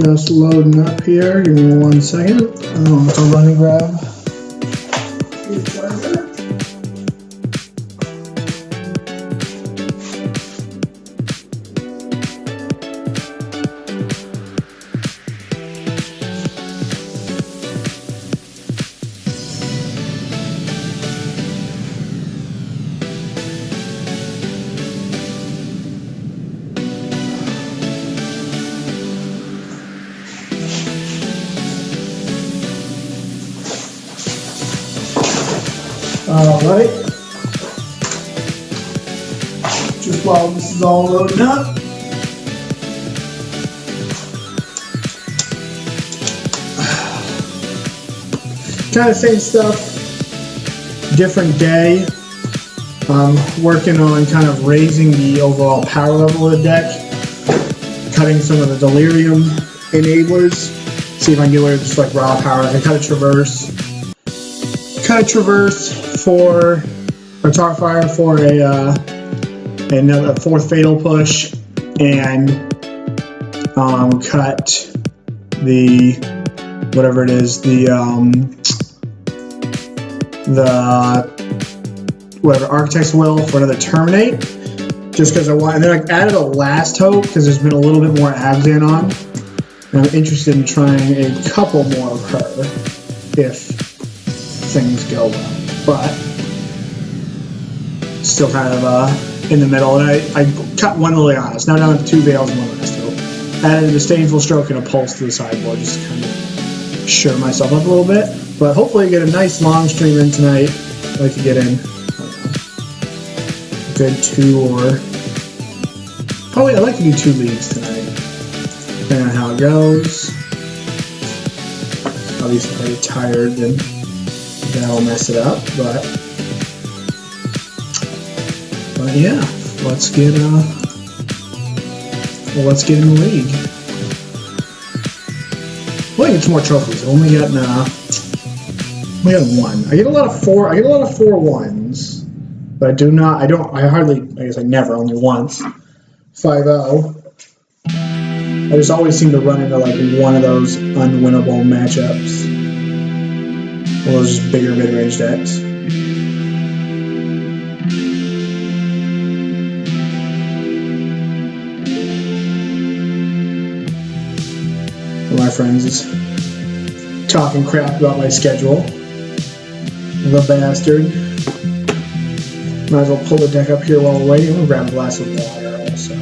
Just loading up here. Give me 1 second. It's a running grab. Alright. Just while this is all loading up. Kind of same stuff, different day. Working on kind of raising the overall power level of the deck, cutting some of the delirium enablers, see if I can get rid of just like raw power. I kind of traverse for a Tarfire for a fourth fatal push, and cut the whatever it is, the whatever Architect's Will for another Terminate, just because I want. And then I added a Last Hope because there's been a little bit more Abzan on, and I'm interested in trying a couple more of her if things go well, but still kind of in the middle. And I cut one Liliana, so now down to 2 Veils and 1 Last Hope. Added a Disdaniful Stroke and a Pulse to the sideboard just to kind of shore myself up a little bit. But hopefully get a nice long stream in tonight. I'd like to get in a good 2 or probably I'd like to do 2 leagues tonight, depending on how it goes. Obviously, if I get tired, then that'll mess it up. But yeah, let's get in the league. Well, I get some more trophies. I've only gotten 1. I get a lot of 4-1s, but I guess I never, only once. 5-0. I just always seem to run into like one of those unwinnable matchups. One of those just bigger mid-range decks. My friends is talking crap about my schedule. The bastard. Might as well pull the deck up here while we're waiting. I'm gonna grab a glass of water also.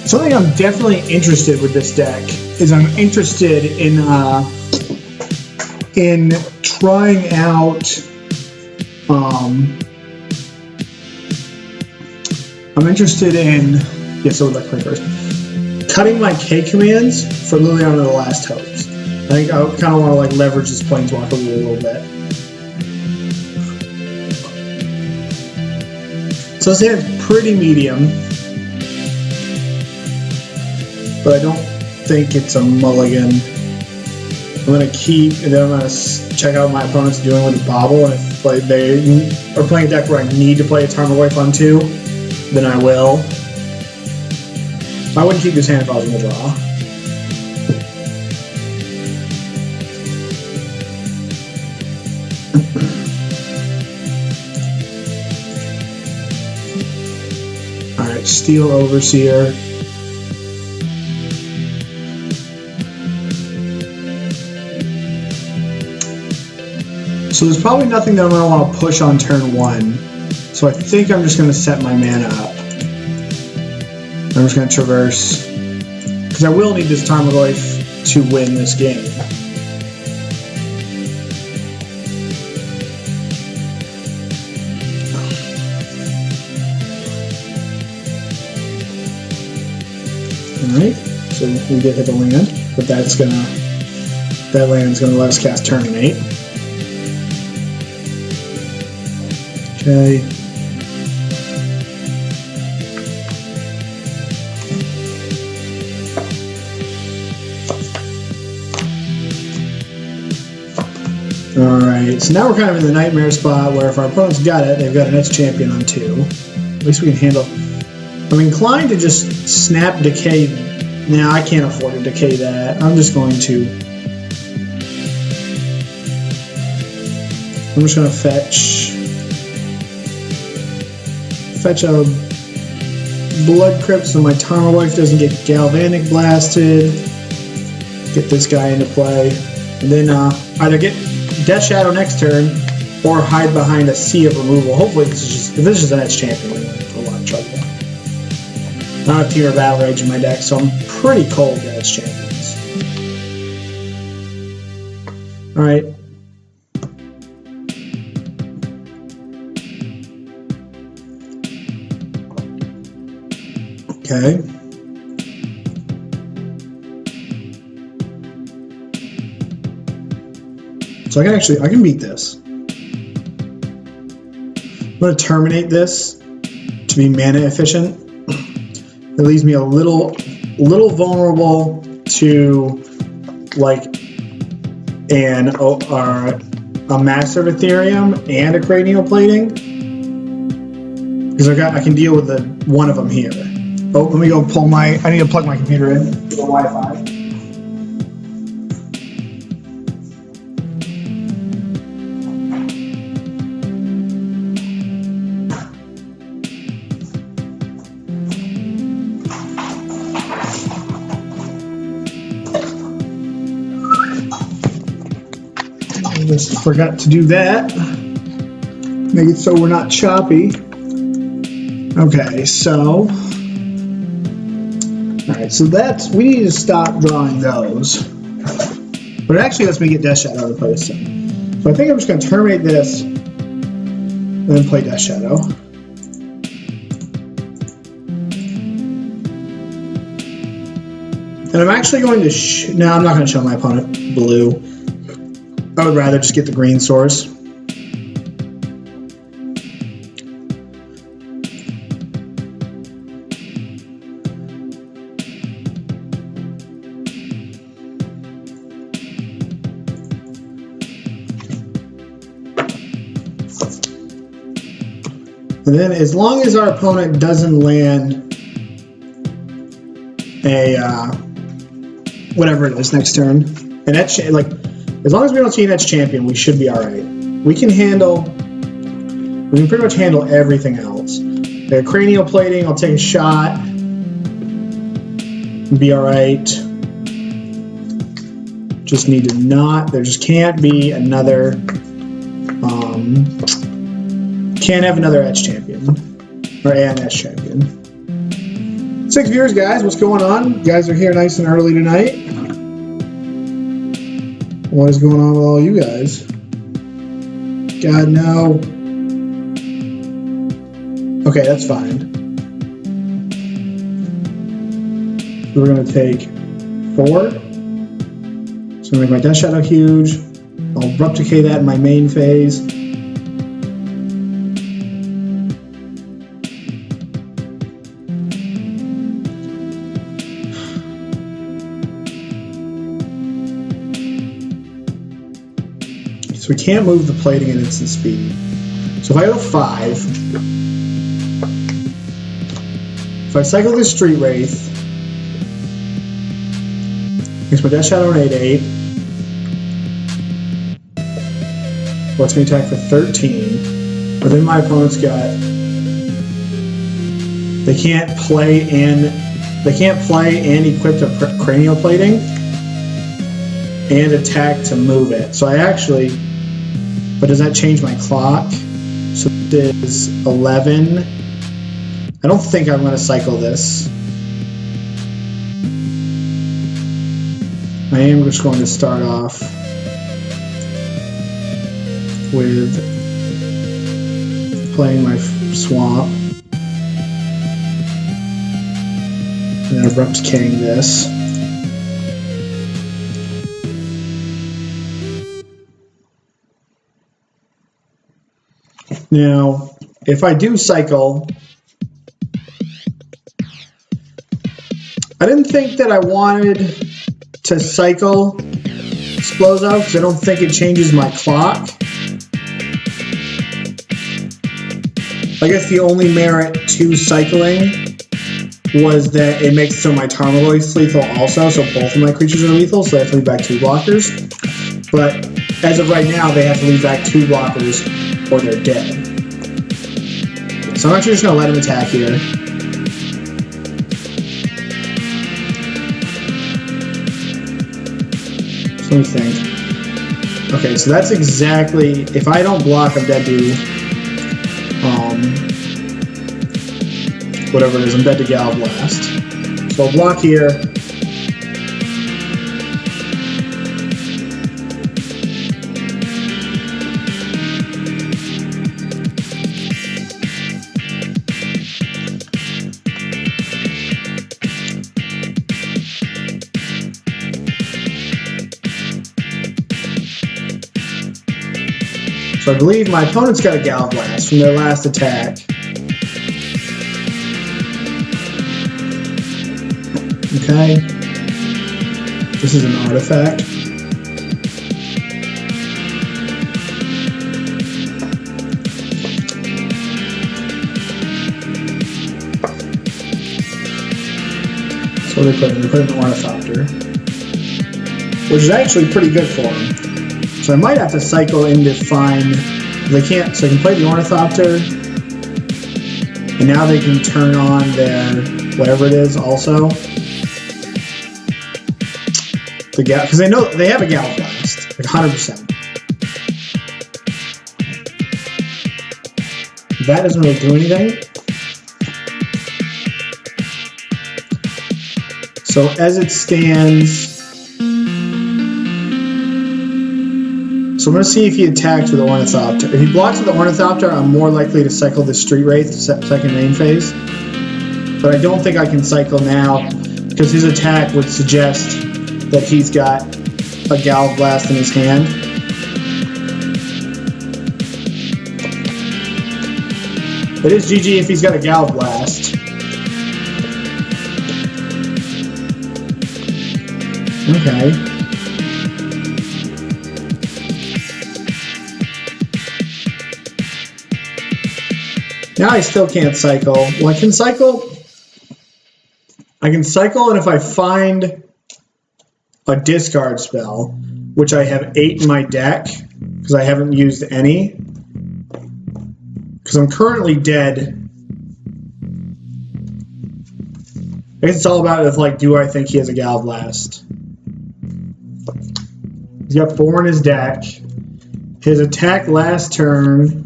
Something I'm definitely interested with this deck is I'm interested in trying out. I'm interested in. Yes, I would like to play first. Cutting my K commands for Liliana the Last Hopes. I think I kind of want to like leverage this Planeswalker rule a little bit. So this hand's pretty medium, but I don't think it's a mulligan. I'm going to keep, and then I'm going to check out what my opponent's doing with the Bauble, and if like, they are playing a deck where I need to play a Tarmogoyf on 2, then I will. I wouldn't keep this hand if I was in the draw. Alright, Steel Overseer. So there's probably nothing that I'm going to want to push on turn 1. So I think I'm just going to set my mana up. I'm just going to traverse. Because I will need this Tarmogoyf to win this game. Alright, so we did hit the land. but that land's gonna let us cast Terminate. Okay. Alright, so now we're kind of in the nightmare spot where if our opponent's got it, they've got an Etch Champion on 2. At least we can handle. I'm inclined to just snap decay. Now I can't afford to decay that. I'm just going to fetch a Bloodcrypt so my Tarmogoyf doesn't get Galvanic Blasted. Get this guy into play. And then either get Death Shadow next turn or hide behind a sea of removal. Hopefully this is just an Etch Champion, we're in for a lot of trouble. I don't have Team or Battle Rage in my deck, so I'm pretty cold to Etch Champions. Alright. Okay. So I can beat this. I'm going to terminate this to be mana efficient. It leaves me a little vulnerable to like a Master of Ethereum and a Cranial Plating, because I can deal with one of them here. Oh, let me go pull I need to plug my computer in to the Wi-Fi. Just forgot to do that. Make it so we're not choppy. Okay, so alright, so we need to stop drawing those. But it actually lets me get Death Shadow out of play. So I think I'm just going to terminate this and then play Death Shadow. And I'm actually going to no, I'm not going to show my opponent blue. I would rather just get the green source. And then as long as our opponent doesn't land a whatever it is next turn, and that's like, as long as we don't see an Etch Champion, we should be alright. We can pretty much handle everything else. The Cranial Plating, I'll take a shot. Be alright. Just need to there just can't be another, can't have another Etch Champion. Or an Etch Champion. 6 viewers, guys, what's going on? You guys are here nice and early tonight. What is going on with all you guys? God, no. Okay, that's fine. We're going to take 4. So I'm going to make my Death Shadow huge. I'll Abrupt Decay that in my main phase. So we can't move the plating at instant speed. So if I go 5, if I cycle this Street Wraith, makes my Death Shadow an 8/8, lets me attack for 13, but then my opponent's got, they can't play and equip a Cranial Plating and attack to move it. So I actually, but does that change my clock? So this is 11. I don't think I'm going to cycle this. I am just going to start off with playing my swamp. And then Abrupt Decaying this. Now, if I do cycle, I didn't think that I wanted to cycle Exploso because I don't think it changes my clock. I guess the only merit to cycling was that it makes so my Tarmogoyf's lethal also, so both of my creatures are lethal, so they have to leave back 2 blockers. But as of right now, they have to leave back 2 blockers or they're dead. So I'm actually just going to let him attack here. So let me think. Okay, so that's exactly... If I don't block, I'm dead to... whatever it is, I'm dead to Gal Blast. So I'll block here. So I believe my opponent's got a Gal Blast from their last attack. Okay. This is an artifact. So they put an Ornithopter, which is actually pretty good for him. So I might have to cycle in to find. They can't. So I can play the Ornithopter, and now they can turn on their whatever it is also. The Gal, because they know they have a Gal Blast, like 100%. That doesn't really do anything. So as it stands, so I'm going to see if he attacks with the Ornithopter. If he blocks with the Ornithopter, I'm more likely to cycle the Street Wraith second main phase. But I don't think I can cycle now because his attack would suggest that he's got a Gal Blast in his hand. It is GG if he's got a Gal Blast. Okay. Now I still can't cycle. Well, I can cycle. I can cycle, and if I find a discard spell, which I have 8 in my deck, because I haven't used any, because I'm currently dead. I guess it's all about if, like, do I think he has a Gal Blast? He's got 4 in his deck. His attack last turn.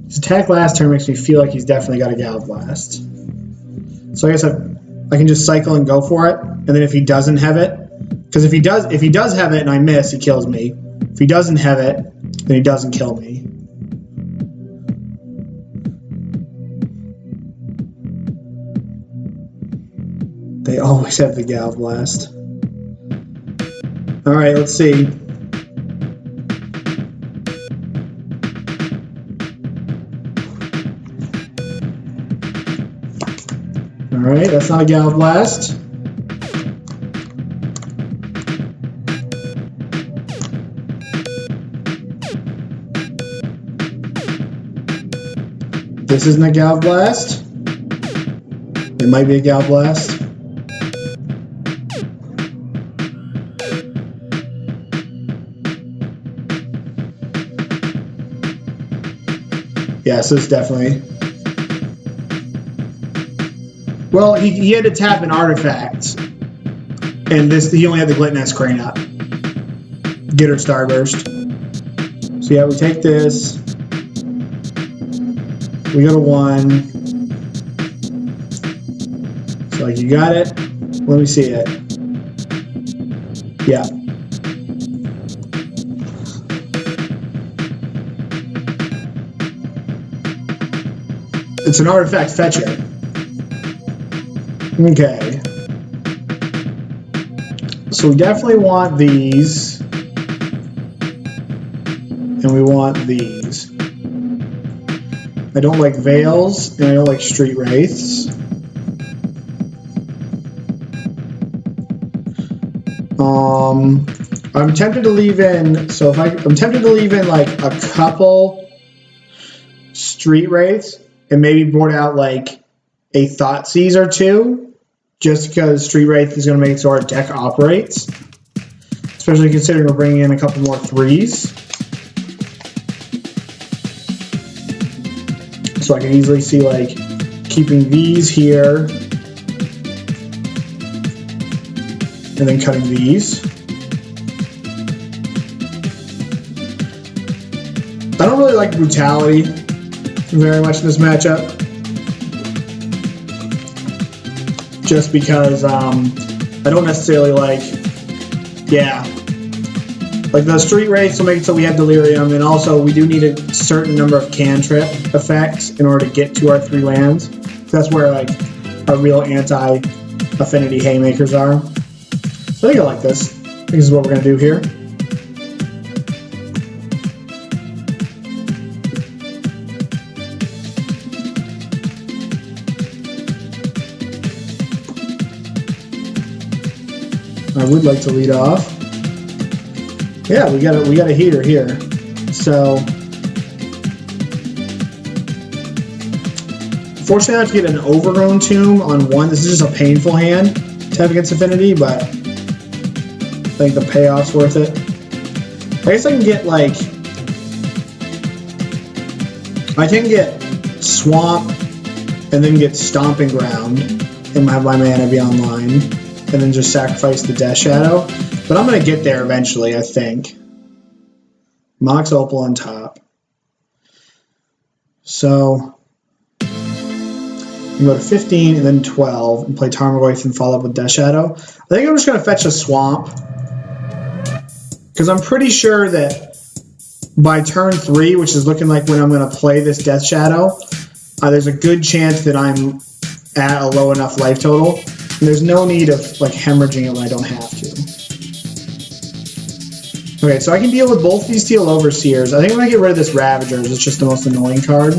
His attack last turn makes me feel like he's definitely got a Gal Blast. So I guess I can just cycle and go for it, and then if he doesn't have it, because if he does have it and I miss, he kills me. If he doesn't have it, then he doesn't kill me. They always have the Gal Blast. All right, let's see. All right, that's not a Gal Blast. This isn't a Gal Blast. It might be a Gal Blast. Yes, it's definitely. Well, he had to tap an artifact, and he only had the Glitness Crane up. Get her Starburst. So yeah, we take this. We go to 1. So like, you got it. Let me see it. Yeah. It's an artifact fetcher. Okay. So we definitely want these. And And we want these. I don't like Veils, and I don't like Street Wraiths. I'm tempted to leave in, so if I'm tempted to leave in like a couple Street Wraiths and maybe board out like a Thoughtseize or two, just because Street Wraith is going to make it so our deck operates. Especially considering we're bringing in a couple more threes. So I can easily see like keeping these here and then cutting these. I don't really like Brutality very much in this matchup. Just because I don't necessarily like, like the Street Wraiths will make it so we have Delirium, and also we do need a certain number of cantrip effects in order to get to our 3 lands. That's where like our real anti-affinity haymakers are. So I think I like this. I think this is what we're going to do here. I would like to lead off. Yeah, we got a heater here. So fortunately I have to get an Overgrown Tomb on 1. This is just a painful hand to have against Affinity, but I think the payoff's worth it. I guess I can get like, I can get Swamp and then get Stomping Ground and have my mana be online, and then just sacrifice the Death Shadow. But I'm going to get there eventually, I think. Mox Opal on top. So, you go to 15 and then 12 and play Tarmogoyf and follow up with Death Shadow. I think I'm just going to fetch a Swamp. Because I'm pretty sure that by turn 3, which is looking like when I'm going to play this Death Shadow, there's a good chance that I'm at a low enough life total. And there's no need of like hemorrhaging it when I don't have to. Okay, so I can deal with both these Teal Overseers. I think I'm going to get rid of this Ravagers. It's just the most annoying card.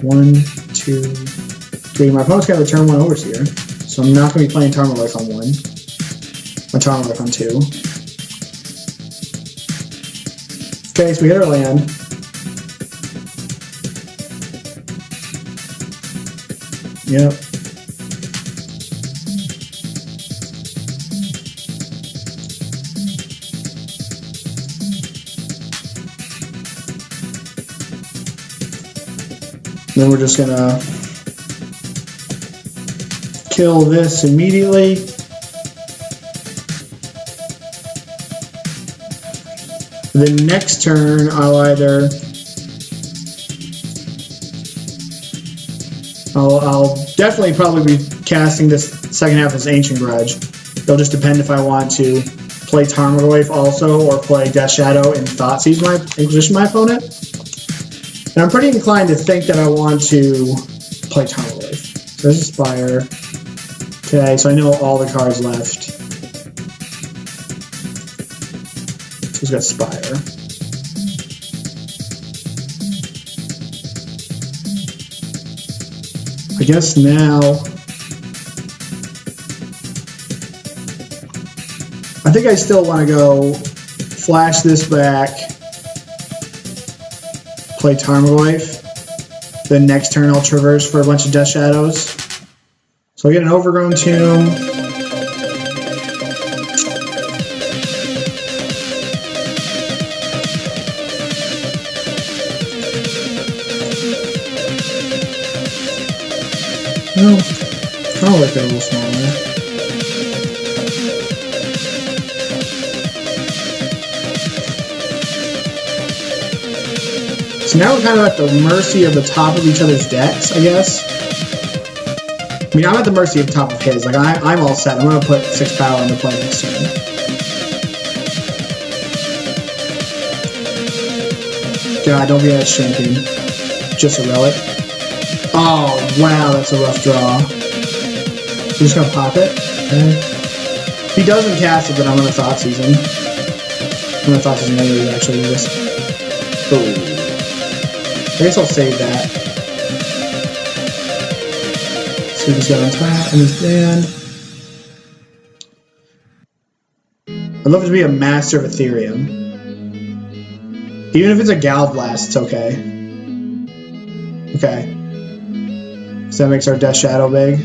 1, 2, 3. My opponent's got to return 1 Overseer. So I'm not going to be playing Tarmogoyf on 1. My Tarmogoyf on 2. Okay, so we hit our land. Yep. Then we're just gonna kill this immediately. The next turn, I'll definitely probably be casting this second half as Ancient Grudge. It'll just depend if I want to play Tarmogoyf also or play Death Shadow and Thoughtseize my Inquisition my opponent. And I'm pretty inclined to think that I want to play Tarmogoyf. So there's a Spire. Okay, so I know all the cards left. So he's got Spire. I guess now I think I still want to go flash this back, play Tarmogoyf, then next turn I'll traverse for a bunch of Death Shadows. So I get an Overgrown Tomb. No, I don't like that a little smaller. So now we're kind of at the mercy of the top of each other's decks, I guess. I mean, I'm at the mercy of the top of his. Like, I'm all set. I'm going to put 6 power into play next turn. God, don't be that champion. Just a relic. Oh, wow, that's a rough draw. I'm just going to pop it. Okay. If he doesn't cast it, then I'm going to Thoughtseize him. I'm going to Thoughtseize him anyway, actually, do this. Oh. I guess I'll save that. So he's got on top and he's dead. I'd love to be a master of Ethereum. Even if it's a Gal Blast, it's okay. Okay. So that makes our Death Shadow big.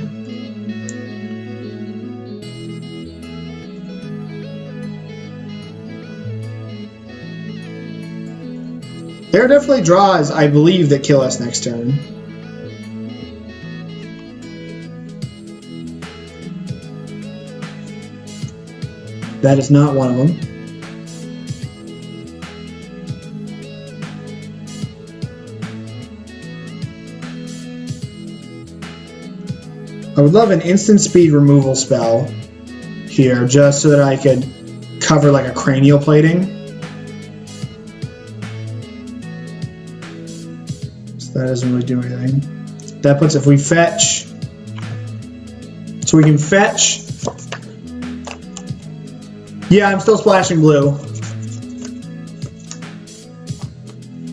There are definitely draws, I believe, that kill us next turn. That is not one of them. I would love an instant speed removal spell here, just so that I could cover like a cranial plating. So that doesn't really do anything. That puts, if we fetch, so we can fetch. Yeah, I'm still splashing blue. I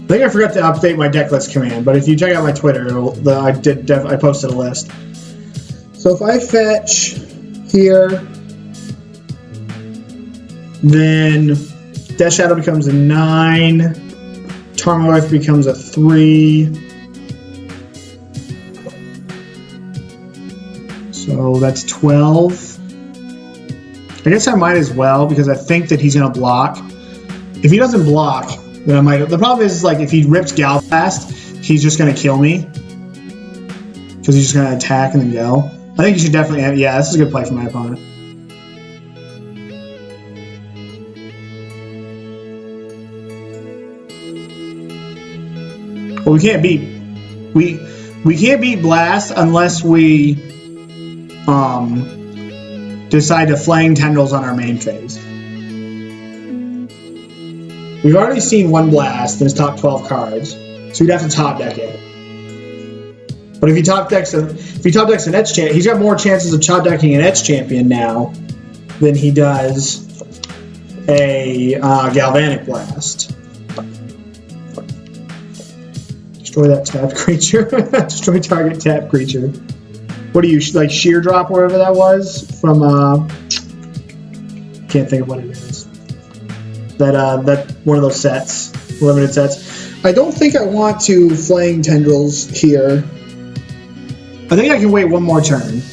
think I forgot to update my deck list command, but if you check out my Twitter, I posted a list. So if I fetch here, then Death Shadow becomes a 9, Tarmogoyf becomes a 3. So that's 12. I guess I might as well, because I think that he's going to block. If he doesn't block, then I might. The problem is, like, if he rips Gal Blast, he's just going to kill me. Because he's just going to attack and then go. I think you should definitely have, yeah, this is a good play for my opponent. Well, we can't beat we can't beat Blast unless we decide to Flaying Tendrils on our main phase. We've already seen one Blast in his top 12 cards, so we'd have to top deck it. But if he top decks an Etch Champion, he's got more chances of top decking an Etch Champion now than he does a Galvanic Blast. Destroy that tapped creature. Destroy target tapped creature. What do you, like Sheer Drop, whatever that was from? Can't think of what it is. That one of those sets, limited sets. I don't think I want to Flaying Tendrils here. I think I can wait one more turn.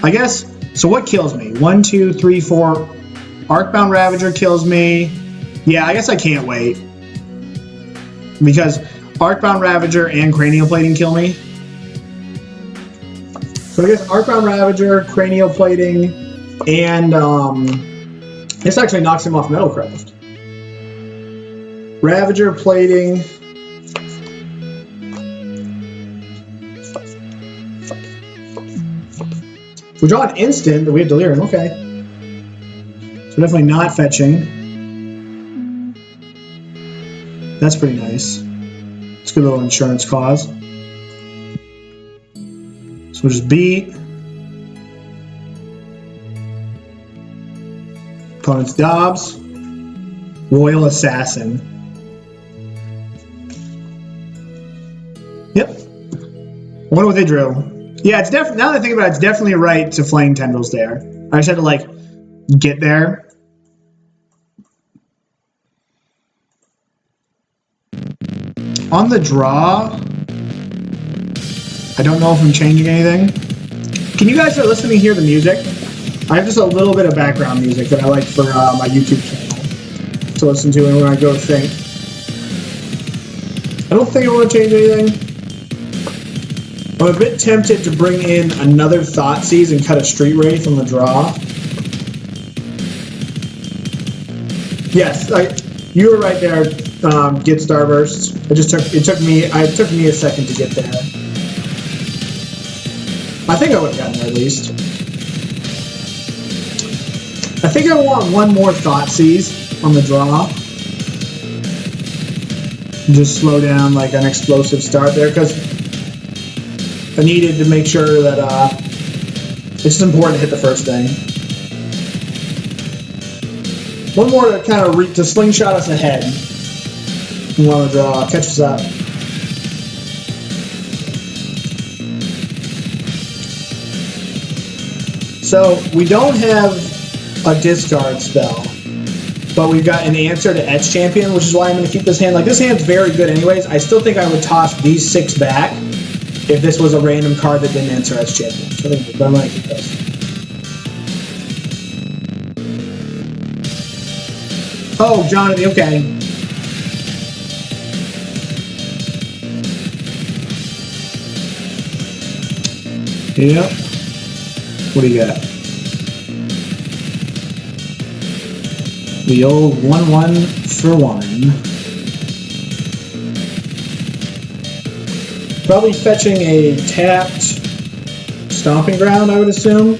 I guess. So what kills me? 1, 2, 3, 4. Arcbound Ravager kills me. Yeah, I guess I can't wait. Because Arcbound Ravager and Cranial Plating kill me. So I guess Arcbound Ravager, Cranial Plating, and this actually knocks him off Metalcraft. Ravager, Plating. If we draw an instant, but we have Delirium, okay. So definitely not fetching. That's pretty nice. It's a good little insurance cause. So we'll just beat. Opponent's Dobbs. Royal Assassin. Yep. I wonder what they drew. Yeah, it's definitely, now that I think about it, it's definitely right to Flaying Tendrils there. I just had to, like, get there. On the draw, I don't know if I'm changing anything. Can you guys listen to me hear the music? I have just a little bit of background music that I like for my YouTube channel to listen to when I go to think. I don't think I want to change anything. I'm a bit tempted to bring in another Thoughtseize and cut a Street Wraith on the draw. Yes, you were right there. Get Starburst. It took me a second to get there. I think I would have gotten there at least. I think I want one more Thoughtseize on the draw. Just slow down like an explosive start there, because I needed to make sure that it's just important to hit the first thing. One more to kind of to slingshot us ahead. You want to draw. Catch us up. So, we don't have a discard spell, but we've got an answer to Etch Champion, which is why I'm going to keep this hand. Like, this hand's very good anyways. I still think I would toss these 6 back if this was a random card that didn't answer Etch Champion. So I think I'm going to keep this. Oh, Jonathan, okay. Yep. What do you got? The old 1/1 for 1. Probably fetching a tapped Stomping Ground, I would assume.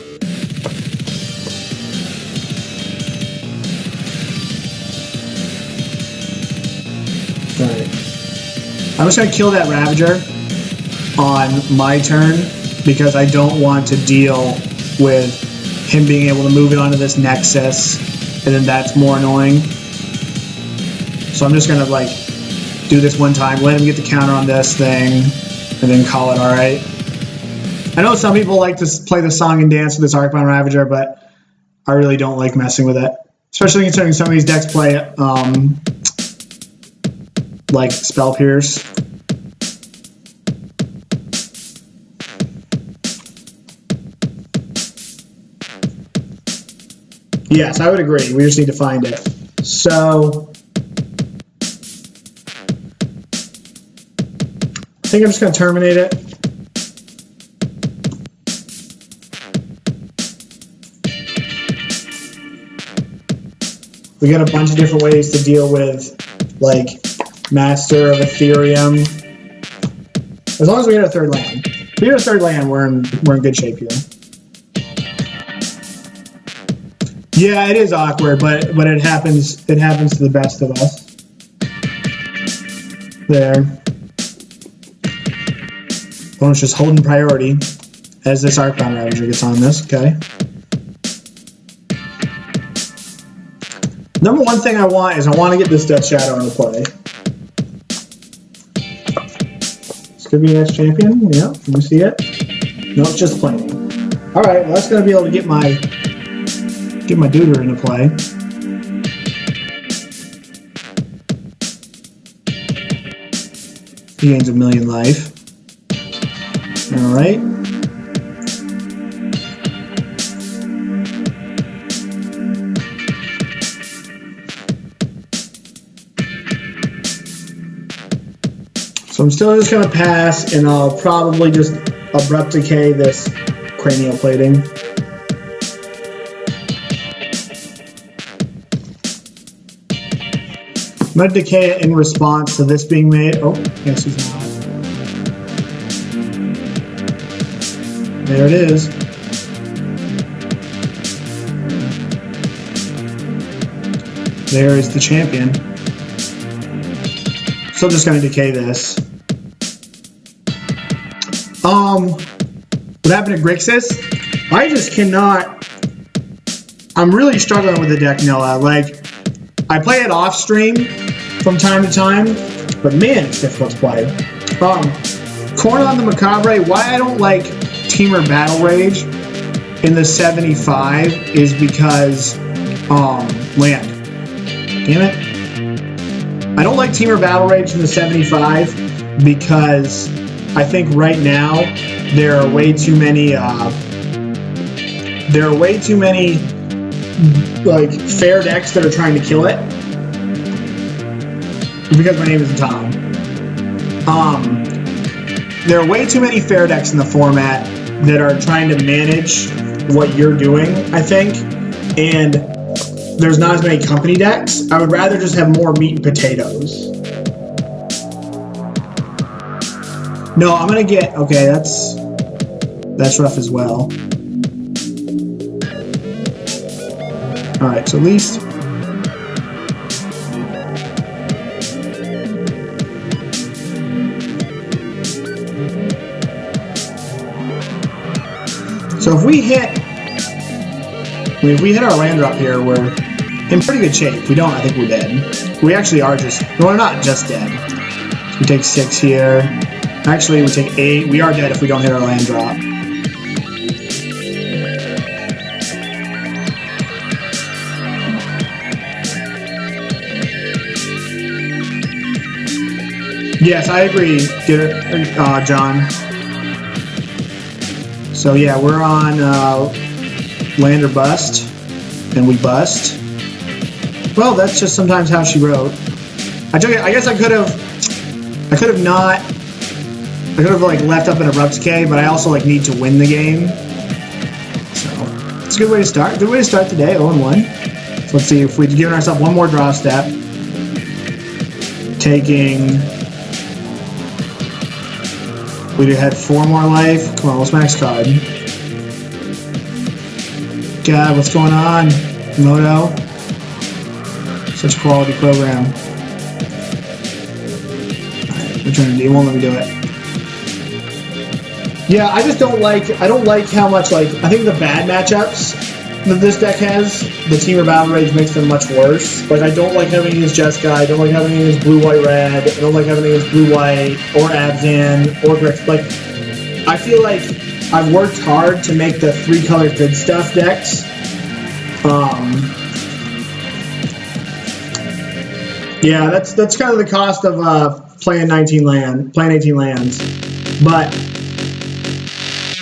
Alright. I'm just going to kill that Ravager on my turn because I don't want to deal with him being able to move it onto this Nexus, and then that's more annoying. So I'm just going to like do this one time, let him get the counter on this thing, and then call it alright. I know some people like to play the song and dance with this Arcbound Ravager, but I really don't like messing with it. Especially considering some of these decks play like Spell Pierce. Yes, I would agree. We just need to find it. So I think I'm just going to terminate it. We got a bunch of different ways to deal with, like, Master of Ethereum. As long as we get a third land. If we get a third land, we're in good shape here. Yeah, it is awkward, but it happens to the best of us. There. Opponent's just holding priority as this Arcbound Ravager gets on this, okay. Number one thing I want is I want to get this Death Shadow into play. This could be an Etch Champion, yeah, can you see it? No, it's just plain. Alright, well that's going to be able to get my Duder into play. He gains 1,000,000 life. Alright. So I'm still just going to pass, and I'll probably just Abrupt Decay this Cranial Plating. I'm going to decay it in response to this being made. Oh, yes, he's not. There it is. There is the champion. So I'm just going to decay this. What happened to Grixis? I just cannot. I'm really struggling with the deck, Noah. Like, I play it off stream from time to time, but man, it's difficult to play. Corn on the Macabre, why I don't like Temur Battle Rage in the 75 is because, land. Damn it. I don't like Temur Battle Rage in the 75 because I think right now there are way too many, like, fair decks that are trying to kill it. Because my name isn't Tom. There are way too many fair decks in the format that are trying to manage what you're doing, I think. And there's not as many company decks. I would rather just have more meat and potatoes. No, I'm gonna get, okay, that's rough as well. Alright, so at least so if we hit our land drop here, we're in pretty good shape. If we don't, I think we're dead. We actually are just, no, we're not just dead. So we take 6 here. Actually, we take 8. We are dead if we don't hit our land drop. Yes, I agree, John. So yeah, we're on land or bust, and we bust. Well, that's just sometimes how she wrote. I guess I could have like left up an Abrupt Decay, but I also like need to win the game. So it's a good way to start. Good way to start today, 0-1. So let's see if we've given ourselves one more draw step, taking. We had 4 more life. Come on, what's my next card? God, what's going on? Moto. Such a quality program. Alright, return. It won't let me do it. Yeah, I just don't like how much, like, I think the bad matchups that this deck has, the Temur Battle Rage makes them much worse. Like, I don't like having against Jessica, I don't like having against blue-white-red, I don't like having against blue-white, or Abzan, or Grix. Like, I feel like I've worked hard to make the 3-color good stuff decks. Yeah, that's kind of the cost of playing 18 lands. But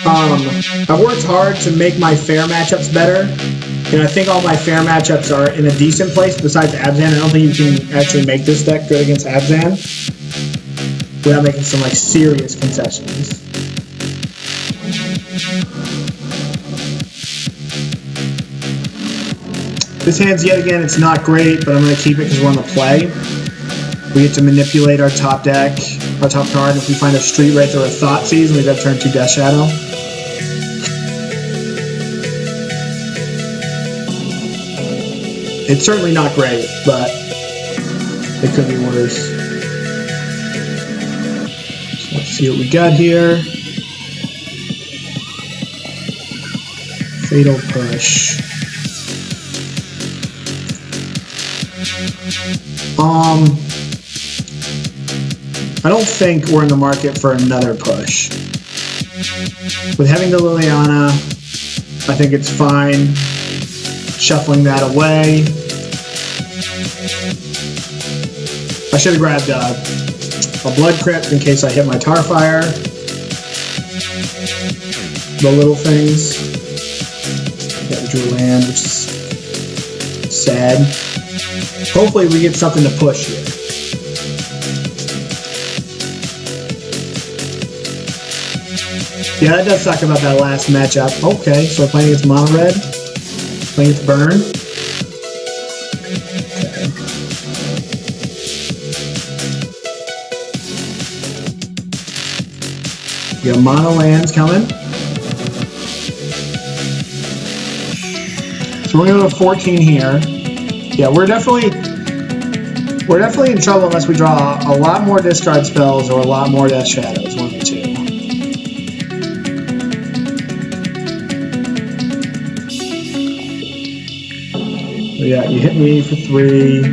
I've worked hard to make my fair matchups better, and I think all my fair matchups are in a decent place besides Abzan. I don't think you can actually make this deck good against Abzan without making some like serious concessions. This hand's yet again, it's not great, but I'm going to keep it because we're on the play. We get to manipulate our top deck, our top card. If we find a Street Wraith or a Thoughtseize, we've got to turn 2 Death Shadow. It's certainly not great, but it could be worse. So let's see what we got here. Fatal Push. I don't think we're in the market for another push. With having the Liliana, I think it's fine. Shuffling that away. I should have grabbed a Bloodcrypt in case I hit my Tarfire. The little things. Yeah, we drew a land, which is sad. Hopefully we get something to push here. Yeah, that does suck about that last matchup. Okay, so we're playing against Mono Red. Playing against Burn. Okay. We got mono lands coming. So we're going to go to 14 here. Yeah, we're definitely in trouble unless we draw a lot more discard spells or a lot more Death Shadows, one of the two. So yeah, you hit me for 3.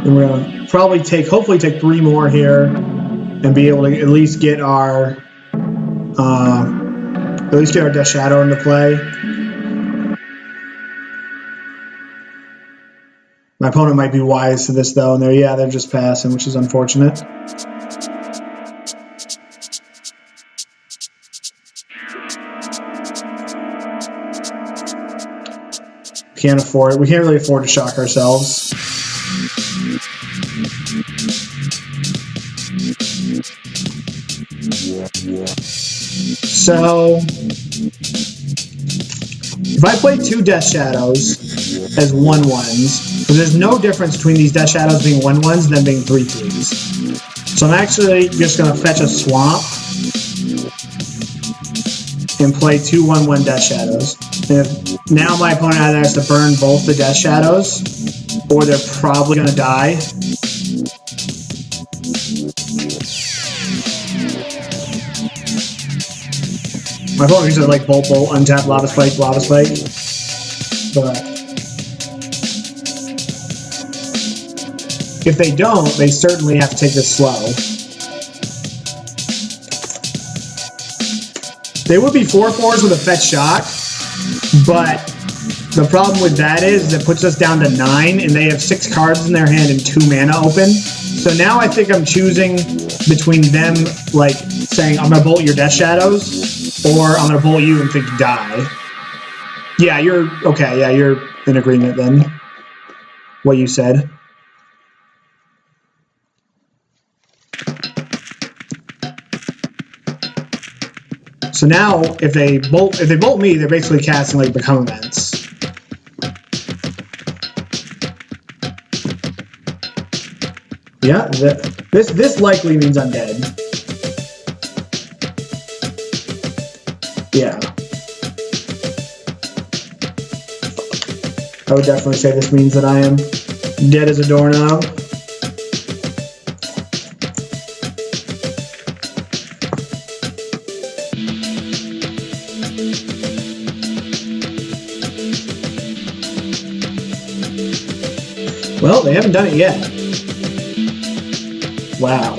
And we're gonna probably hopefully take 3 more here and be able to at least get our Death Shadow into play. My opponent might be wise to this though, and they're just passing, which is unfortunate. We can't really afford to shock ourselves. So, if I play 2 Death Shadows as 1/1s, because there's no difference between these Death Shadows being 1/1s and them being 3/3s. So I'm actually just going to fetch a Swamp and play 2 1/1 Death Shadows. And if now my opponent either has to burn both the Death Shadows, or they're probably going to die. My opponent usually like Bolt, untap, Lava Spike. But if they don't, they certainly have to take this slow. They would be 4/4s with a fetch shock, but the problem with that is it puts us down to 9, and they have 6 cards in their hand and 2 mana open. So now I think I'm choosing between them, like, saying, I'm going to bolt your Death Shadows, or I'm going to bolt you and think you die. Yeah, you're... Okay, yeah, you're in agreement then. What you said. So now, if they bolt me, they're basically casting, like, Become Immense. Yeah, this likely means I'm dead. Yeah. I would definitely say this means that I am dead as a doorknob. Well, they haven't done it yet. Wow.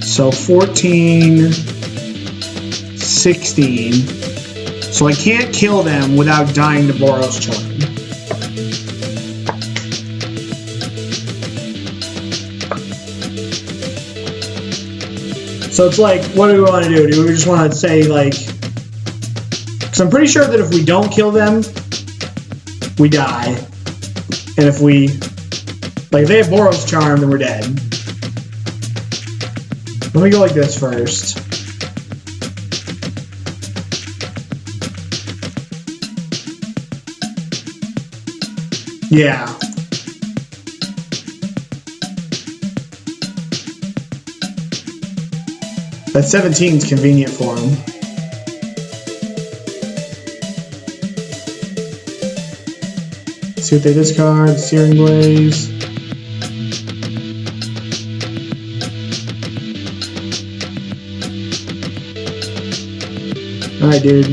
So 14, 16. So I can't kill them without dying to Boros Charm. So it's like, what do we want to do? Do we just want to say, like... Because I'm pretty sure that if we don't kill them, we die. And if we... Like, if they have Boros Charm, then we're dead. Let me go like this first. Yeah. That 17's convenient for him. See what they discard. Searing Blaze. Alright, dude.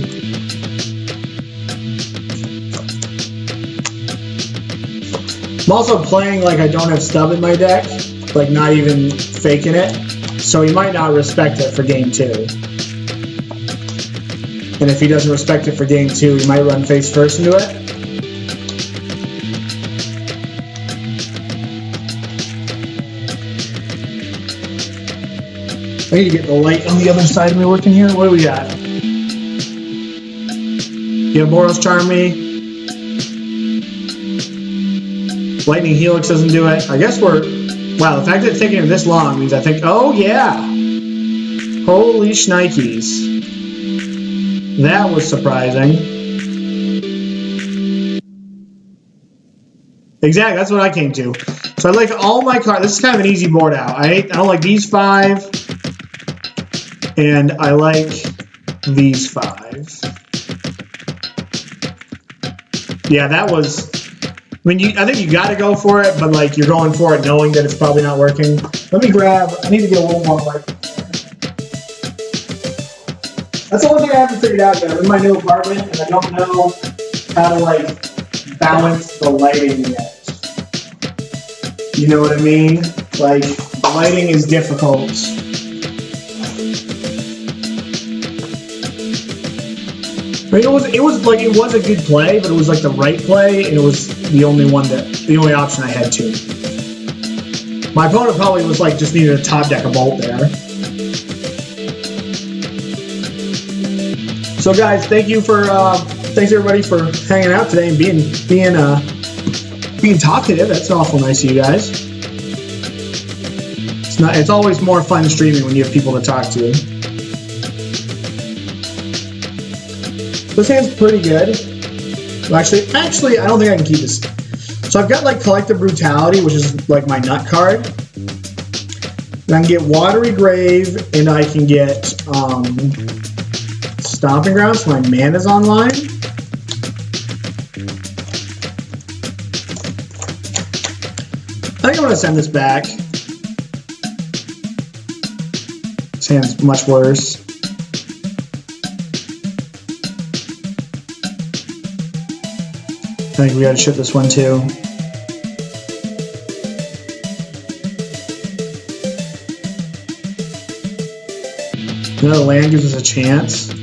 I'm also playing like I don't have stub in my deck. Like, not even faking it. So he might not respect it for game 2. And if he doesn't respect it for game 2, he might run face first into it. I need to get the light on the other side of me working here. What do we got? Yeah, Boros Charm me. Lightning Helix doesn't do it. I guess we're... Wow, the fact that it's taking this long means I think... Oh, yeah! Holy shnikes. That was surprising. Exactly, that's what I came to. So I like all my cards... This is kind of an easy board out. I don't like these 5. And I like these 5. Yeah, that was... I mean, I think you got to go for it, but like you're going for it knowing that it's probably not working. Let me grab... I need to get a little more light. That's the one thing I haven't figured out yet. I'm in my new apartment, and I don't know how to like balance the lighting yet. You know what I mean? Like, the lighting is difficult. I mean, it was a good play, but it was like the right play, and it was the only option I had to. My opponent probably was like just needed a top deck a bolt there. So guys, thanks everybody for hanging out today and being talkative. That's awful nice of you guys. It's always more fun streaming when you have people to talk to. This hand's pretty good. Well, actually, I don't think I can keep this. So I've got like Collective Brutality, which is like my nut card. And I can get Watery Grave, and I can get Stomping Ground, so my mana's online. think I'm gonna send this back. This hand's much worse. I think we gotta ship this one too. Another land gives us a chance.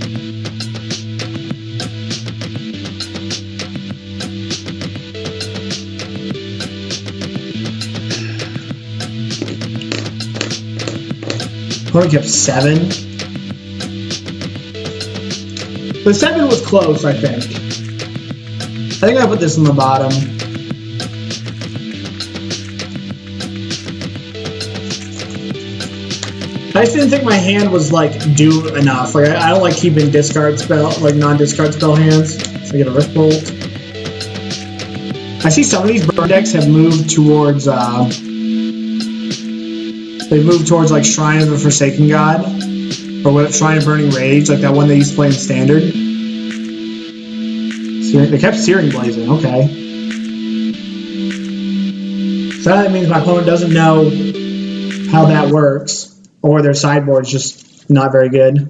Probably kept 7. The 7 was close, I think. I think I put this in the bottom. I just didn't think my hand was like due enough. Like I don't like keeping discard spell, like non-discard spell hands. So I get a Rift Bolt. I see some of these burn decks have moved towards they moved towards like Shrine of the Forsaken God, or what? Shrine of Burning Rage, like that one they used to play in Standard. They kept Searing Blazing. Okay. So that means my opponent doesn't know how that works. Or their sideboard's just not very good.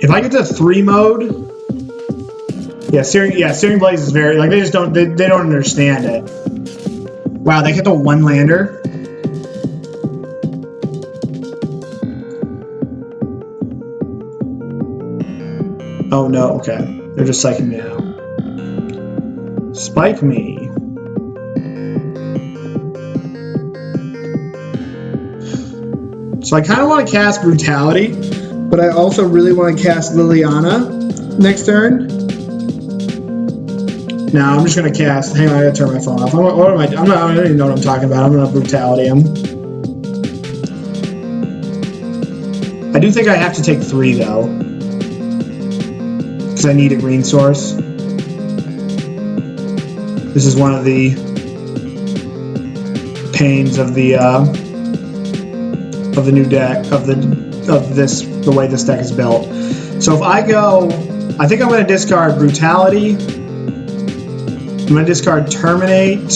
If I get to 3 mode, Searing Blaze is very like they don't understand it. Wow, they get the 1 lander. Oh no, okay. They're just psyching me out. Spike me. So I kind of want to cast Brutality, but I also really want to cast Liliana next turn. Now I'm just going to cast... Hang on, I got to turn my phone off. I don't even know what I'm talking about. I'm going to Brutality him. I do think I have to take 3, though. Because I need a green source. This is one of the pains of the new deck, the way this deck is built. So if I go, I think I'm going to discard Brutality. I'm going to discard Terminate.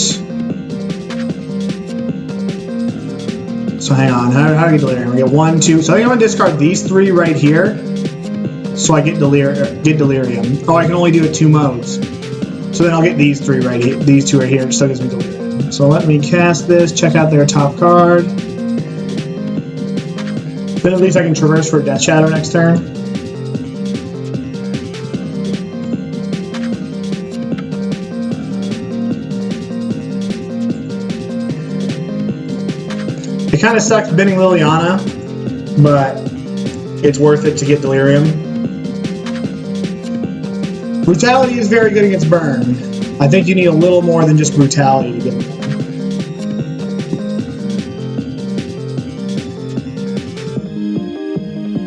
So hang on, how do I get Delirium? I get 1, 2. So I think I'm going to discard these 3 right here. So I get Delirium. Oh, I can only do it 2 modes. So then I'll get these 3 right here, these 2 right here, so it gives me Delirium. So let me cast this, check out their top card. Then at least I can Traverse for Death Shadow next turn. It kind of sucks binning Liliana, but it's worth it to get Delirium. Brutality is very good against burn. I think you need a little more than just Brutality to get burn.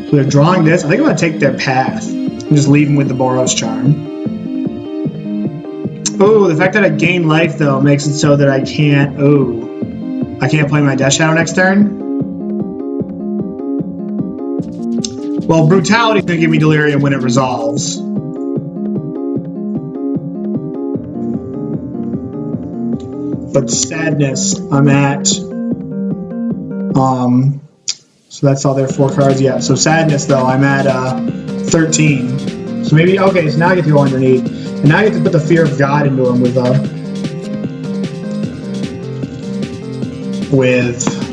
So they're drawing this. I think I'm going to take their path and just leave them with the Boros Charm. Oh, the fact that I gain life, though, makes it so that I can't... Oh, I can't play my Death Shadow next turn. Well, Brutality is going to give me Delirium when it resolves. But Sadness, I'm at, so that's all their 4 cards, yeah. So Sadness, though, I'm at 13. So maybe, okay, so now I get to go underneath. And now I get to put the Fear of God into him with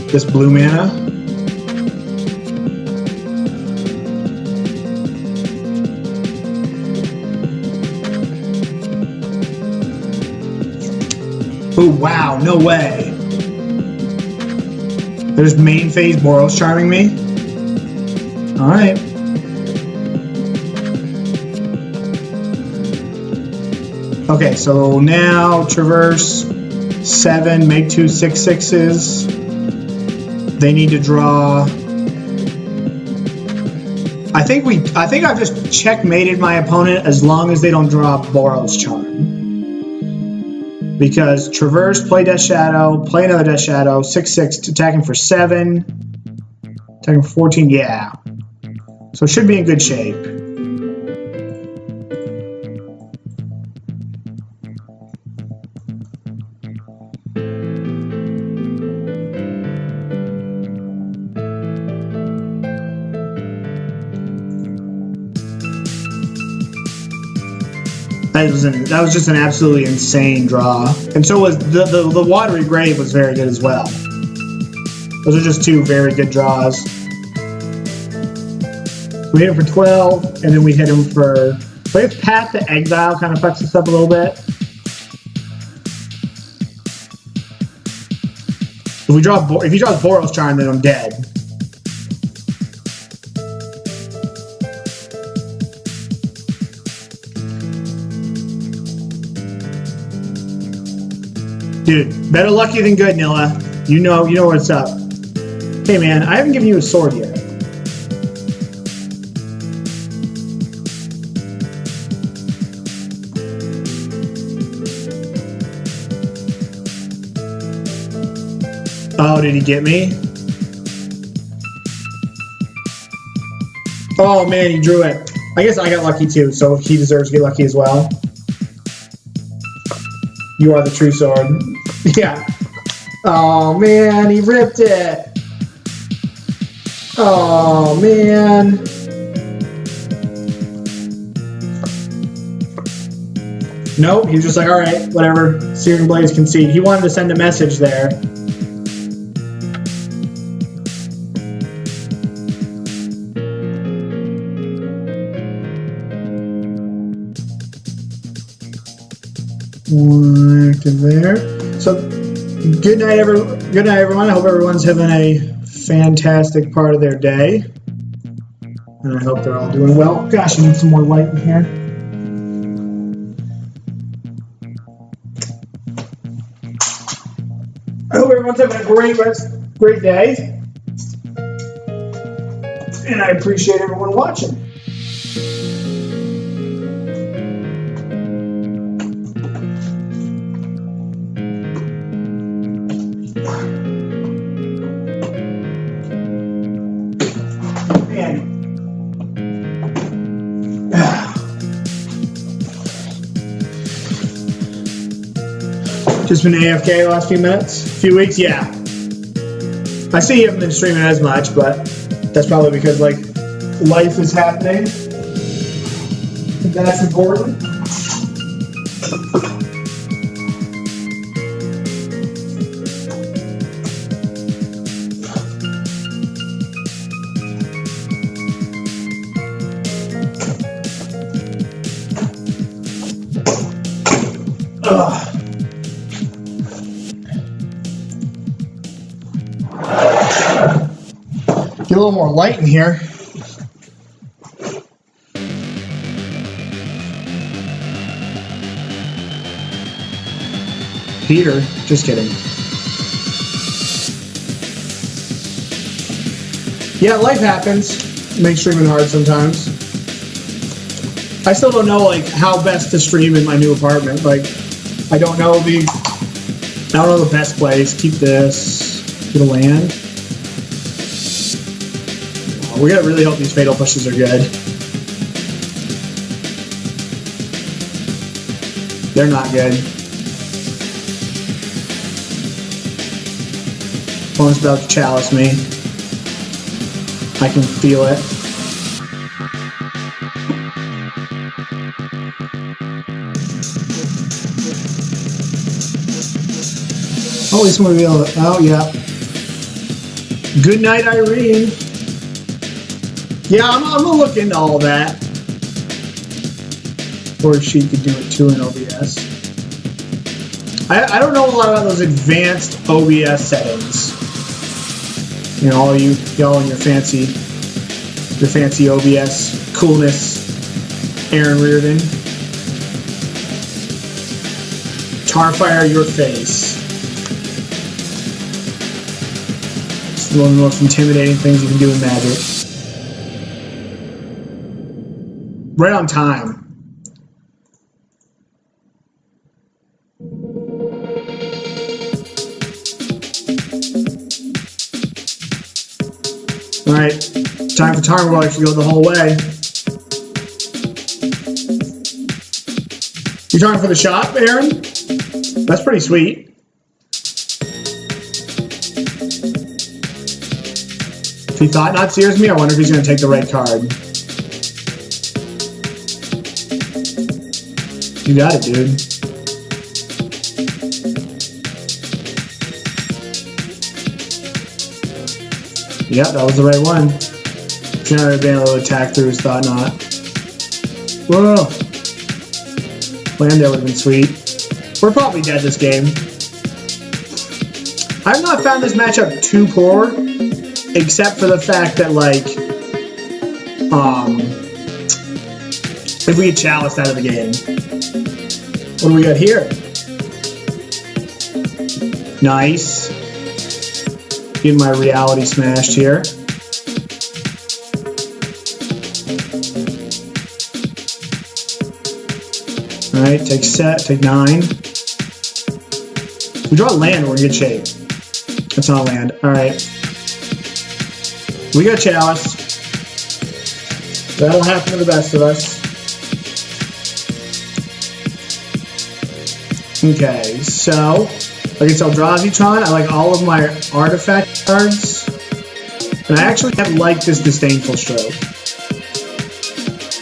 this blue mana. Oh, wow, no way. There's main phase Boros Charming me. Alright. Okay, so now Traverse 7, make 2 6/6s. They need to draw. I think I've just checkmated my opponent as long as they don't draw Boros Charm. Because Traverse, play Death Shadow, play another Death Shadow, 6/6, attacking for 7. Attacking for 14, yeah. So it should be in good shape. That was just an absolutely insane draw. And so was the Watery Grave was very good as well. Those are just two very good draws. We hit him for 12, and then we hit him for... I guess Path to Exile kind of fucks us up a little bit. If he draws Boros Charm, then I'm dead. Dude, better lucky than good, Nilla. You know what's up. Hey man, I haven't given you a sword yet. Oh, did he get me? Oh man, he drew it. I guess I got lucky too, so he deserves to get lucky as well. You are the true sword. Yeah. Oh man, he ripped it. Oh man. Nope, he was just like, alright, whatever. Searing Blaze concede. He wanted to send a message there. Active there. So, good night, everyone. I hope everyone's having a fantastic part of their day, and I hope they're all doing well. Gosh, I need some more light in here. I hope everyone's having a great day, and I appreciate everyone watching. Just been AFK the last few weeks, yeah. I see you haven't been streaming as much, but that's probably because like life is happening. That's important. Ugh. Get a little more light in here. Peter, just kidding. Yeah, life happens. Makes streaming hard sometimes. I still don't know like how best to stream in my new apartment. Like, I don't know the best place. Keep this. Get a land. We gotta really hope these fatal pushes are good. They're not good. Opponent's about to chalice me. I can feel it. Oh, at least we'll be able to. Oh, yeah. Good night, Irene. Yeah, I'm gonna look into all that. Or she could do it too in OBS. I don't know a lot about those advanced OBS settings. You know, all y'all and your fancy OBS coolness. Aaron Reardon. Tarfire your face. It's one of the most intimidating things you can do in Magic. Right on time. Alright, Time for Tarmogoyf to go the whole way. You talking for the shot, Aaron? That's pretty sweet. If he thought not sears me, I wonder if he's going to take the right card. You got it, dude. Yep, that was the right one. Should not have been able to attack through his thought knot. Whoa. Land there would have been sweet. We're probably dead this game. I've not found this matchup too poor, except for the fact that, like, if we get Chalice out of the game. What do we got here? Nice. Getting my reality smashed here. Alright, take set, take 9. We draw a land, we're in good shape. That's not a land. Alright. We got Chalice. That'll happen to the best of us. Okay, so like it's Eldrazi-tron. I like all of my artifact cards. And I actually have liked this Disdainful Stroke.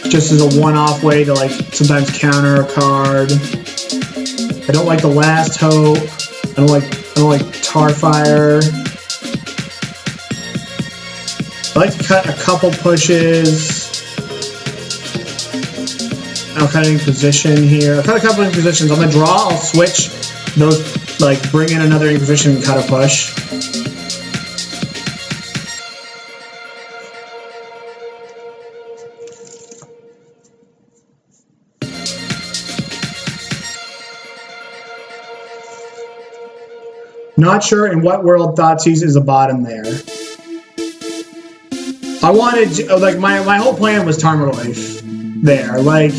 Just as a one-off way to like sometimes counter a card. I don't like the Last Hope. I don't like Tarfire. I like to cut a couple pushes. I'll cut an Inquisition here. I'll cut a couple Inquisitions. On the draw, I'll switch those, like bring in another Inquisition and cut a push. Not sure in what world Thoughtseize is a bottom there. I wanted to, like my whole plan was Tarmogoyf there. Like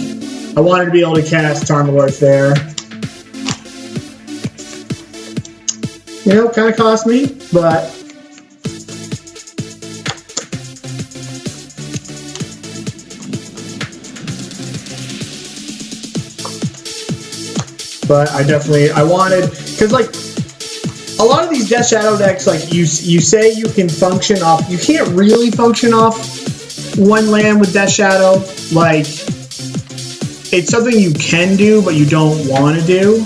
I wanted to be able to cast Tarmogoyf there. You know, kind of cost me, but I wanted, because like a lot of these Death Shadow decks, like you say you can function off, you can't really function off one land with Death Shadow. Like it's something you can do, but you don't want to do.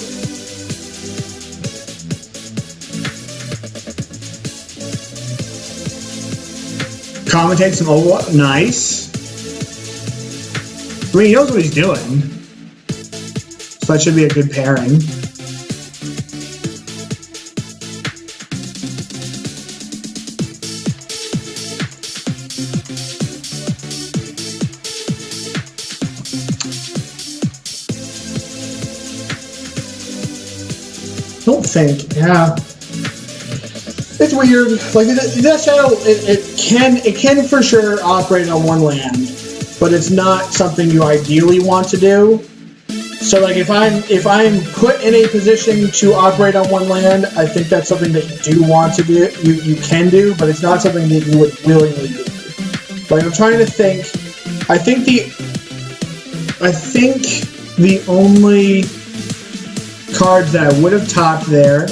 Commentate some Overwatch. Nice. I mean, he knows what he's doing. So that should be a good pairing. Don't think, yeah. It's weird. Like Death Shadow, it can for sure operate on one land, but it's not something you ideally want to do. So like if I'm put in a position to operate on one land, I think that's something that you do want to do. You can do, but it's not something that you would willingly do. Like I'm trying to think. I think the only cards that I would have topped there.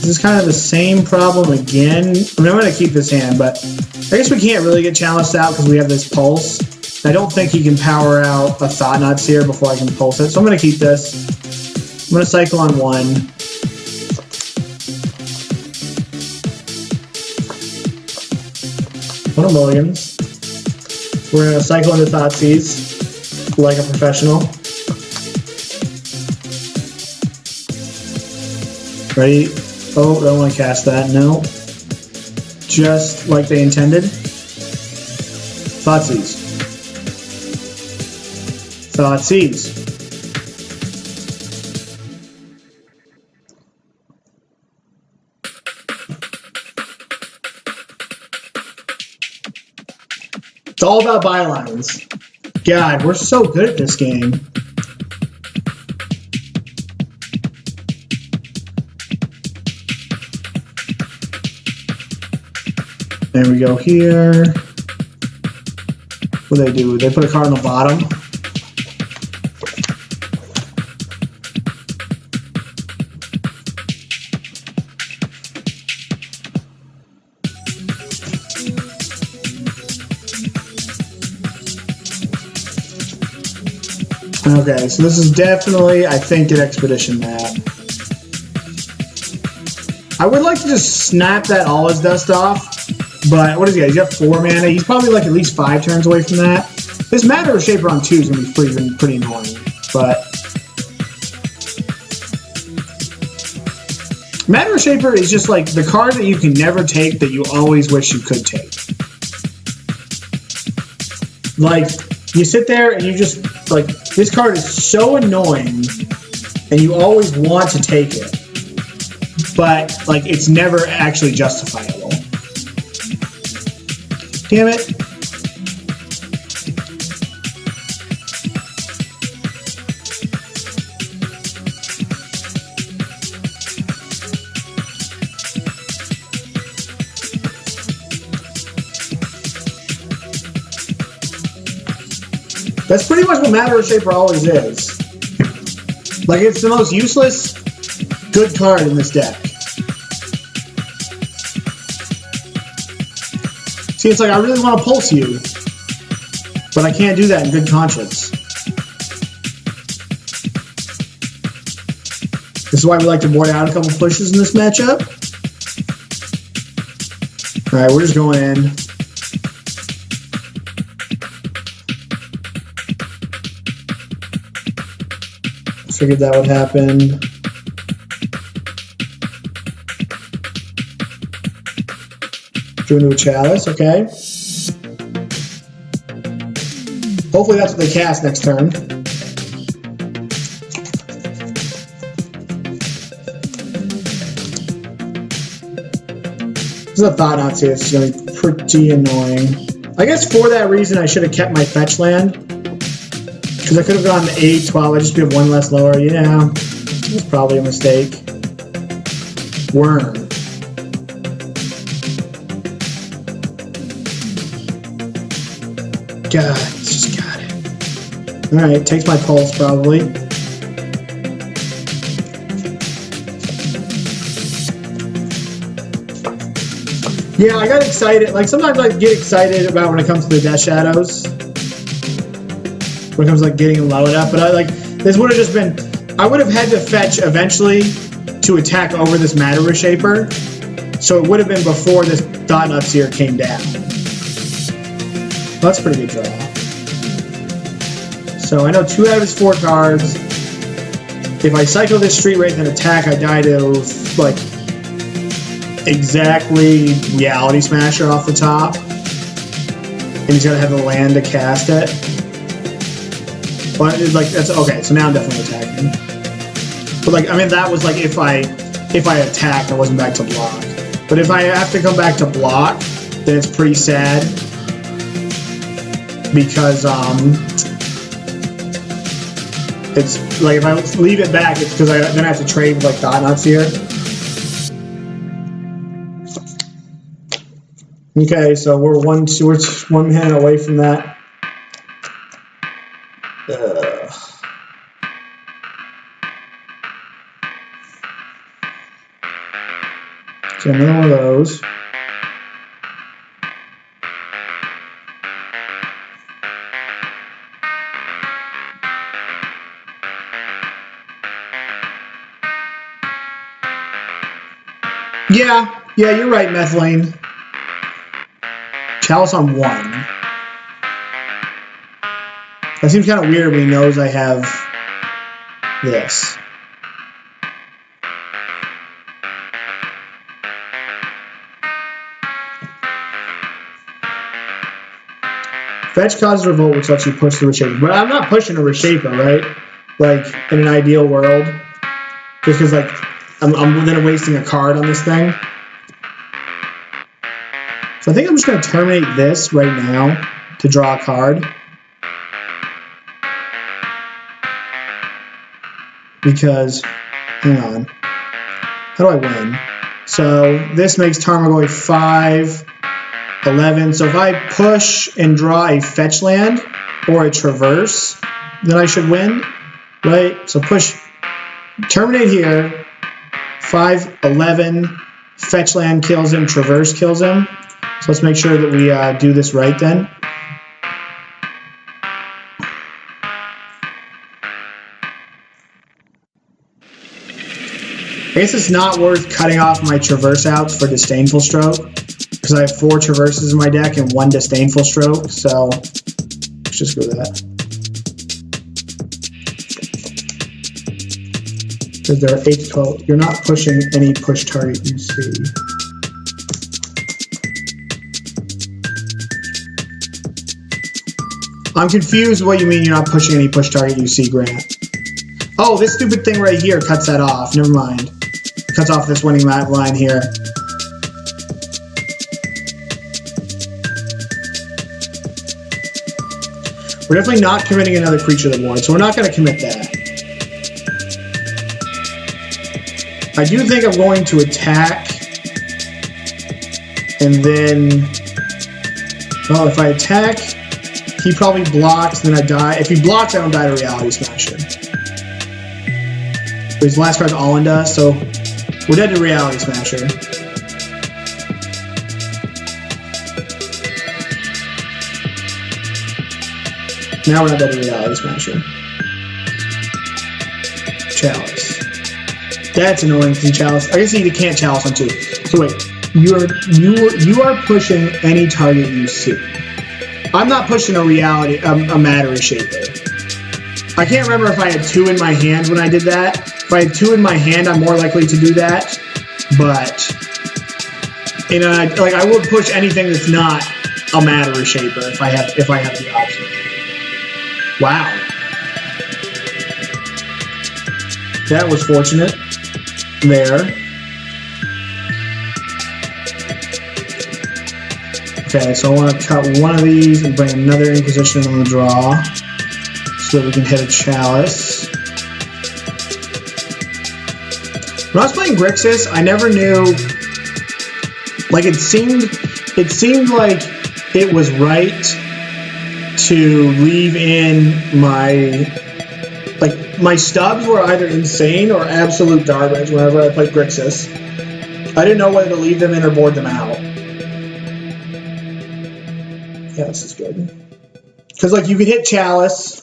This is kind of the same problem again. I mean, I'm going to keep this hand, but I guess we can't really get challenged out because we have this Pulse. I don't think he can power out a Thought Knot Seer before I can Pulse it, so I'm going to keep this. I'm going to cycle on 1. One of mulligans. We're going to cycle into Thoughtseize like a professional. Ready? Oh, I don't want to cast that. No. Just like they intended. Thoughtseize. Thoughtseize. It's all about bylines. God, we're so good at this game. then we go here. What do they do? They put a card on the bottom. Okay, so this is definitely, I think, an Expedition map. I would like to just snap that all his dust off, but what is he got? He's got 4 mana. He's probably like at least 5 turns away from that. This Matter Shaper on 2 is going to be pretty annoying, but Matter Shaper is just like the card that you can never take that you always wish you could take. Like, you sit there and you just, like, this card is so annoying and you always want to take it, but, like, it's never actually justifiable. Damn it. That's pretty much what Matter Shaper always is. Like, it's the most useless good card in this deck. See, it's like, I really want to pulse you, but I can't do that in good conscience. This is why we like to board out a couple pushes in this matchup. Alright, we're just going in. Figured that would happen. Drew into a Chalice, okay. Hopefully that's what they cast next turn. This is a Thoughtseize, it's going to be pretty annoying. I guess for that reason I should have kept my fetch land. Because I could have gone to 8, 12, I just could have 1 less lower. Yeah, it was probably a mistake. Worm. God, it's just got it. Alright, takes my pulse probably. Yeah, I got excited. Like, sometimes I get excited about when it comes to the Death Shadows. When it comes to, like, getting loaded up, but I like this would have just been. I would have had to fetch eventually to attack over this Matter Shaper, so it would have been before this Thoughtseize came down. Well, that's a pretty good draw. So I know 2 out of his 4 cards. If I cycle this Street Wraith and attack, I die to like exactly Reality Smasher off the top, and he's gotta have the land to cast it. But like that's okay, so now I'm definitely attacking. But like I mean that was like if I attacked I wasn't back to block. But if I have to come back to block, then it's pretty sad. Because it's like if I leave it back it's because then I have to trade with like Thoughtseize. Okay, so we're one hand away from that. So another one of those. Yeah, you're right, Methylene. Chalice on 1. That seems kind of weird when he knows I have this. Fetch causes revolt, which lets you push the Reshaper. But I'm not pushing a Reshaper, right? Like, in an ideal world. Just because, like, I'm then wasting a card on this thing. So I think I'm just going to terminate this right now to draw a card. Because, hang on. How do I win? So this makes Tarmogoyf 5. 11. So if I push and draw a fetch land or a traverse, then I should win, right? So push, terminate here, 5, 11, fetch land kills him, traverse kills him. So let's make sure that we do this right then. I guess it's not worth cutting off my traverse outs for Disdainful Stroke, because I have 4 traverses in my deck and 1 Disdainful Stroke, so let's just go with that. Because there are 8 to 12. You're not pushing any push target you see. I'm confused what you mean you're not pushing any push target you see, Grant. Oh, this stupid thing right here cuts that off. Never mind. Cuts off this winning line here. We're definitely not committing another creature to the board, so we're not going to commit that. I do think I'm going to attack, and then, well, if I attack, he probably blocks, then I die. If he blocks, I don't die to Reality Smasher. His last card's all in dust, so we're dead to Reality Smasher. Now we're not dead to Reality Smasher. Chalice. That's annoying because Chalice. I guess you can't Chalice on 2. So wait, you are pushing any target you see. I'm not pushing a Matter Reshaper. I can't remember if I had 2 in my hand when I did that. If I had 2 in my hand, I'm more likely to do that. But like I would push anything that's not a Matter Reshaper if I have the option. Wow, that was fortunate there. Okay, so I want to cut one of these and bring another Inquisition on the draw so that we can hit a Chalice. When I was playing Grixis, I never knew, like it seemed like it was right to leave in my stubs were either insane or absolute garbage whenever I played Grixis. I didn't know whether to leave them in or board them out. Yeah, this is good. Because like you could hit Chalice.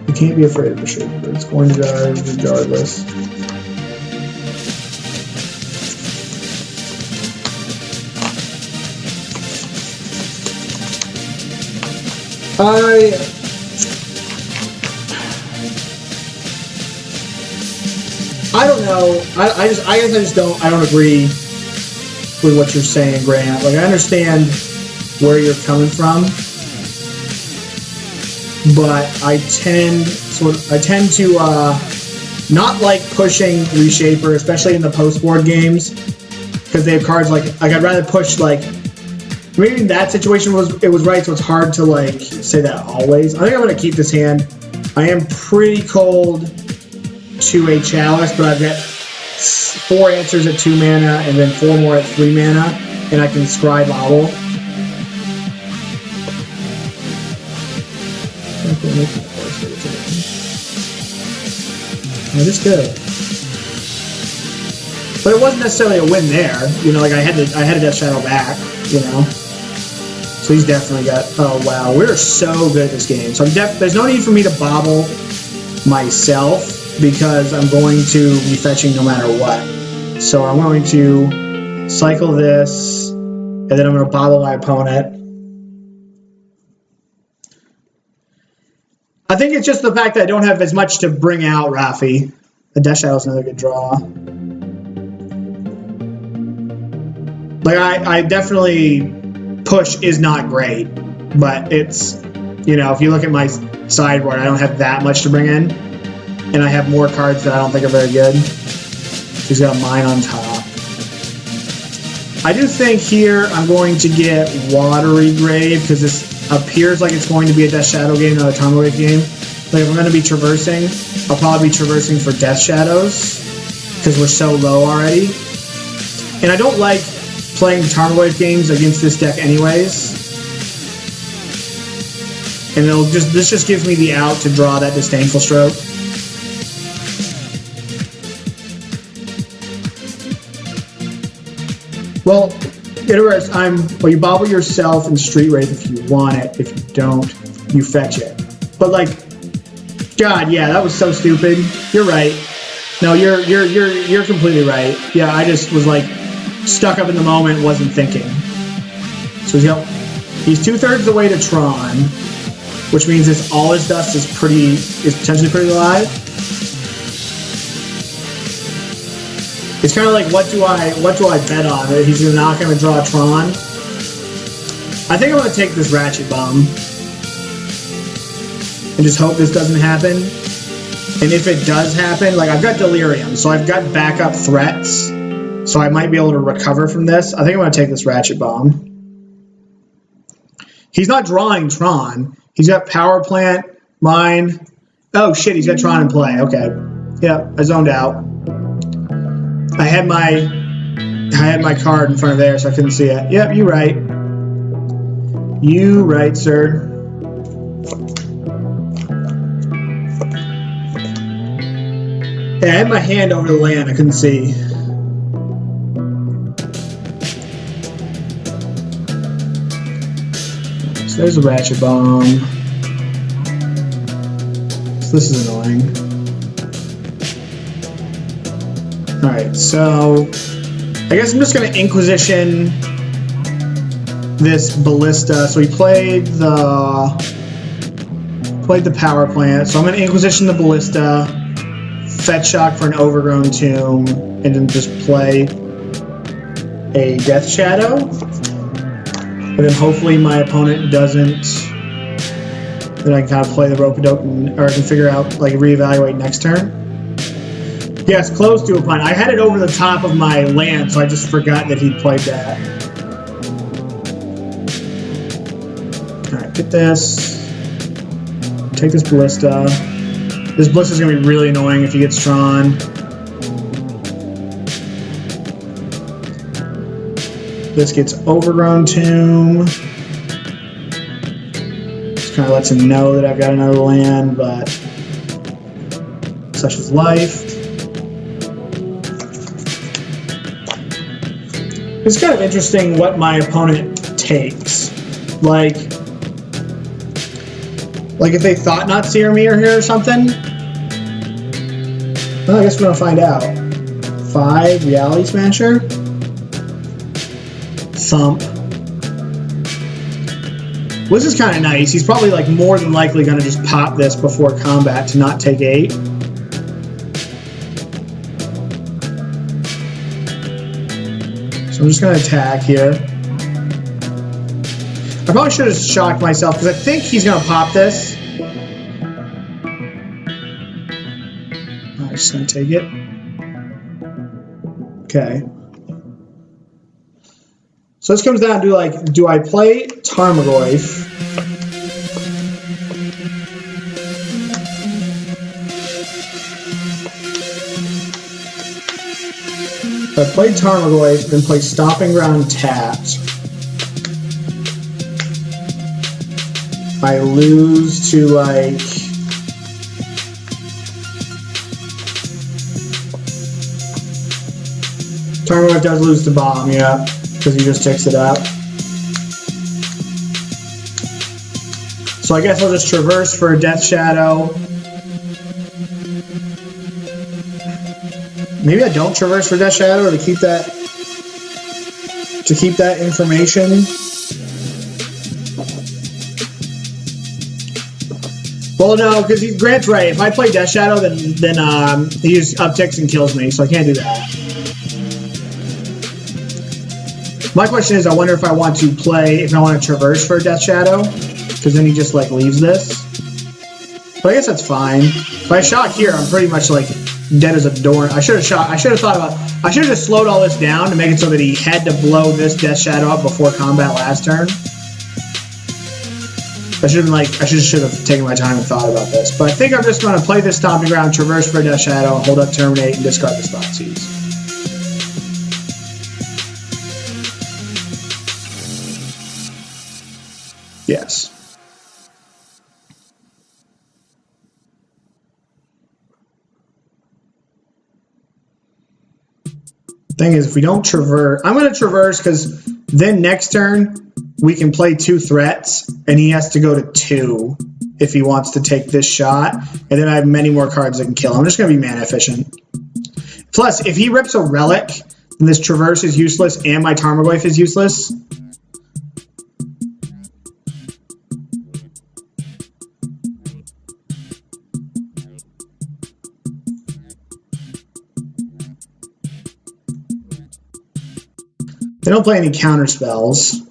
You can't be afraid of a Shaper. It's going to die regardless. I don't know. I guess I don't agree with what you're saying, Grant. Like I understand where you're coming from, but I tend to not like pushing Reshaper, especially in the post-board games, because they have cards like I'd rather push like. Maybe in that situation it was right, so it's hard to like say that always. I think I'm gonna keep this hand. I am pretty cold to a Chalice, but I've got 4 answers at 2 mana and then 4 more at 3 mana, and I can scry Bauble. That is good. But it wasn't necessarily a win there. You know, like I had to Death Shadow back, you know. So he's definitely got, oh wow, we're so good at this game. So there's no need for me to Bauble myself because I'm going to be fetching no matter what. So I'm going to cycle this, and then I'm going to Bauble my opponent. I think it's just the fact that I don't have as much to bring out, Rafi. The Death Shadow is another good draw. Like I definitely push is not great, but it's, you know, if you look at my sideboard, I don't have that much to bring in, and I have more cards that I don't think are very good. He's got a Mine on top. I do think here I'm going to get Watery Grave because this appears like it's going to be a Death Shadow game, not a Tarmogoyf game. Like, if I'm going to be traversing, I'll probably be traversing for Death Shadows, because we're so low already. And I don't like playing Tarmogoyf games against this deck anyways. And this just gives me the out to draw that Disdaniful Stroke. Well, you bauble yourself in Street Wraith if you want it. If you don't, you fetch it. But like, God, yeah, that was so stupid. You're right. No, you're completely right. Yeah, I just was like stuck up in the moment, wasn't thinking. So he's 2/3 the way to Tron, which means all his dust is potentially pretty alive. It's kind of like, what do I bet on? That he's not going to draw Tron. I think I'm going to take this Ratchet Bomb and just hope this doesn't happen. And if it does happen, like, I've got Delirium, so I've got backup threats, so I might be able to recover from this. I think I'm going to take this Ratchet Bomb. He's not drawing Tron. He's got Power Plant, Mine. Oh shit, he's got Tron in play. Okay. Yeah, I zoned out. I had my card in front of there, so I couldn't see it. Yep, you right. You right, sir. Yeah, I had my hand over the land. I couldn't see. So there's a Ratchet Bomb. So this is annoying. Alright, so I guess I'm just going to Inquisition this Ballista. So we played the Power Plant. So I'm going to Inquisition the Ballista, Fetch Shock for an Overgrown Tomb, and then just play a Death Shadow. And then hopefully my opponent doesn't. Then I can kind of play the Rope-a-Dope, or I can figure out, like, reevaluate next turn. Yes, close to a punt. I had it over the top of my land, so I just forgot that he'd played that. Alright, get this. Take this Ballista. This Ballista's going to be really annoying if he gets Tron. This gets Overgrown Tomb. Just kind of lets him know that I've got another land, but such is life. It's kind of interesting what my opponent takes. Like if they thought not Seer Me here or something. Well, I guess we're gonna find out. 5 Reality Smasher. Thump. Well, this is kind of nice. He's probably like more than likely gonna just pop this before combat to not take 8. So I'm just going to attack here. I probably should have shocked myself because I think he's going to pop this. I'm just going to take it. Okay. So this comes down to, like, do I play Tarmogoyf? I played Tarmogoyf, then play Stomping Ground tapped. I lose to, like, Tarmogoyf does lose to Bomb, yeah, because he just ticks it up. So I guess I'll just Traverse for a Death Shadow. Maybe I don't Traverse for Death Shadow to keep that information. Well, no, because Grant's right. If I play Death Shadow, then he just upticks and kills me, so I can't do that. My question is, I wonder if I want to Traverse for a Death Shadow, because then he just like leaves this. But I guess that's fine. If I shot here, I'm pretty much like dead as a door. I should have just slowed all this down to make it so that he had to blow this Death Shadow up before combat last turn. I should have taken my time and thought about this. But I think I'm just going to play this Stomping Ground, Traverse Verdant Shadow, hold up Terminate, and discard the Thoughtseize. Yes. Thing is, if we don't traverse, I'm going to traverse because then next turn we can play 2 threats and he has to go to 2 if he wants to take this shot, and then I have many more cards that can kill him. I'm just going to be mana efficient. Plus, if he rips a relic, then this traverse is useless and my Tarmogoyf is useless. They don't play any counter spells.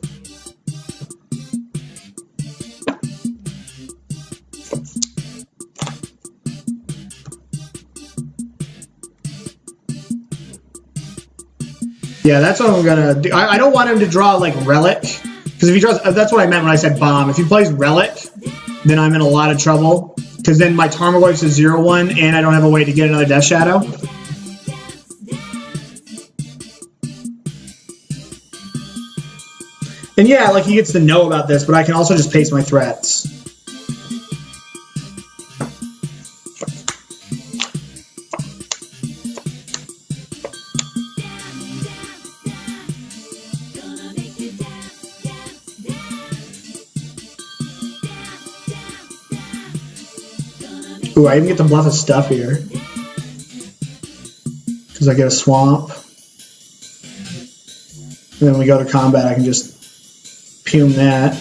Yeah, that's what I'm gonna do. I don't want him to draw like Relic, because if he draws, that's what I meant when I said Bomb. If he plays Relic, then I'm in a lot of trouble, because then my Tarmogoyf is 0/1, and I don't have a way to get another Death Shadow. And yeah, like he gets to know about this, but I can also just paste my threats. Ooh, I even get to bluff a stuff here. Because I get a swamp. And then when we go to combat, I can just pume that.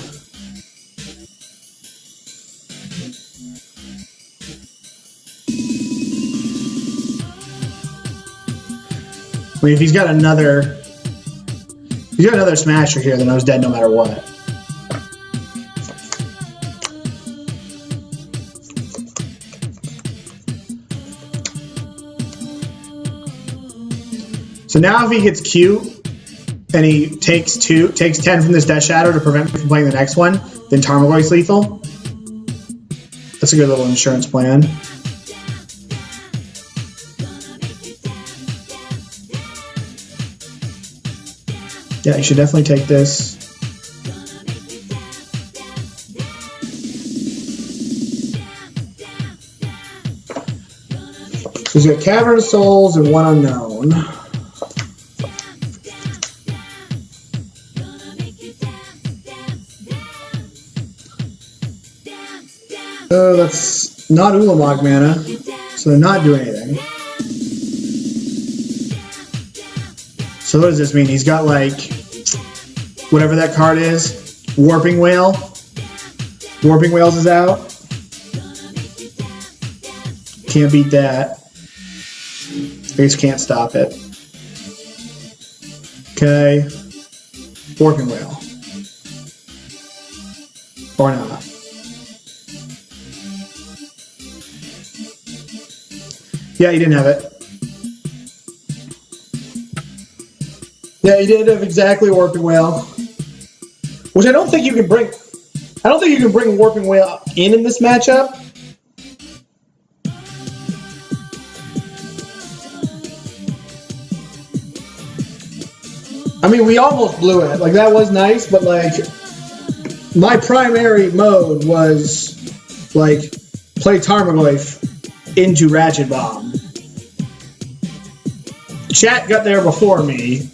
I mean, if he's got another smasher here, then I was dead no matter what. So now if he gets cute and he takes 10 from this Death Shadow to prevent me from playing the next one, then Tarmogoyf's lethal. That's a good little insurance plan. Yeah, you should definitely take this. So he's got Cavern of Souls and 1 unknown. That's not Ulamog mana, so they're not doing anything. So what does this mean? He's got like, whatever that card is, Warping Whale. Warping Whales is out. Can't beat that. I just can't stop it. Okay. Warping Whale. Or not. Yeah, you didn't have it. Yeah, you did have exactly Warping Whale. Which I don't think you can bring. I don't think you can bring Warping Whale in this matchup. I mean, we almost blew it. Like, that was nice, but like, my primary mode was like, play Tarmogoyf into Ratchet Bomb. Chat got there before me.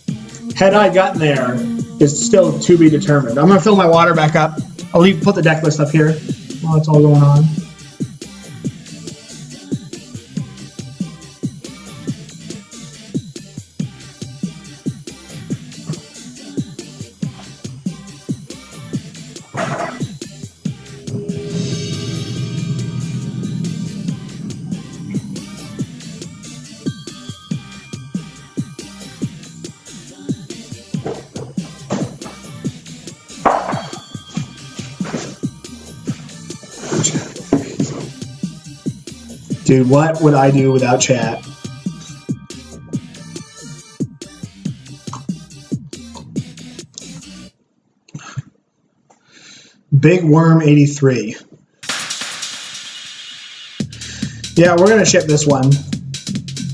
Had I gotten there, is still to be determined. I'm gonna fill my water back up. I'll put the deck list up here while it's all going on. Dude, what would I do without chat? Big Worm 83. Yeah, we're gonna ship this one.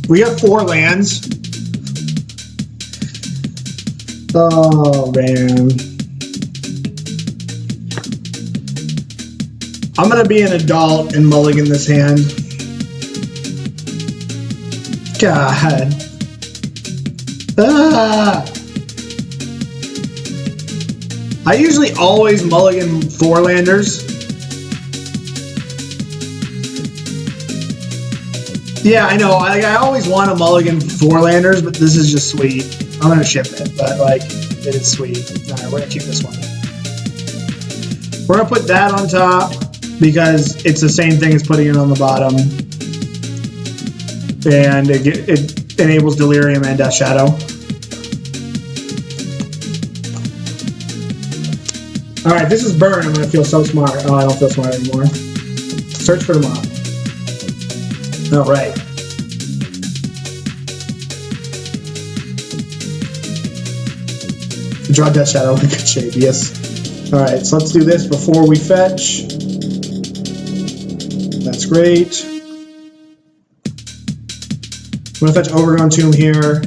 We got 4 lands. Oh man. I'm gonna be an adult and mulligan this hand. God. Ah. I usually always mulligan 4 landers. Yeah, I know. I always want to mulligan 4 landers, but this is just sweet. I'm gonna ship it, but like, it is sweet. Alright, we're gonna keep this one. We're gonna put that on top because it's the same thing as putting it on the bottom. And it enables Delirium and Death Shadow. Alright, this is Burn. I'm gonna feel so smart. Oh, I don't feel smart anymore. Search for tomorrow. Alright. Draw Death Shadow in good shape, yes. Alright, so let's do this before we fetch. That's great. I'm gonna fetch Overgrown Tomb here.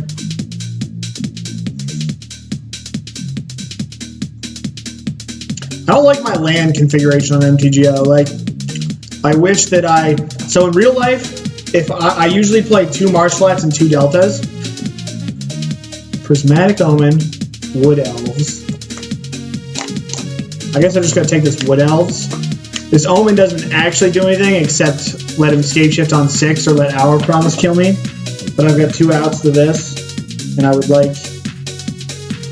I don't like my land configuration on MTGO. Like, I wish that so in real life, if I usually play 2 Marsh Flats and 2 Deltas. Prismatic Omen, Wood Elves. I guess I'm just gonna take this Wood Elves. This Omen doesn't actually do anything except let him Scape Shift on 6 or let Hour Promise kill me. But I've got 2 outs to this, and I would like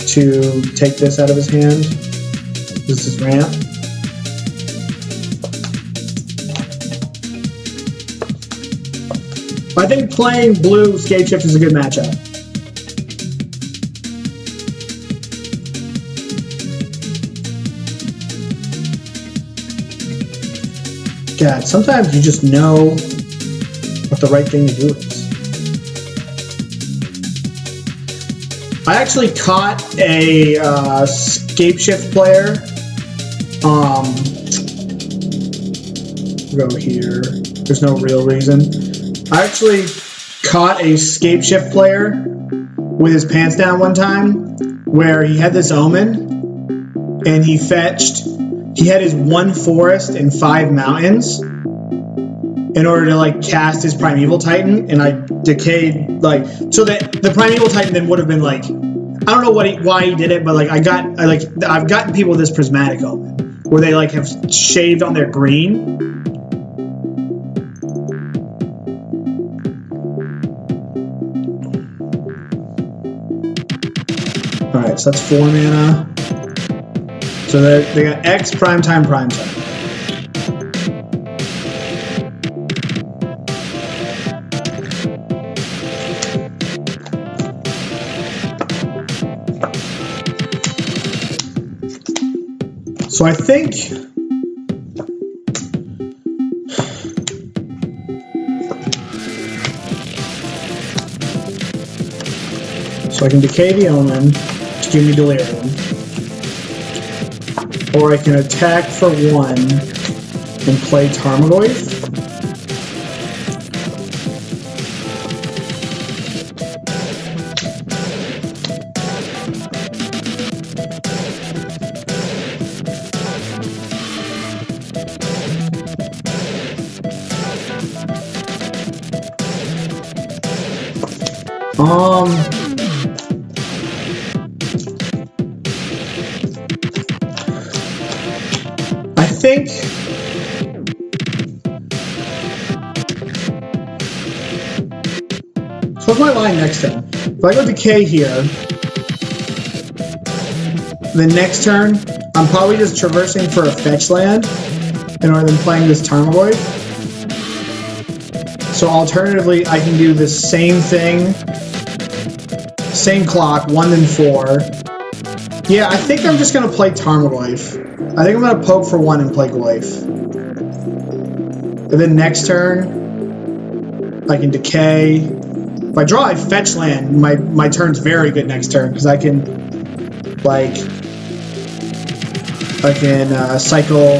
to take this out of his hand. This is ramp. I think playing blue Scape Shift is a good matchup. God, sometimes you just know what the right thing to do is. I actually caught a Scape Shift player. Go here. There's no real reason. I actually caught a Scape Shift player with his pants down one time where he had this Omen and he had his 1 forest and 5 mountains in order to like cast his Primeval Titan, and I decayed like so that the Primeval Titan then would have been like, I don't know why he did it, but like I've gotten people with this Prismatic Omen where they like have shaved on their green. Alright, so that's 4 mana. So they got X, Primetime. So I think I can decay the Omen to give me Delirium, or I can attack for 1 and play Tarmogoyf. I think so. What's my line next turn? If I go Decay here, the next turn I'm probably just traversing for a fetch land in order than playing this Tarmogoyf. So alternatively, I can do the same thing, same clock, 1 and 4. Yeah, I think I'm just gonna play Tarmogoyf. I think I'm gonna poke for 1 and play Goyf. And then next turn, I can decay. If I draw a fetch land, my turn's very good next turn because I can like I can cycle,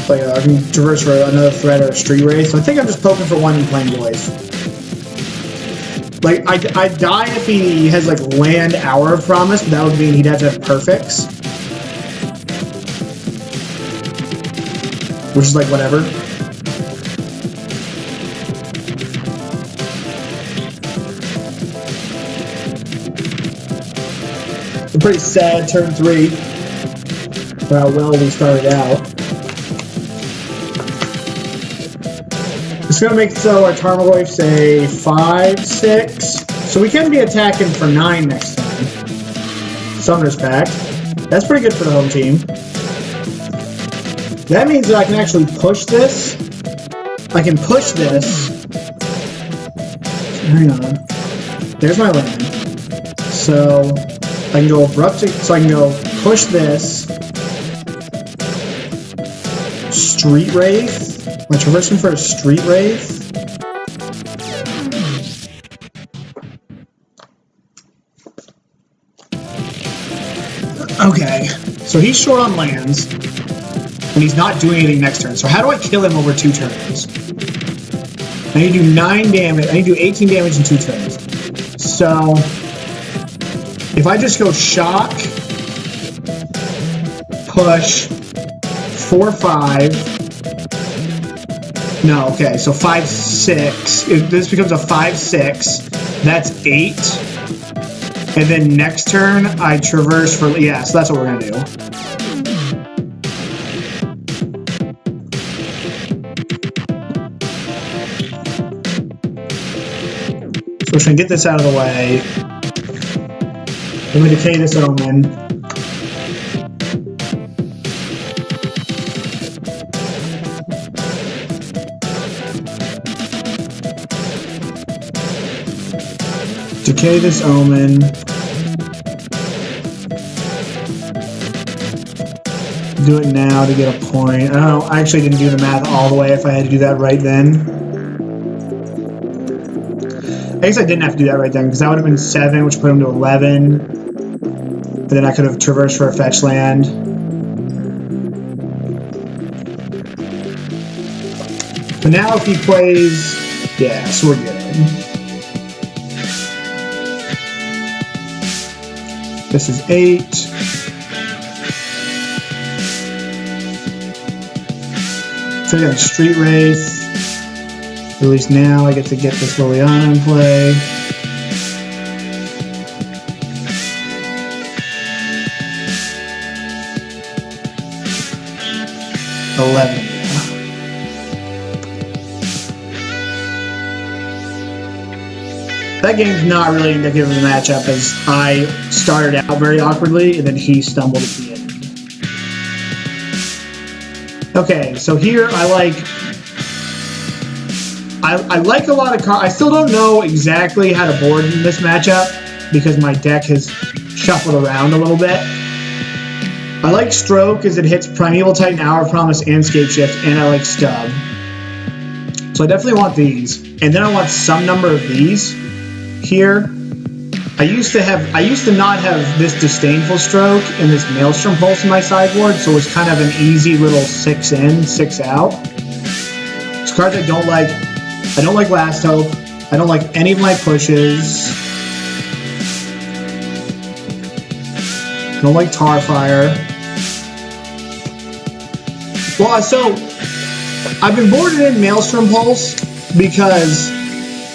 like I can traverse for another threat or a Street Wraith. So I think I'm just poking for one and playing Goyf. Like I die if he has like land Hour of Promise, but that would mean he'd have to have perfects, which is like whatever. A pretty sad turn 3 for how well we started out. It's going to make so our Tarmogoyf say 5, 6. So we can be attacking for 9 next time. Summoner's Pact. That's pretty good for the home team. That means that I can actually push this. I can push this. Hang on. There's my land. So I can go Abrupt Decay. So I can go push this. Street Wraith. Am I traversing for a Street Wraith? Okay, so he's short on lands, and he's not doing anything next turn. So how do I kill him over 2 turns? I need to do 9 damage. I need to do 18 damage in 2 turns. So if I just go shock, push, 4, 5. No, okay, so 5, 6. If this becomes a 5, 6. That's 8. And then next turn, I traverse for... Yeah, so that's what we're going to do. So we're going to get this out of the way. I'm going to decay this Omen. Decay this Omen. Do it now to get a point. I don't know, I actually didn't do the math all the way if I had to do that right then. I guess I didn't have to do that right then, because that would have been 7, which put him to 11. And then I could have traversed for a fetch land. But now if he plays... Yeah, so we're good. This is 8. So I got a Street Wraith. At least now I get to get this Liliana in play. That game's not really indicative of the matchup, as I started out very awkwardly, and then he stumbled at the end. Okay, so here I like a lot of cards. I still don't know exactly how to board in this matchup, because my deck has shuffled around a little bit. I like Stroke, as it hits Primeval Titan, Hour of Promise, and Scapeshift, and I like Stub. So I definitely want these. And then I want some number of these. Here, I used to not have this Disdainful Stroke and this Maelstrom Pulse in my sideboard, so it was kind of an easy little 6 in, 6 out. It's cards I don't like. I don't like Last Hope. I don't like any of my pushes. I don't like Tarfire. Well, so I've been boarded in Maelstrom Pulse because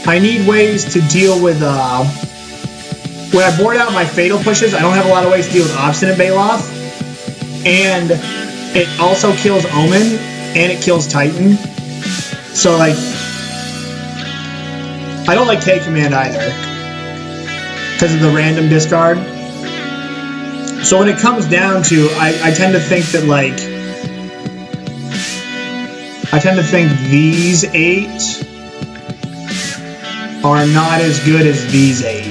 I need ways to deal with, when I board out my Fatal pushes, I don't have a lot of ways to deal with Obstinate Baloth. And it also kills Omen, and it kills Titan. So, like, I don't like K-Command either, because of the random discard. So when it comes down to, I tend to think that, like, these 8 are not as good as these 8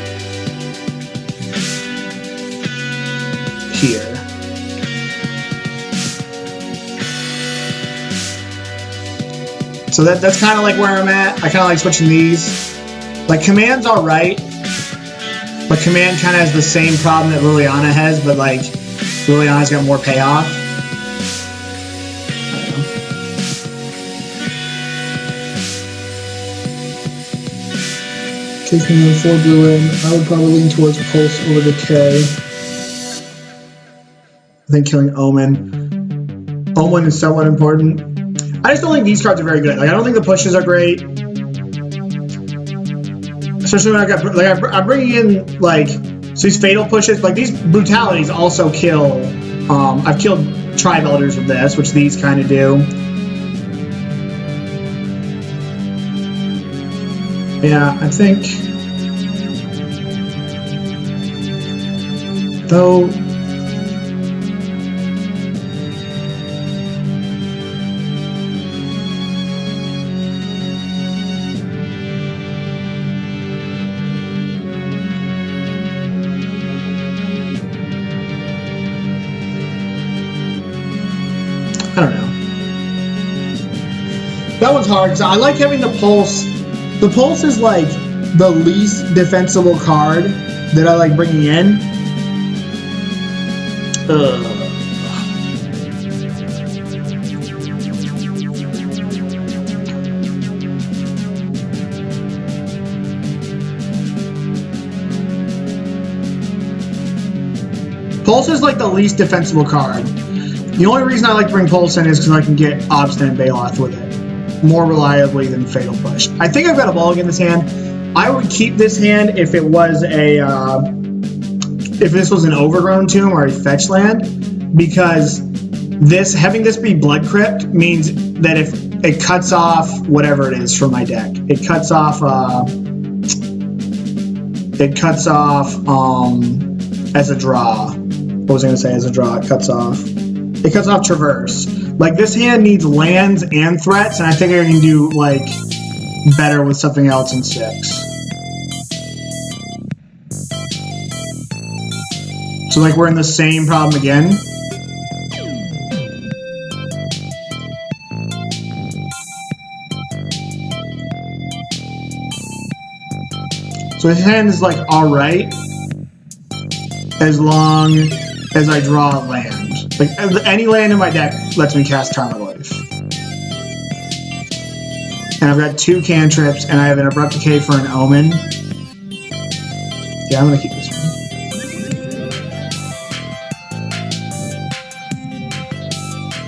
here. So that's kind of like where I'm at. I kind of like switching these. Like, Command's alright, but Command kind of has the same problem that Liliana has, but like, Liliana's got more payoff. taking the 4 blue in, I would probably lean towards Pulse over Decay. I think killing Omen. Omen is somewhat important. I just don't think these cards are very good. Like, I don't think the pushes are great. Especially when I got, like, I'm bringing in, like, so these fatal pushes, like, these brutalities also kill, I've killed Tribe Elders with this, which these kind of do. Yeah, I think, though, I don't know. That one's hard because I like having the Pulse. The Pulse is like the least defensible card that I like bringing in. Pulse is like the least defensible card. The only reason I like to bring Pulse in is because I can get Obstinate Baloth with it more reliably than Fatal Push. I think I've got a ball in this hand. I would keep this hand if it was a if this was an Overgrown Tomb or a fetch land, because this having this be Bloodcrypt means that if it cuts off whatever it is from my deck, it cuts off as a draw. What was I gonna say as a draw? It cuts off Traverse. Like, this hand needs lands and threats, and I think I can do, like, better with something else in 6. So, like, we're in the same problem again. So his hand is, like, alright, as long as I draw a land. Like, any land in my deck lets me cast Tarmogoyf. And I've got 2 cantrips, and I have an Abrupt Decay for an Omen. Yeah, I'm gonna keep this one.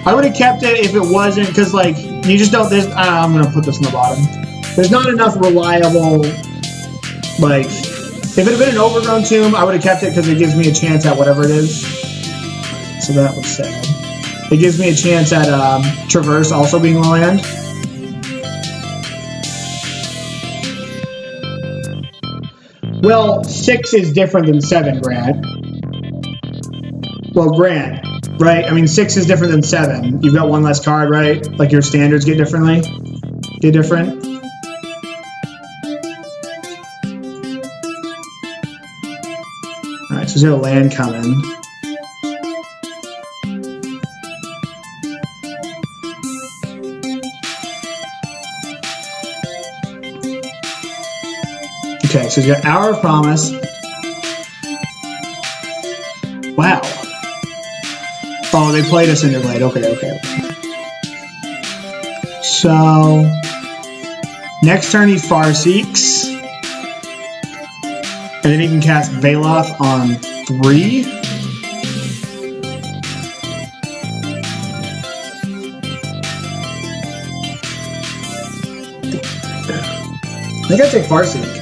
I would have kept it if it wasn't, because, like, you just don't, I'm gonna put this in the bottom. There's not enough reliable, like, if it had been an Overgrown Tomb, I would have kept it because it gives me a chance at whatever it is. So that was sad. It gives me a chance at Traverse also being a land. Well, 6 is different than 7, Grant. Well, Grant, right? I mean, 6 is different than 7. You've got 1 less card, right? Like, your standards get different? Alright, so he's got a land coming. Okay, so he's got Hour of Promise. Wow. Oh, they played us into Blade. Okay. So, next turn he Farseeks. And then he can cast Baloth on 3. I think I take Farseek.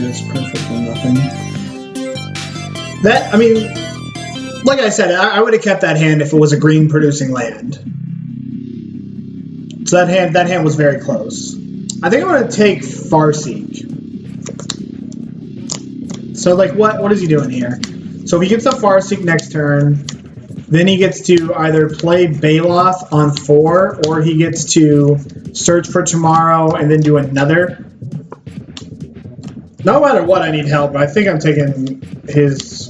It's perfect for nothing. That, I mean, like I said, I would have kept that hand if it was a green producing land. So that hand was very close. I think I'm going to take Farseek. So, like, what is he doing here? So if he gets the Farseek next turn, then he gets to either play Baloth on 4, or he gets to search for tomorrow and then do another. No matter what, I need help. I think I'm taking his...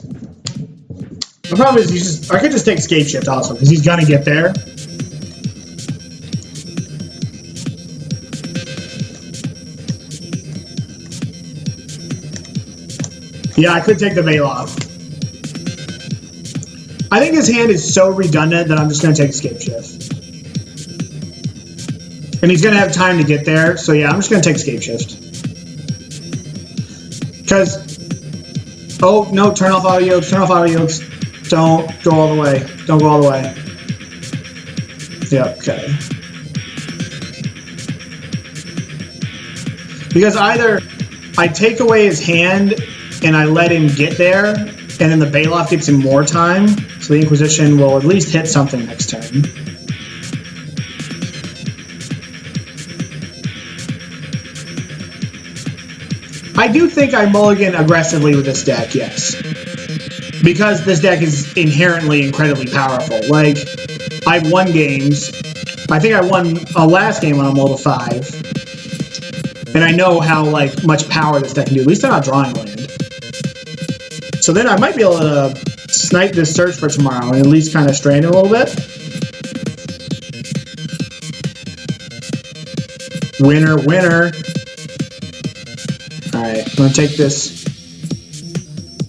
The problem is, I could just take Scape Shift also, because he's going to get there. Yeah, I could take the Baloth. I think his hand is so redundant that I'm just going to take Escape Shift. And he's going to have time to get there, so yeah, I'm just going to take Escape Shift. Because, oh, no, turn off auto yokes, turn off auto yokes. Don't go all the way. Don't go all the way. Yep, okay. Because either I take away his hand and I let him get there, and then the Bailoff gets him more time, so the Inquisition will at least hit something next turn. I do think I mulligan aggressively with this deck, yes. Because this deck is inherently incredibly powerful. Like, I've won games. I think I won a last game on a mull to 5. And I know how, like, much power this deck can do. At least they're not drawing land. So then I might be able to snipe this Search for Tomorrow and at least kind of strain it a little bit. Winner, winner. Alright, I'm going to take this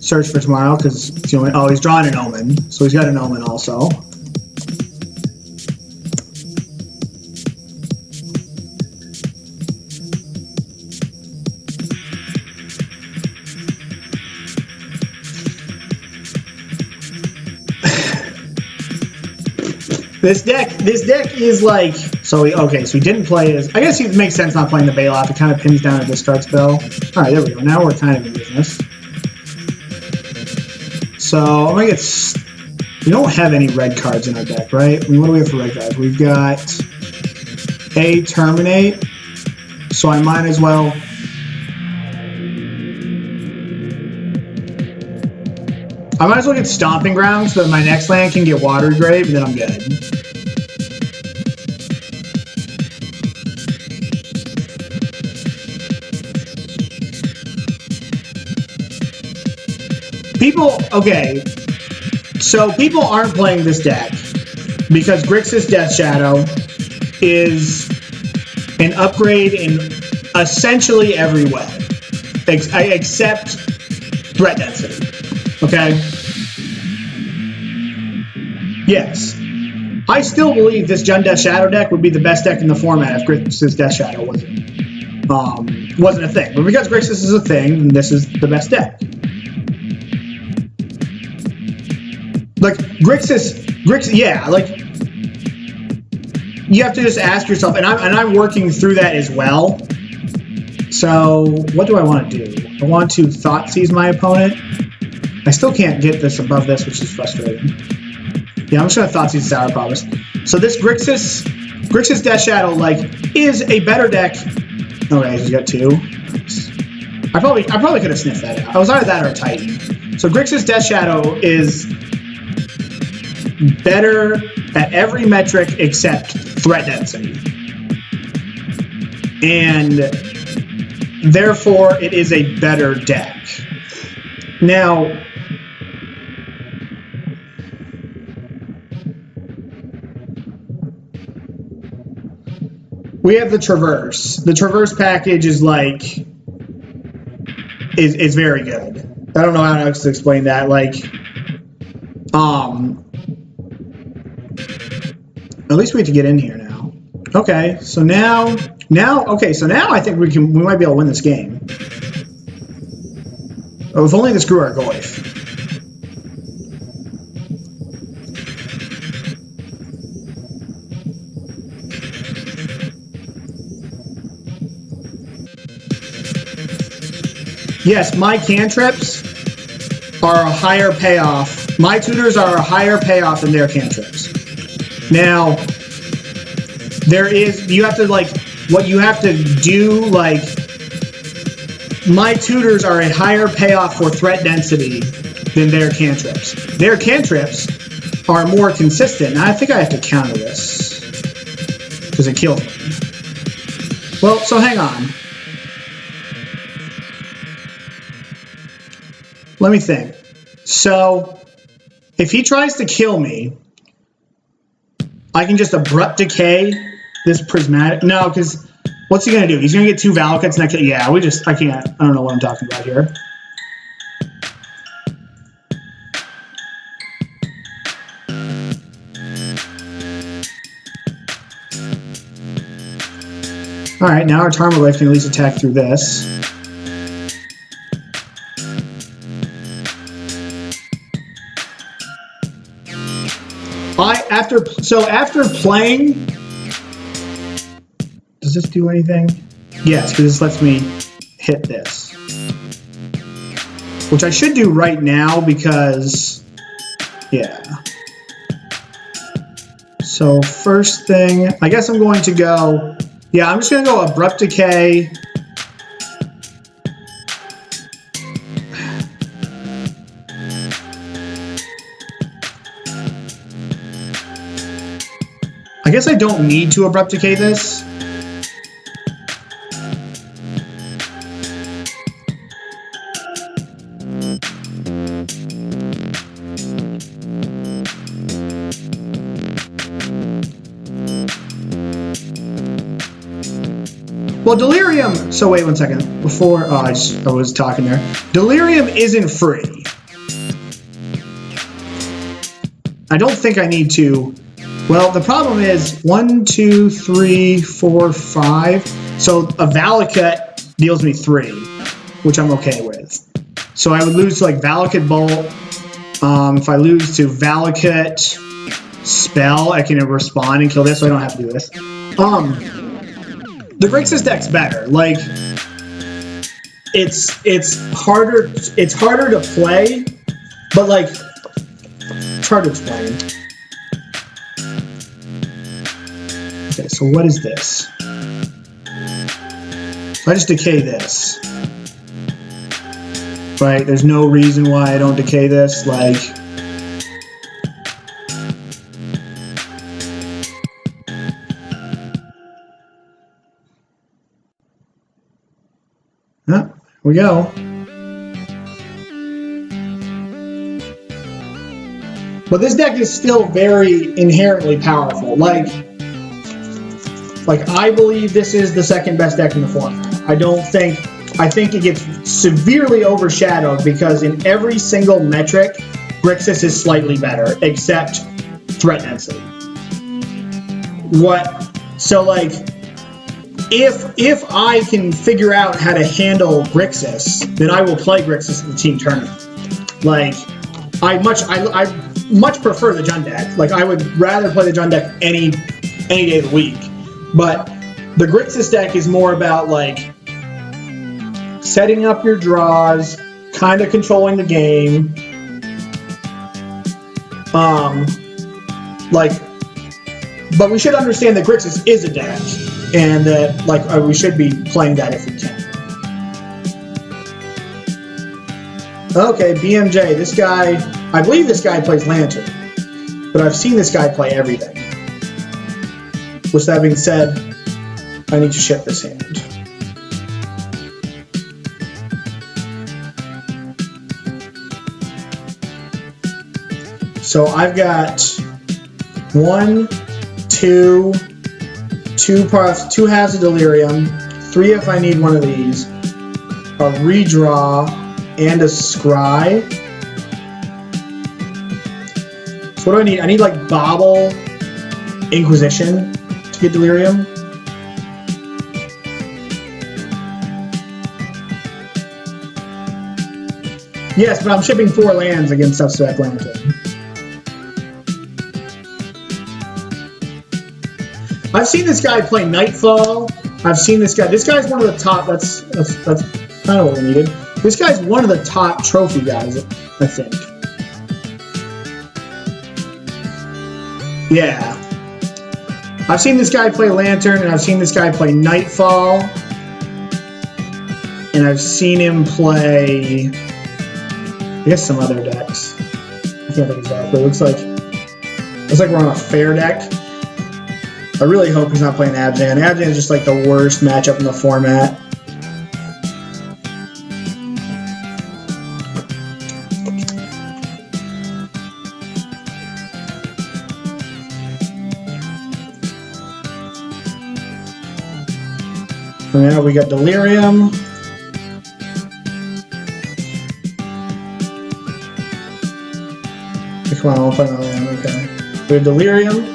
Search for Tomorrow because it's the only... Oh, he's drawing an Omen. So he's got an Omen also. This deck is like, so he didn't play his, I guess it makes sense not playing the Bailoff, it kind of pins down a discard spell. Alright, there we go, now we're kind of in business. So, I'm gonna get, we don't have any red cards in our deck, right? I mean, what do we have for red cards? We've got a Terminate, so I might as well, get Stomping Ground so that my next land can get Watery Grave, and then I'm good. Okay, so people aren't playing this deck because Grixis Death Shadow is an upgrade in essentially every way, except threat density. Okay? Yes. I still believe this Jund Death Shadow deck would be the best deck in the format if Grixis Death Shadow wasn't a thing. But because Grixis is a thing, then this is the best deck. Like, Grixis, yeah, like, you have to just ask yourself, and I'm working through that as well. So, what do I want to do? I want to Thoughtseize my opponent. I still can't get this above this, which is frustrating. Yeah, I'm just going to Thoughtseize Sour Promise. So this Grixis Death Shadow, like, is a better deck. Okay, he's got 2. I probably could have sniffed that out. I was either that or a Titan. So Grixis Death Shadow is better at every metric except threat density. And therefore, it is a better deck. Now, we have the Traverse. The Traverse package is like, is very good. I don't know how else to explain that. Like, at least we have to get in here now. Okay, so now I think we might be able to win this game. Oh, if only this grew our Goyf. Yes, my cantrips are a higher payoff. My tutors are a higher payoff than their cantrips. Now, you have to, like, what you have to do, like, my tutors are a higher payoff for threat density than their cantrips. Their cantrips are more consistent. Now, I think I have to counter this because it kills me. Well, so hang on. Let me think. So, if he tries to kill me, I can just Abrupt Decay this Prismatic. No, because what's he going to do? He's going to get 2 Valakut's next. Yeah, I can't. I don't know what I'm talking about here. Alright, now our Tarmogoyf can at least attack through this. After playing... Does this do anything? Yes, because this lets me hit this. Which I should do right now because... Yeah. So first thing... I guess I'm going to go... Yeah, I'm just going to go Abrupt Decay. I guess I don't need to Abrupt Decay this. Well, Delirium... So wait one second. Before... Oh, I was talking there. Delirium isn't free. I don't think I need to... Well, the problem is 1, 2, 3, 4, 5. So a Valakut deals me 3, which I'm okay with. So I would lose to like Valakut Bolt. If I lose to Valakut Spell, I can respond and kill this, so I don't have to do this. The Grixis deck's better. Like, it's harder to play, but like it's hard to explain. Okay, so what is this? If I just decay this, right? There's no reason why I don't decay this. Like, here we go. But this deck is still very inherently powerful. Like I believe this is the second best deck in the format. I think it gets severely overshadowed because in every single metric, Grixis is slightly better, except threat density. So like, if I can figure out how to handle Grixis, then I will play Grixis in the team tournament. Like, I much prefer the Jund deck. Like, I would rather play the Jund deck any day of the week. But the Grixis deck is more about like setting up your draws, kind of controlling the game. But we should understand that Grixis is a deck, and that like we should be playing that if we can. Okay, BMJ. This guy, I believe this guy plays Lantern, but I've seen this guy play everything. With that being said, I need to ship this hand. So I've got 1, 2 halves of Delirium, 3 if I need one of these, a redraw, and a Scry. So what do I need? I need like Bauble, Inquisition to get Delirium. Yes, but I'm shipping 4 lands against Subspec Lantern. I've seen this guy play Nightfall. I've seen this guy. This guy's one of the top. That's kind of what we needed. This guy's one of the top trophy guys, I think. Yeah. I've seen this guy play Lantern, and I've seen this guy play Nightfall. And I've seen him play, I guess, some other decks. I can't think exactly. It looks like we're on a fair deck. I really hope he's not playing Abzan. Abzan is just like the worst matchup in the format. So now we got Delirium. Come on, I'll play another one. Okay. We have Delirium.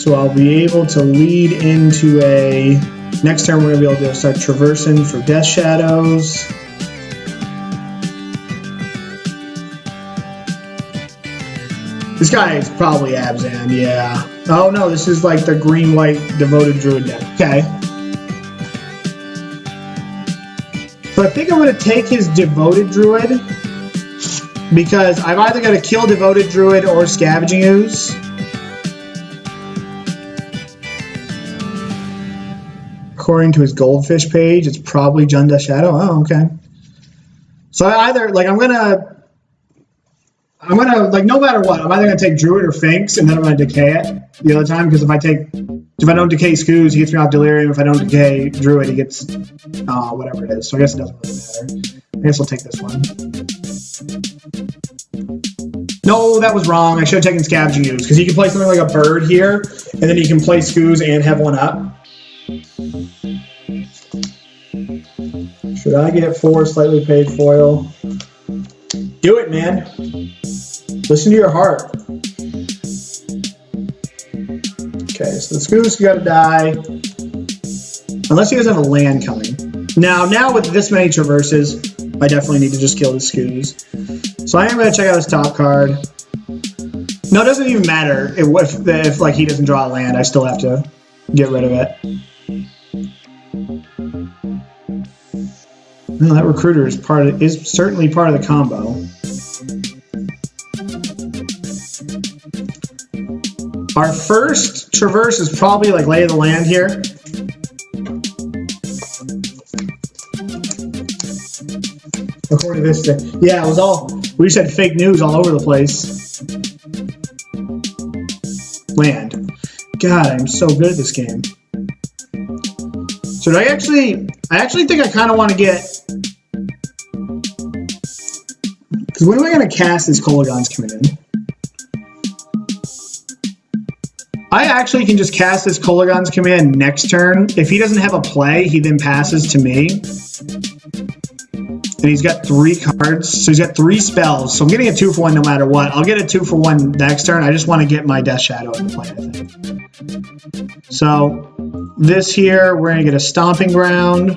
so I'll be able to lead into a... Next turn we're going to be able to start traversing for Death Shadows. This guy is probably Abzan, yeah. Oh no, this is like the green-white Devoted Druid deck. Okay. So I think I'm going to take his Devoted Druid, because I've either got to kill Devoted Druid or Scavenging Ooze. According to his Goldfish page, it's probably Jund Shadow. Oh, okay. So I either, like, I'm gonna like, no matter what, I'm either gonna take Druid or Finks, and then I'm gonna decay it the other time, because if I don't decay Skoos, he gets me off Delirium. If I don't decay Druid, he gets whatever it is. So I guess it doesn't really matter. I guess I'll take this one. No, that was wrong. I should have taken Scavenging Ooze, because he can play something like a bird here, and then he can play Skoos and have one up. Should I get 4 slightly paid foil? Do it, man. Listen to your heart. Okay, so the Skoos gotta die. Unless he doesn't have a land coming. Now with this many traverses, I definitely need to just kill the Skoos. So I am gonna check out his top card. No, it doesn't even matter if like he doesn't draw a land. I still have to get rid of it. No, that Recruiter is certainly part of the combo. Our first traverse is probably like Lay of the Land here. According to this thing. Yeah, it was all, we just had fake news all over the place. Land. God, I'm so good at this game. So I actually think I kind of want to get, because when am I going to cast this Kolaghan's coming in? I actually can just cast this Kolaghan's command next turn. If he doesn't have a play, he then passes to me. And he's got 3 cards, so he's got 3 spells. So I'm getting a 2-for-1 no matter what. I'll get a 2-for-1 next turn. I just want to get my Death Shadow into play, I think. So this here, we're going to get a Stomping Ground.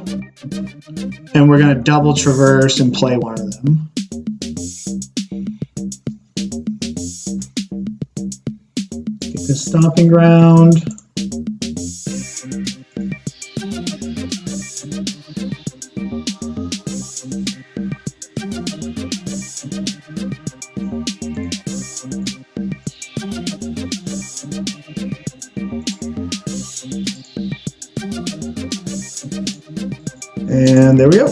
And we're going to double traverse and play one of them. Get this Stomping Ground. And there we go.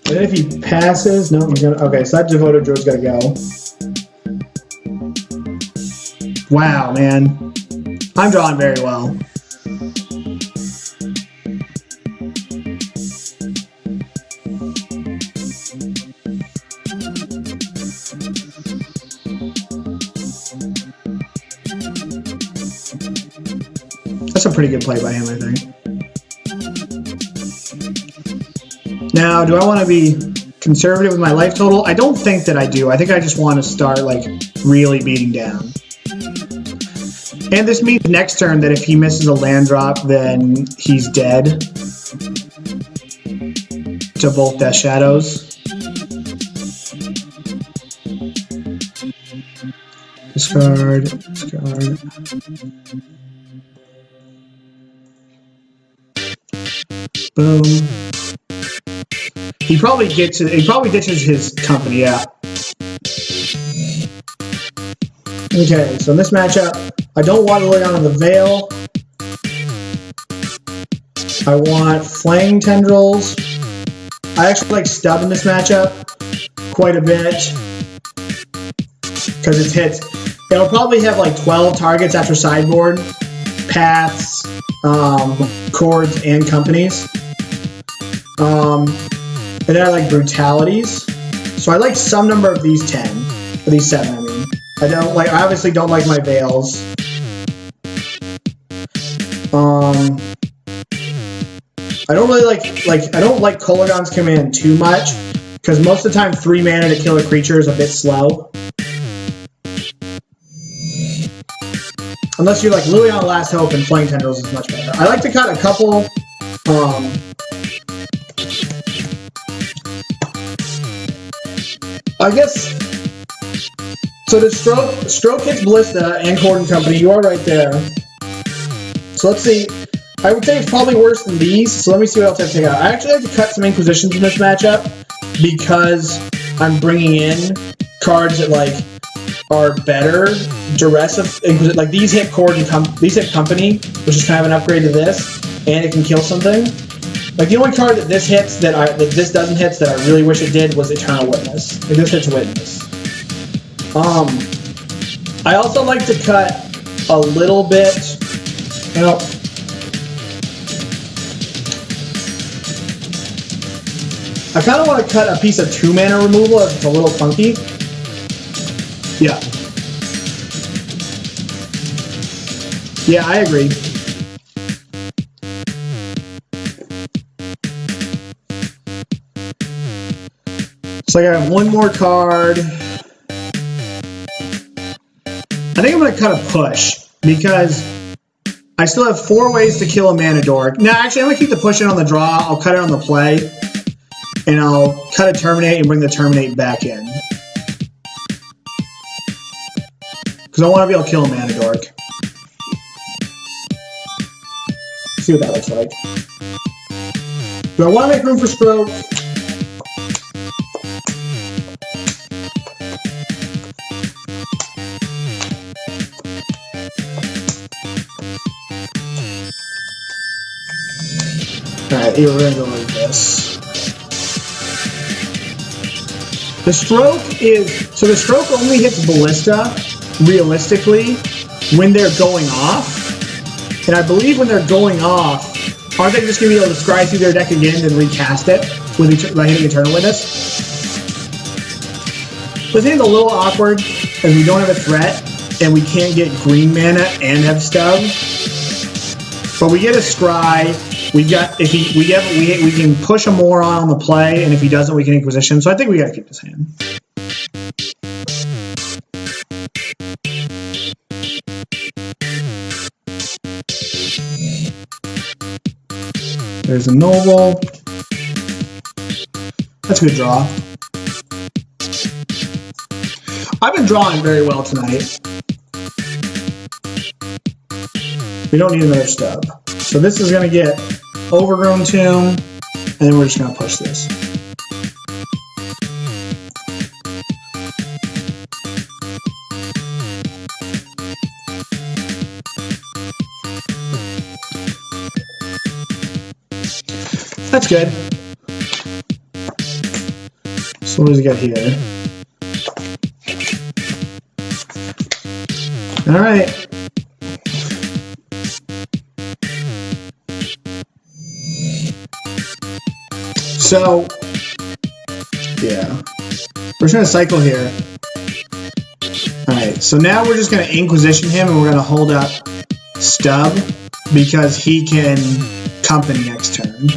And if he passes, no, he's gonna. Okay, so that Devoted Druid's gotta go. Wow, man, I'm drawing very well. That's a pretty good play by him, I think. Now, do I want to be conservative with my life total? I don't think that I do. I think I just want to start, like, really beating down. And this means next turn that if he misses a land drop, then he's dead to both Death Shadows. Discard, discard. Boom. He probably ditches his company, yeah. Okay, so in this matchup, I don't want Liliana on the Veil. I want Flaying Tendrils. I actually like Stub in this matchup quite a bit because it's hits. It'll probably have like 12 targets after Sideboard, Paths, Chords, and Companies. And then I like Brutalities. So I like some number of these 10, or these 7, I mean. I obviously don't like my Veils. I don't really I don't like Kolaghan's command too much, because most of the time 3 mana to kill a creature is a bit slow. unless you're like Liliana Last Hope and Flaying Tendrils is much better. I like to cut a couple. I guess. So the stroke hits Ballista and Cord & Company. You are right there. So let's see. I would say it's probably worse than these. So let me see what else I have to take out. I actually like to cut some Inquisitions in this matchup because I'm bringing in cards that like are better. Duress of Inquisition, like these hit these hit Company, which is kind of an upgrade to this, and it can kill something. Like the only card that this hits that this doesn't hit that I really wish it did was Eternal Witness. Like this hits Witness. I also like to cut a little bit. Well, I kind of want to cut a piece of 2-mana removal if it's a little funky. Yeah. Yeah, I agree. So I have one more card. I think I'm going to cut a push because I still have 4 ways to kill a mana dork. No, actually, I'm going to keep the push in on the draw. I'll cut it on the play. And I'll cut a Terminate and bring the Terminate back in. Because I want to be able to kill a mana dork. See what that looks like. Do I want to make room for Stroke? Alright, here we're going to go like this. The Stroke is... So the Stroke only hits Ballista, realistically, when they're going off. And I believe when they're going off, aren't they just going to be able to scry through their deck again and recast it by hitting Eternal Witness? This is a little awkward, because we don't have a threat, and we can't get green mana and have Stub. But we get a scry. We can push a Moron on the play, and if he doesn't, we can Inquisition. So I think we got to keep this hand. There's a Noble. That's a good draw. I've been drawing very well tonight. We don't need another Stub. So this is going to get Overgrown Tomb, and then we're just going to push this. That's good. So what does he got here? All right. So, yeah, we're just going to cycle here. Alright, so now we're just going to Inquisition him and we're going to hold up Stub because he can Company next turn.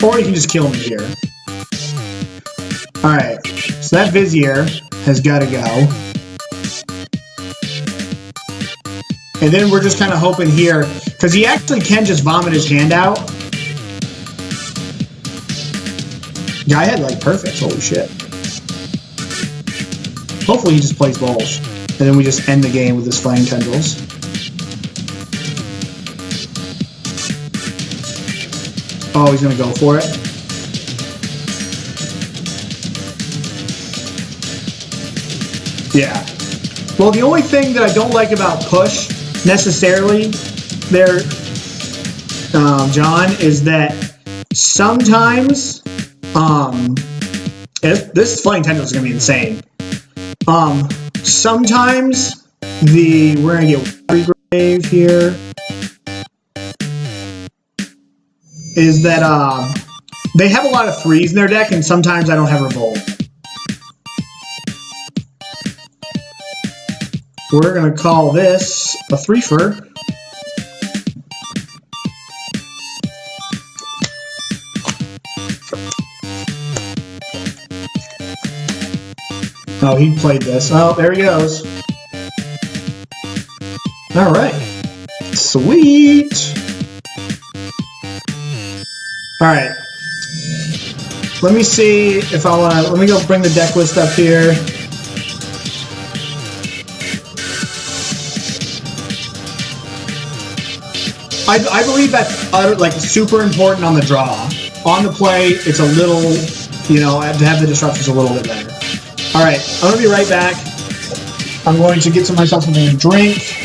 Or you can just kill him here. Alright, so that Vizier has got to go. And then we're just kind of hoping here, because he actually can just vomit his hand out. Guy had like perfect, holy shit. Hopefully he just plays balls. And then we just end the game with his Flaying Tendrils. Oh, he's going to go for it. Yeah. Well, the only thing that I don't like about push necessarily there, John, is that sometimes this Flaying Tendrils is going to be insane. Sometimes we're going to get Watery Grave here, is that they have a lot of 3s in their deck, and sometimes I don't have Revolt. We're going to call this a 3-fer. Oh, he played this. Oh, there he goes. All right. Sweet. All right. Let me see if I want to. Let me go bring the deck list up here. I believe that's like super important on the draw. On the play, it's a little, you know, to have the disruptions a little bit better. All right, I'm gonna be right back. I'm going to get myself something to drink.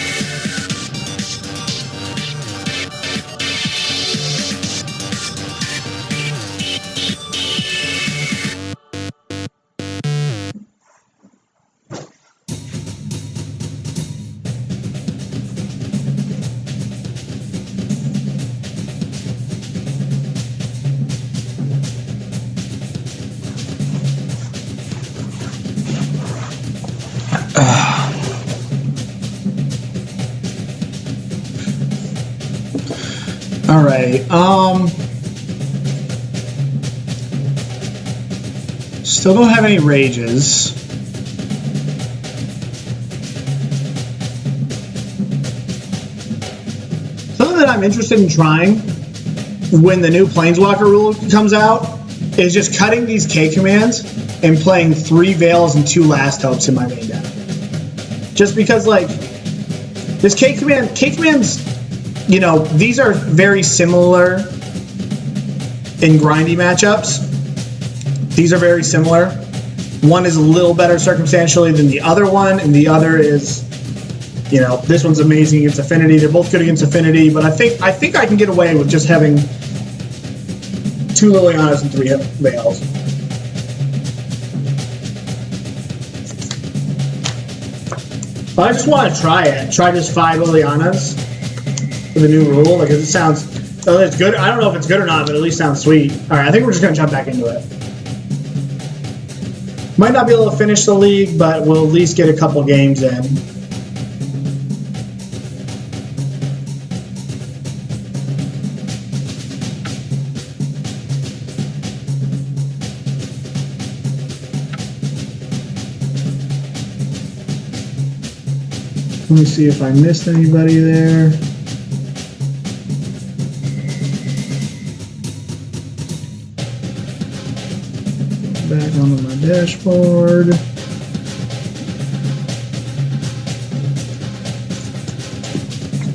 All right. Still don't have any rages. Something that I'm interested in trying when the new Planeswalker rule comes out is just cutting these K commands and playing 3 Veils and 2 Last Hopes in my main deck. Just because, like, this K commands, you know, these are very similar in grindy matchups. These are very similar. One is a little better circumstantially than the other one, and the other is, you know, this one's amazing against Affinity. They're both good against Affinity, but I think I can get away with just having 2 Lilianas and 3 Veils. I just want to try it. Try just 5 Lilianas. The new rule, because it sounds, it's good. I don't know if it's good or not, but at least sounds sweet. All right, I think we're just gonna jump back into it. Might not be able to finish the league, but we'll at least get a couple games in. Let me see if I missed anybody there. Back onto my dashboard.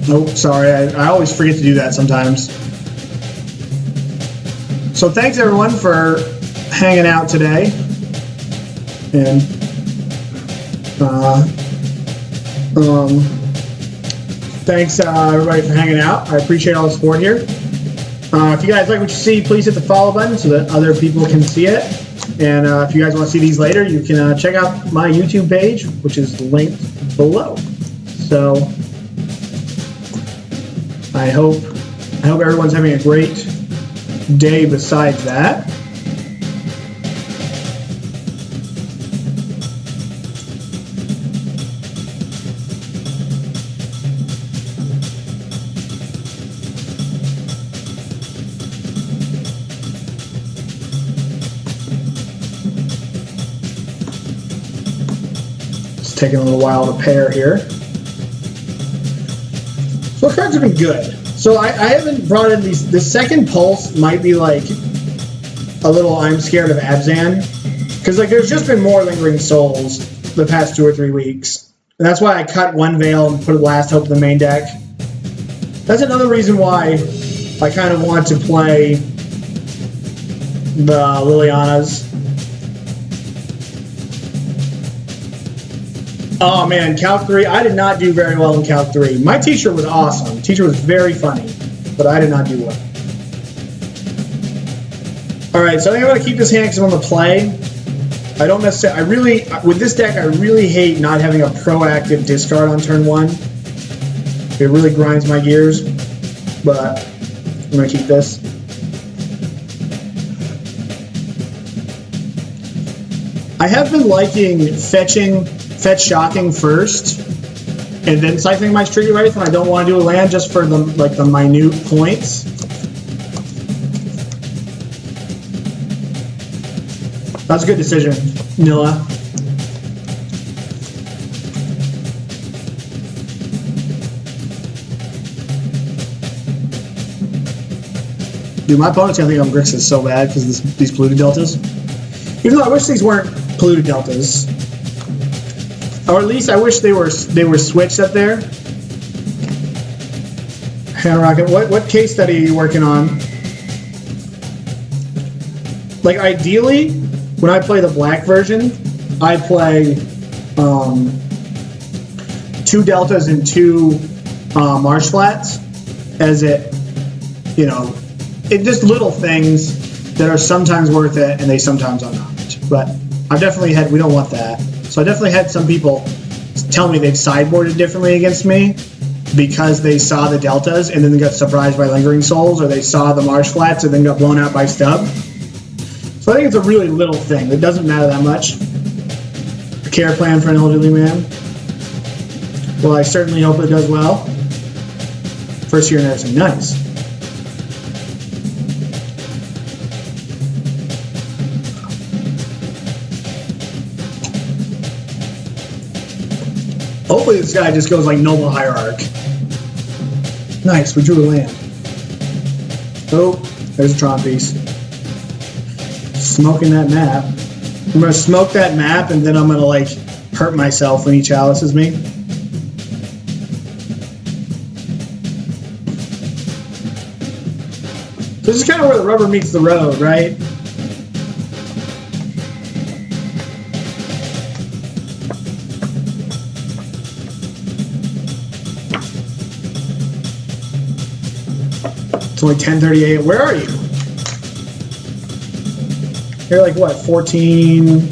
Oh, sorry, I always forget to do that sometimes. So thanks everyone for hanging out today. And thanks everybody for hanging out. I appreciate all the support here. If you guys like what you see, please hit the follow button so that other people can see it. And if you guys want to see these later, you can check out my YouTube page, which is linked below. So I hope everyone's having a great day besides that. Taking a little while to pair here. So the cards have been good. So I haven't brought in these. The second Pulse might be like a little I'm scared of Abzan. Because like there's just been more Lingering Souls the past 2 or 3 weeks. And that's why I cut 1 Veil and put a Last Hope in the main deck. That's another reason why I kind of want to play the Lilianas. Oh man, Calc 3, I did not do very well in Calc 3. My t-shirt was awesome. The t-shirt was very funny, but I did not do well. Alright, so I think I'm going to keep this hand because I'm on the play. I don't necessarily, with this deck, I really hate not having a proactive discard on turn 1. It really grinds my gears, but I'm going to keep this. I have been liking fetch shocking first, and then cycling my Street Wraith when I don't want to do a land just for the minute points. That's a good decision, Nilla. Dude, my opponent's gonna think I'm Grixis so bad because these polluted deltas. Even though I wish these weren't polluted deltas, or at least I wish they were switched up there. Hand Rocket, what case study are you working on? Like ideally, when I play the black version, I play 2 deltas and 2 marsh flats, as it, you know, it just little things that are sometimes worth it and they sometimes are not. But I've definitely had, we don't want that. So I definitely had some people tell me they've sideboarded differently against me because they saw the deltas and then they got surprised by Lingering Souls, or they saw the marsh flats and then got blown out by Stub. So I think it's a really little thing. It doesn't matter that much. A care plan for an elderly man. Well, I certainly hope it does well. First year nursing, nice. Hopefully this guy just goes like Noble Hierarch. Nice, we drew a land. Oh, there's a Tron piece. Smoking that map. I'm gonna smoke that map and then I'm gonna like hurt myself when he chalices me. This is kind of where the rubber meets the road, right? It's only 10:38. Where are you? You're like, what, 14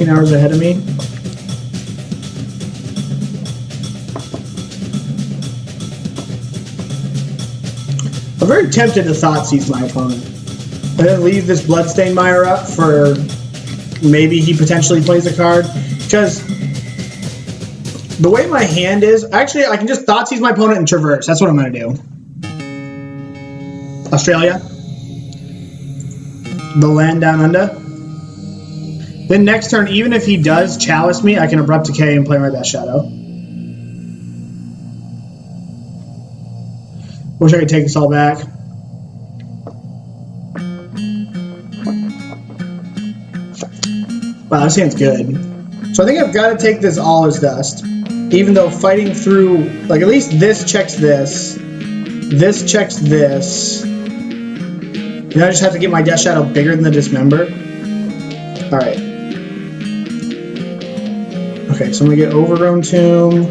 hours ahead of me? I'm very tempted to Thoughtseize my opponent. And then leave this Bloodstained Mire up for maybe he potentially plays a card. Because the way my hand is, actually I can just Thoughtseize my opponent and Traverse. That's what I'm going to do. Australia. The land down under. Then next turn, even if he does chalice me, I can Abrupt Decay and play my Death Shadow. Wish I could take this all back. Wow, this hand's good. So I think I've got to take this all as dust. Even though fighting through, like at least this checks this. This checks this. Then I just have to get my Death Shadow bigger than the Dismember. Alright. Okay, so I'm gonna get Overgrown Tomb.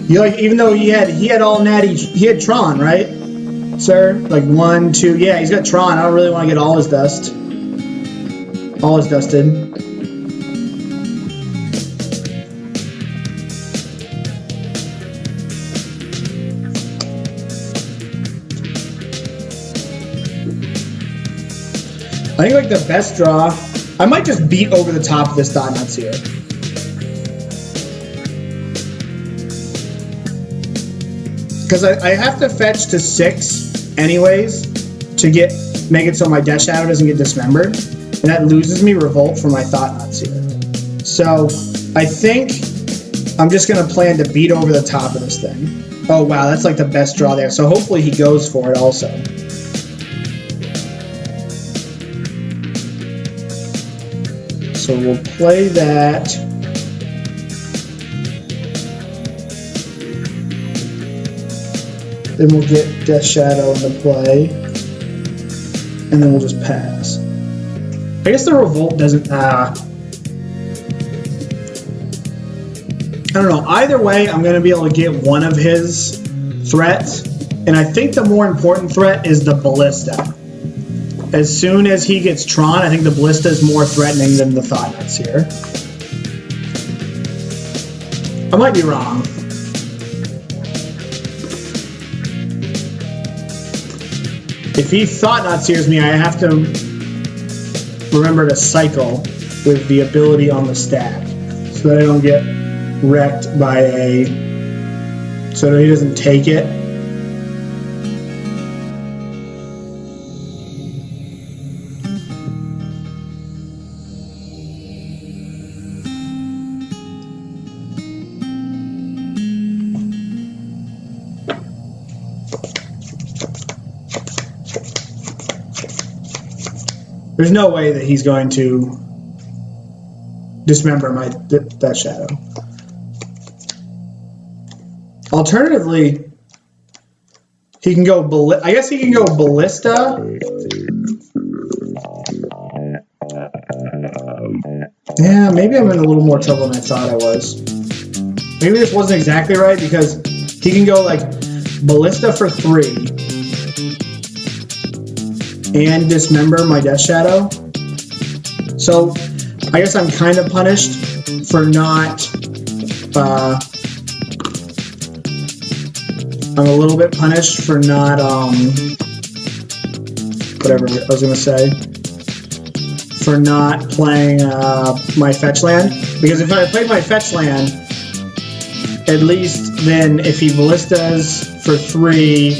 You like, even though he had all natty, he had Tron, right, sir? Like 1, 2, yeah, he's got Tron. I don't really want to get all his dust. All his dusted. I think like the best draw, I might just beat over the top of this Thoughtseize here. Because I have to fetch to 6 anyways to make it so my Death Shadow doesn't get dismembered. And that loses me Revolt for my Thoughtseize. So I think I'm just going to plan to beat over the top of this thing. Oh wow, that's like the best draw there. So hopefully he goes for it also. So we'll play that. Then we'll get Death Shadow into play. And then we'll just pass. I guess the Revolt doesn't... I don't know. Either way, I'm going to be able to get one of his threats. And I think the more important threat is the Ballista. As soon as he gets Tron, I think the Ballista is more threatening than the Thoughtseize here. I might be wrong. If he Thoughtseize me, I have to remember to cycle with the ability on the stack so that I don't get wrecked by a... so that he doesn't take it. There's no way that he's going to dismember that shadow. Alternatively, he can go. I guess he can go Ballista. Yeah, maybe I'm in a little more trouble than I thought I was. Maybe this wasn't exactly right because he can go like Ballista for 3 and dismember my Death Shadow. So I guess I'm kind of punished for not. I'm a little bit punished for not whatever I was gonna say. For not playing my fetch land, because if I played my fetch land, at least then if he ballistas for 3,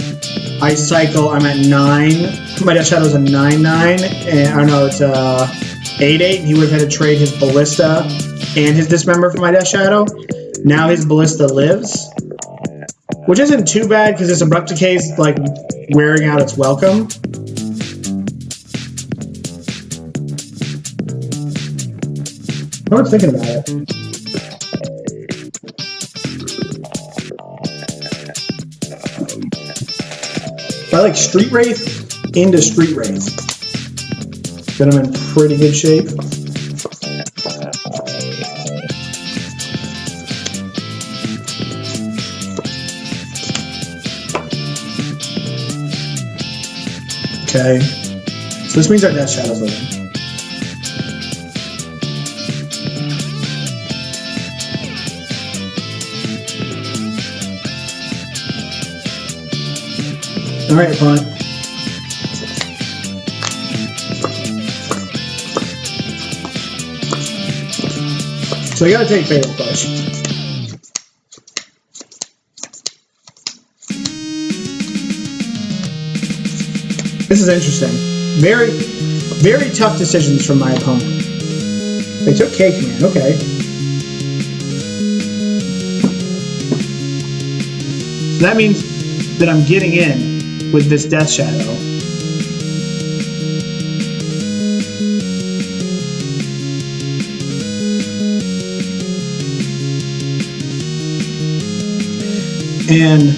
I cycle. I'm at 9. My Death Shadow's a 9/9, and I don't know, it's a 8/8. He would have had to trade his ballista and his dismember for my Death Shadow. Now his ballista lives, which isn't too bad because this Abrupt Decay is like wearing out its welcome. I was thinking about it. I like Street Wraith into Street Wraith. Then I'm in pretty good shape. Okay. So this means our Death Shadow's living. Alright, opponent. So you gotta take Fatal Push. This is interesting. Very, very tough decisions from my opponent. They took Cake Man, okay. So that means that I'm getting in with this Death Shadow. And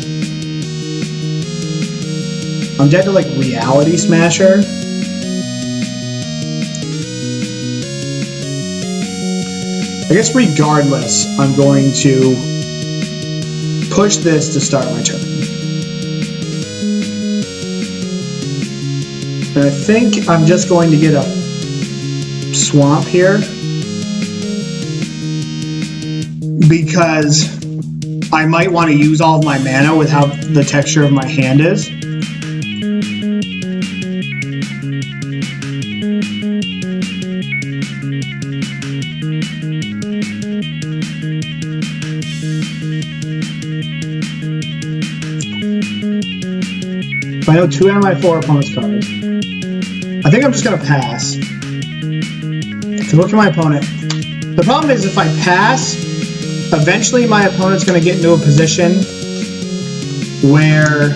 I'm dead to like Reality Smasher. I guess regardless, I'm going to push this to start my turn. And I think I'm just going to get a Swamp here because I might want to use all of my mana with how the texture of my hand is. If I know 2 out of my 4 opponent's cards, I think I'm just going to pass. So look at my opponent. The problem is if I pass, eventually my opponent's going to get into a position where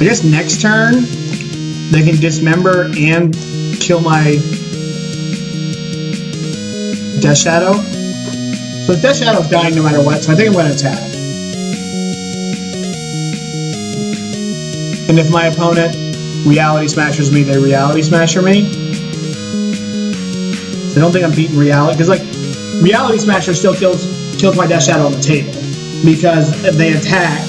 I guess next turn they can dismember and kill my Death Shadow. So the Death Shadow's dying no matter what, so I think I'm going to attack. And if my opponent Reality Smashers me, they Reality Smasher me. I don't think I'm beating Reality, because like Reality Smasher still kills my Death Shadow on the table because they attack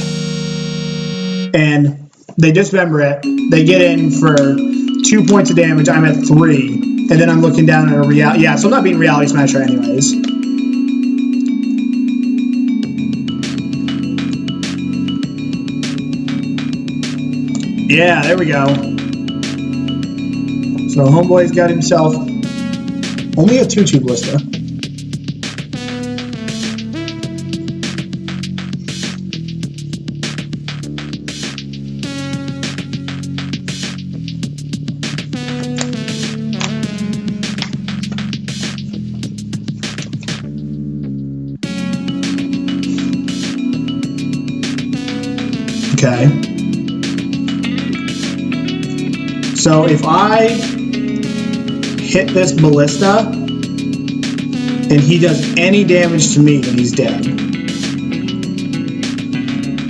and they dismember it. They get in for 2 points of damage. I'm at 3, and then I'm looking down at a Reality. Yeah, so I'm not beating Reality Smasher anyways. Yeah, there we go. So homeboy's got himself only a 2/2 Ballista. Okay. So if I hit this ballista and he does any damage to me, then he's dead.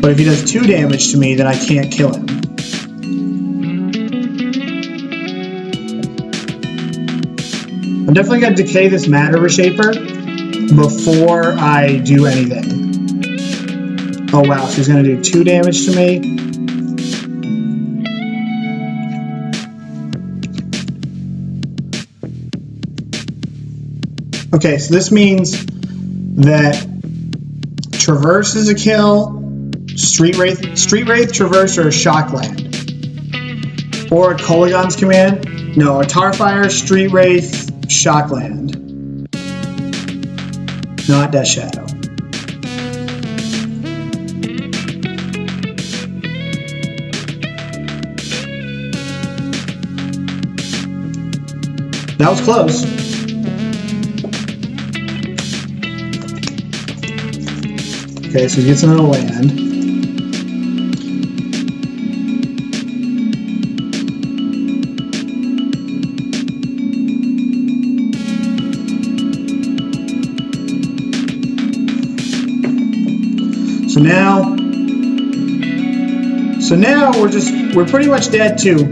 But if he does 2 damage to me, then I can't kill him. I'm definitely going to decay this Matter Reshaper before I do anything. Oh wow, so he's going to do 2 damage to me. Okay, so this means that Traverse is a kill, Street Wraith, Traverse, or a Shockland. Or a Kolaghan's Command. No, a Tarfire, Street Wraith, Shockland. Not Death Shadow. That was close. Okay, so he gets another land. So now we're pretty much dead too.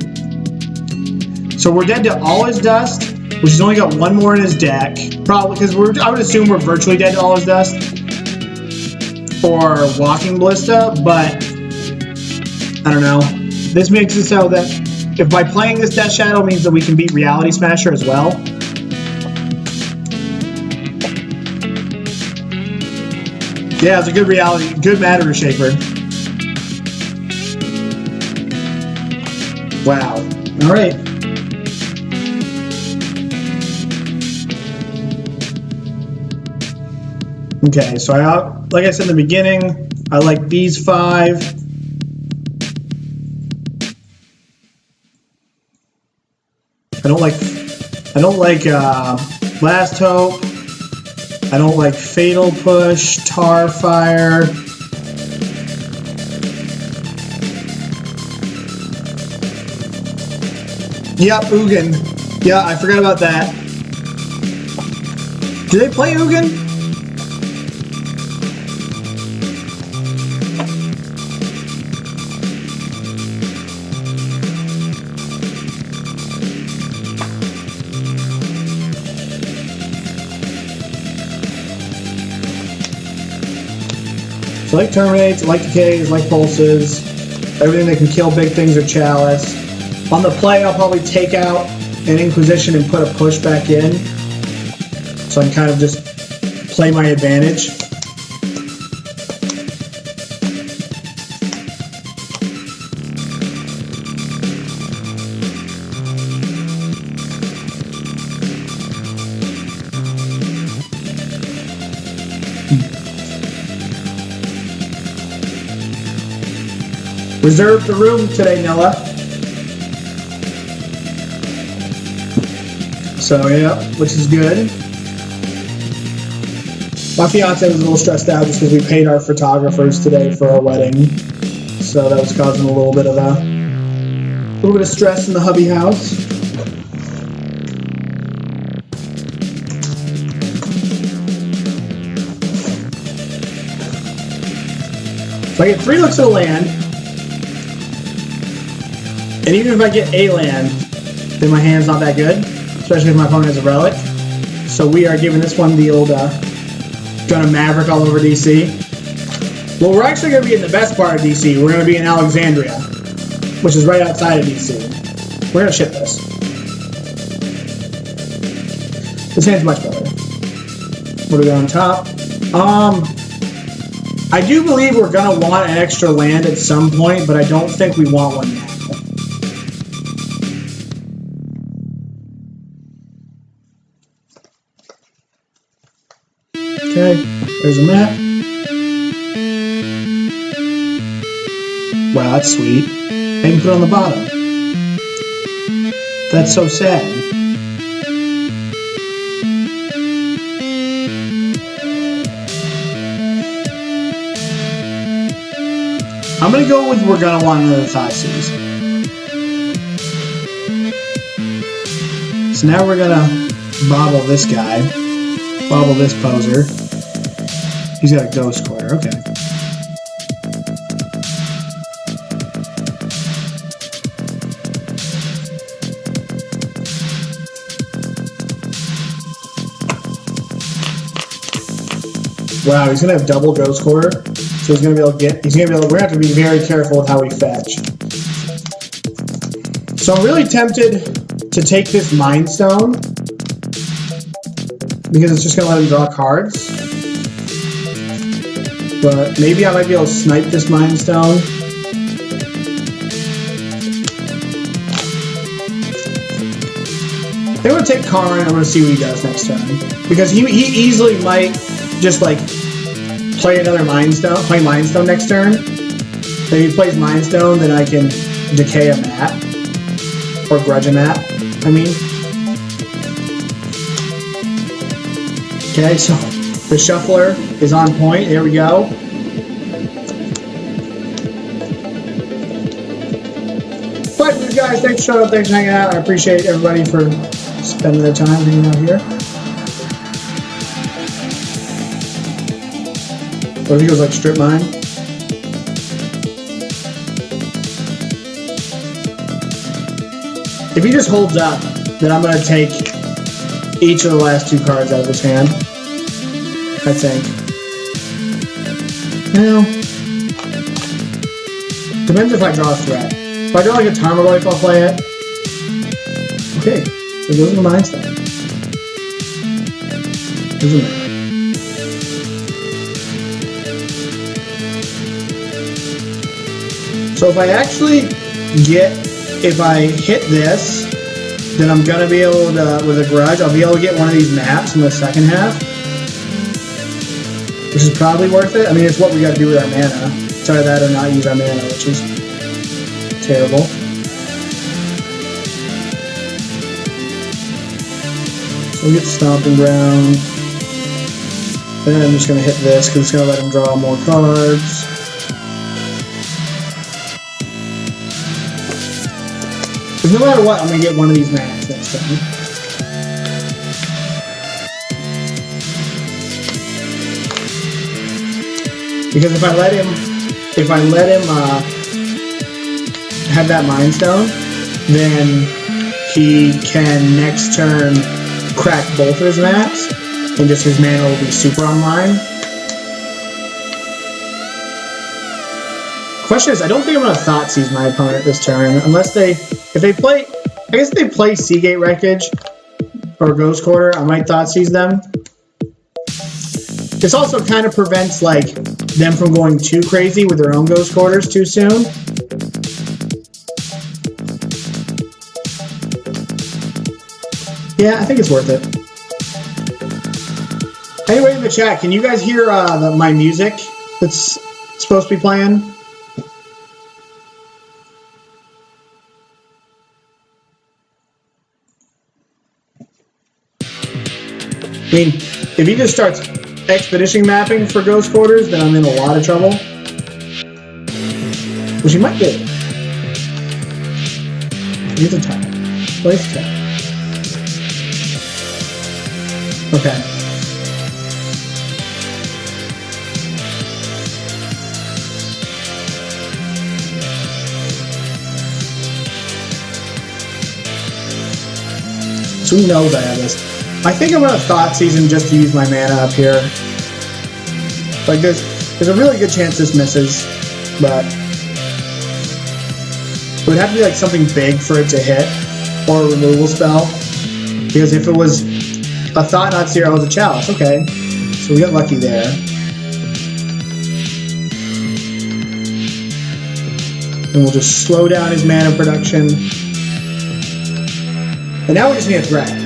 So we're dead to all his dust, which has only got 1 more in his deck. Probably because I would assume we're virtually dead to all his dust. Or Walking Ballista, but I don't know. This makes it so that if by playing this Death Shadow means that we can beat Reality Smasher as well. Yeah, it's a good good Matter Reshaper. Wow. All right. Okay, so like I said in the beginning, I like these 5. I don't like Last Hope. I don't like Fatal Push, Tarfire. Yep, Ugin. Yeah, I forgot about that. Do they play Ugin? So I like Terminates, I like Decays, I like Pulses, everything that can kill big things or Chalice. On the play, I'll probably take out an Inquisition and put a push back in, so I can kind of just play my advantage. Reserve the room today, Nella. So yeah, which is good. My fiance was a little stressed out just because we paid our photographers today for our wedding, so that was causing a little bit of stress in the hubby house. So I get 3 looks at a land, and even if I get a land, then my hand's not that good. Especially if my opponent has a relic. So we are giving this one the old Gun of Maverick all over DC. Well, we're actually going to be in the best part of DC. We're going to be in Alexandria, which is right outside of DC. We're going to ship this. This hand's much better. What do we got on top? I do believe we're going to want an extra land at some point, but I don't think we want one now. Okay, there's a map. Wow, that's sweet. I can put it on the bottom. That's so sad. I'm gonna go with we're gonna want another Thoughtseize. So now we're gonna bauble this guy. Bauble this poser. He's got a ghost quarter, okay. Wow, he's gonna have double ghost quarter. So he's gonna be able to get, we're gonna have to be very careful with how we fetch. So I'm really tempted to take this Mind Stone because it's just gonna let him draw cards. But maybe I might be able to snipe this Mind Stone. I'm gonna take Karn, I'm gonna see what he does next turn. Because he easily might just like play another Mind Stone, play Mind Stone next turn. If he plays Mind Stone, then I can decay a mat. Or grudge a mat, I mean. Okay, so the Shuffler is on point. There we go. But guys, thanks for showing up, thanks for hanging out. I appreciate everybody for spending their time hanging out here. What if he goes like Strip Mine? If he just holds up, then I'm going to take each of the last two cards out of his hand. I think. Well, depends if I draw a threat. If I draw like a Tarmogoyf, I'll play it. Okay, so goes into Mind Stone. Goes in there. So if I actually if I hit this, then I'm going to be able to, with a grudge, I'll be able to get one of these maps in the second half. Which is probably worth it. I mean, it's what we got to do with our mana. Try that or not use our mana, which is terrible. So we get Stomping Ground. Then I'm just going to hit this because it's going to let him draw more cards. Because no matter what, I'm going to get one of these maps next time. Because if I let him have that Mind Stone, then he can next turn crack both of his maps, and just his mana will be super online. Question is, I don't think I'm going to Thoughtseize my opponent this turn, unless if they play Seagate Wreckage or Ghost Quarter, I might Thoughtseize them. This also kind of prevents like them from going too crazy with their own Ghost Quarters too soon. Yeah, I think it's worth it. Anyway, in the chat, can you guys hear my music that's supposed to be playing? I mean, if he just starts expedition mapping for Ghost Quarters, then I'm in a lot of trouble. Which he might do. Here's a tap. Place a tap. Okay. So he knows I have this. I think I'm going to Thoughtseize him just to use my mana up here. Like there's a really good chance this misses, but it would have to be like something big for it to hit, or a removal spell. Because if it was a Thought Knot Seer, it was a Chalice. Okay, so we got lucky there. And we'll just slow down his mana production. And now we just need a threat.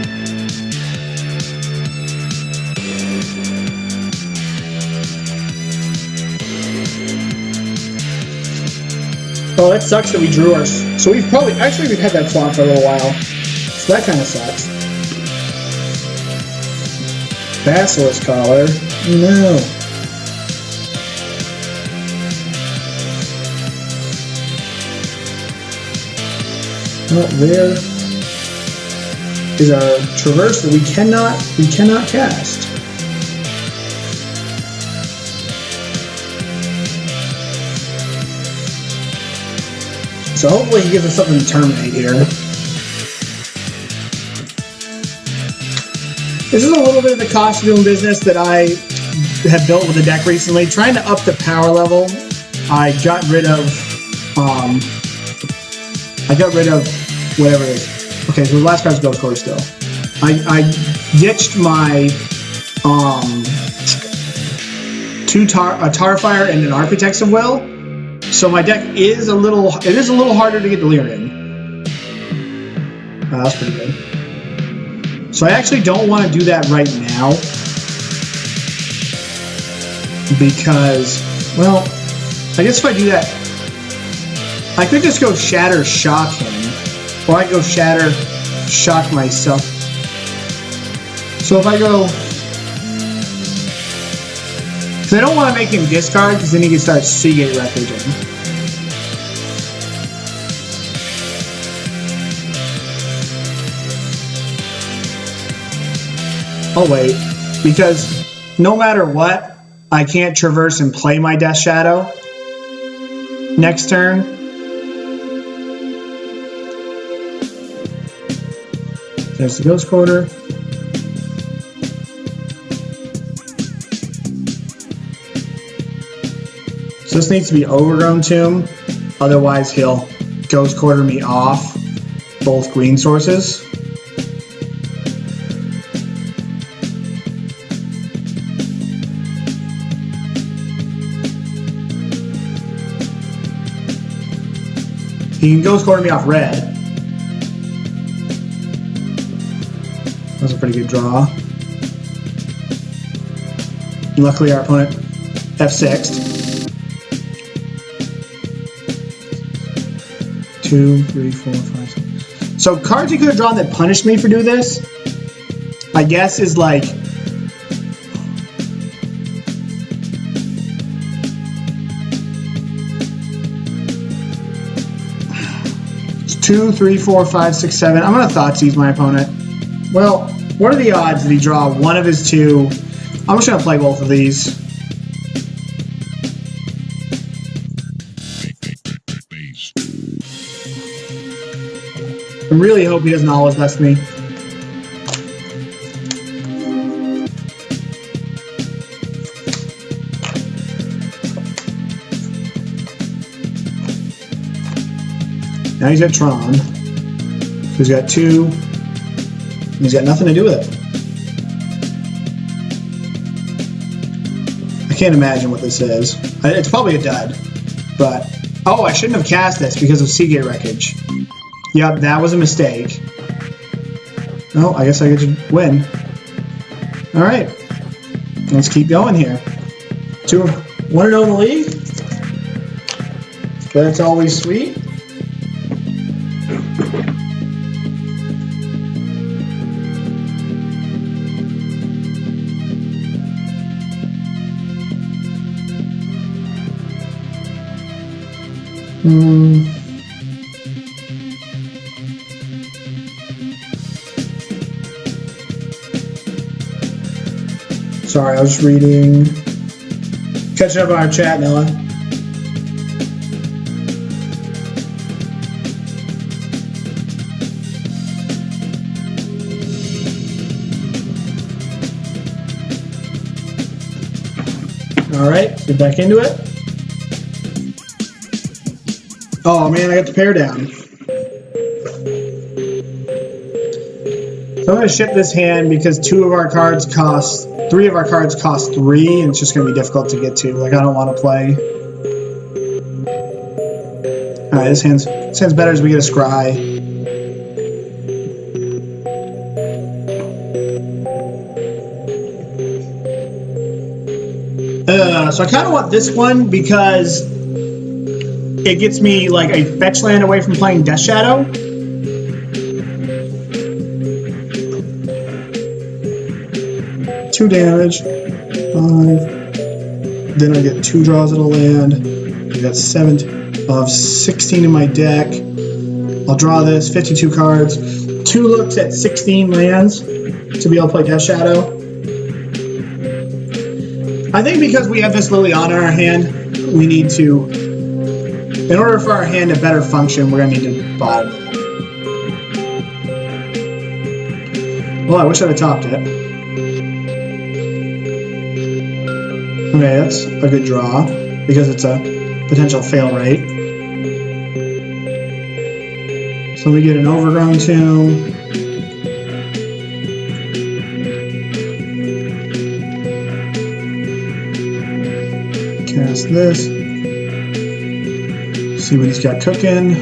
Oh, that sucks that we drew our... So we've had that swamp for a little while. So that kind of sucks. Basilisk Collar. No. Not there. is our Traverse that we cannot cast. So hopefully he gives us something to terminate here. This is a little bit of the cost of doing business that I have built with the deck recently. Trying to up the power level, I got rid of whatever it is. Okay, so the last card's Ghost Quarter still. I ditched my a Tarfire and an Architects of Will. So my deck is a little harder to get Delirium. Oh, that's pretty good. So I actually don't want to do that right now because, well, I guess if I do that, I could just go Shatter Shock him, or I could go Shatter Shock myself. So if I go, because I don't want to make him discard, because then he can start Seagate Refugeing. Oh wait, because no matter what, I can't traverse and play my Death Shadow next turn. There's the Ghost Quarter. So this needs to be Overgrown Tomb, otherwise he'll Ghost Quarter me off both green sources. He can Ghost Quarter me off red. That was a pretty good draw. Luckily our opponent F6'd. 2, 3, 4, 5, 6. So cards he could have drawn that punished me for doing this, I guess, is like it's 2, 3, 4, 5, 6, 7. I'm gonna Thoughtseize my opponent. Well, what are the odds that he draw one of his two? I'm just gonna play both of these. I really hope he doesn't always best me. Now he's got Tron. So he's got 2. And he's got nothing to do with it. I can't imagine what this is. It's probably a dud. But, oh, I shouldn't have cast this because of Seagate Wreckage. Yep, that was a mistake. Oh, I guess I get to win. Alright. Let's keep going here. 1-0 in the league. That's always sweet. Sorry, I was reading. Catching up on our chat, Noah. Alright, get back into it. Oh man, I got the pair down. So I'm going to ship this hand because 3 of our cards cost 3, and it's just going to be difficult to get to. Like, I don't want to play. Alright, this hand's better as we get a Scry. So I kind of want this one because it gets me like a fetch land away from playing Death Shadow. Two damage, 5. Then I get 2 draws at a land. I got 7 of 16 in my deck. I'll draw this, 52 cards. 2 looks at 16 lands to be able to play Death Shadow. I think because we have this Liliana in our hand, we need to, in order for our hand to better function, we're going to need to bottom it. Well, I wish I'd have topped it. Okay, that's a good draw, because it's a potential fail rate. So we get an Overgrown Tomb. Cast this. See what he's got cooking.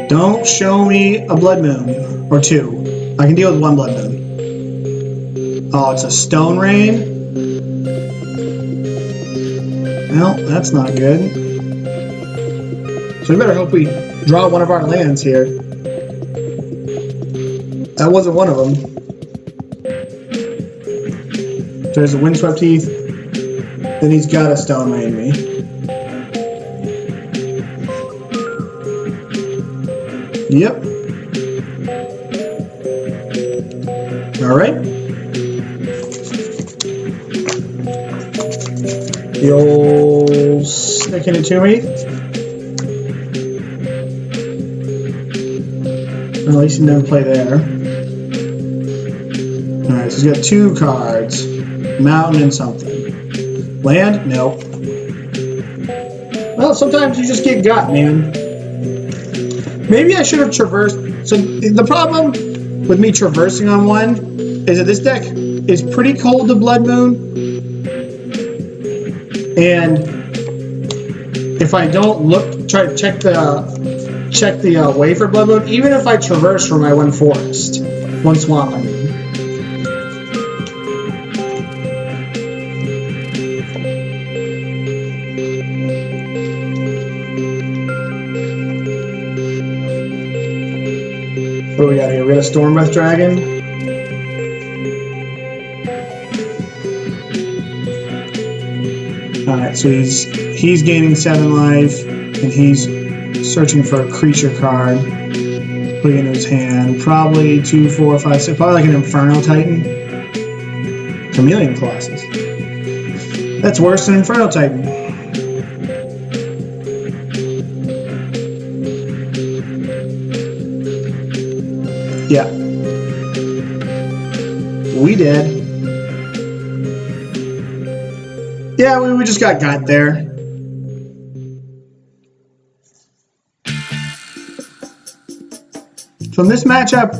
Don't show me a Blood Moon or 2. I can deal with 1 Blood Moon. Oh, it's a Stone Rain. Well, that's not good. So we better hope we draw one of our lands here. That wasn't one of them. There's a Windswept Heath. Then he's got a Stone Rain me. Yep. Alright. The old sticking it to me. At least he didn't play there. Alright, so he's got 2 cards. Mountain and something. Land? Nope. Well, sometimes you just get got, man. Maybe I should have traversed. So the problem with me traversing on one is that this deck is pretty cold to Blood Moon. And if I don't look, try to check the way for Blood Moon, even if I traverse from my 1 forest, 1 swamp, I mean. What do we got here? We got a Storm Breath Dragon. Alright, so he's gaining 7 life, and he's searching for a creature card. Putting it in his hand. Probably 2, 4, 5, 6. Probably like an Inferno Titan. Chameleon Colossus. That's worse than Inferno Titan. Yeah. We did. Yeah, we just got there. So in this matchup,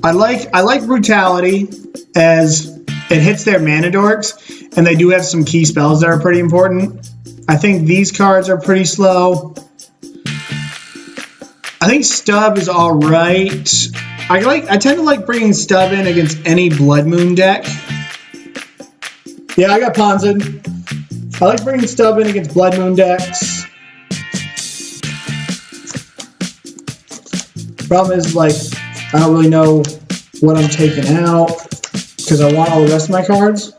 I like Brutality as it hits their mana dorks, and they do have some key spells that are pretty important. I think these cards are pretty slow. I think Stub is all right. I tend to like bringing Stub in against any Blood Moon deck. Yeah, I got Ponzed. I like bringing Stub in against Blood Moon decks. Problem is, like, I don't really know what I'm taking out because I want all the rest of my cards.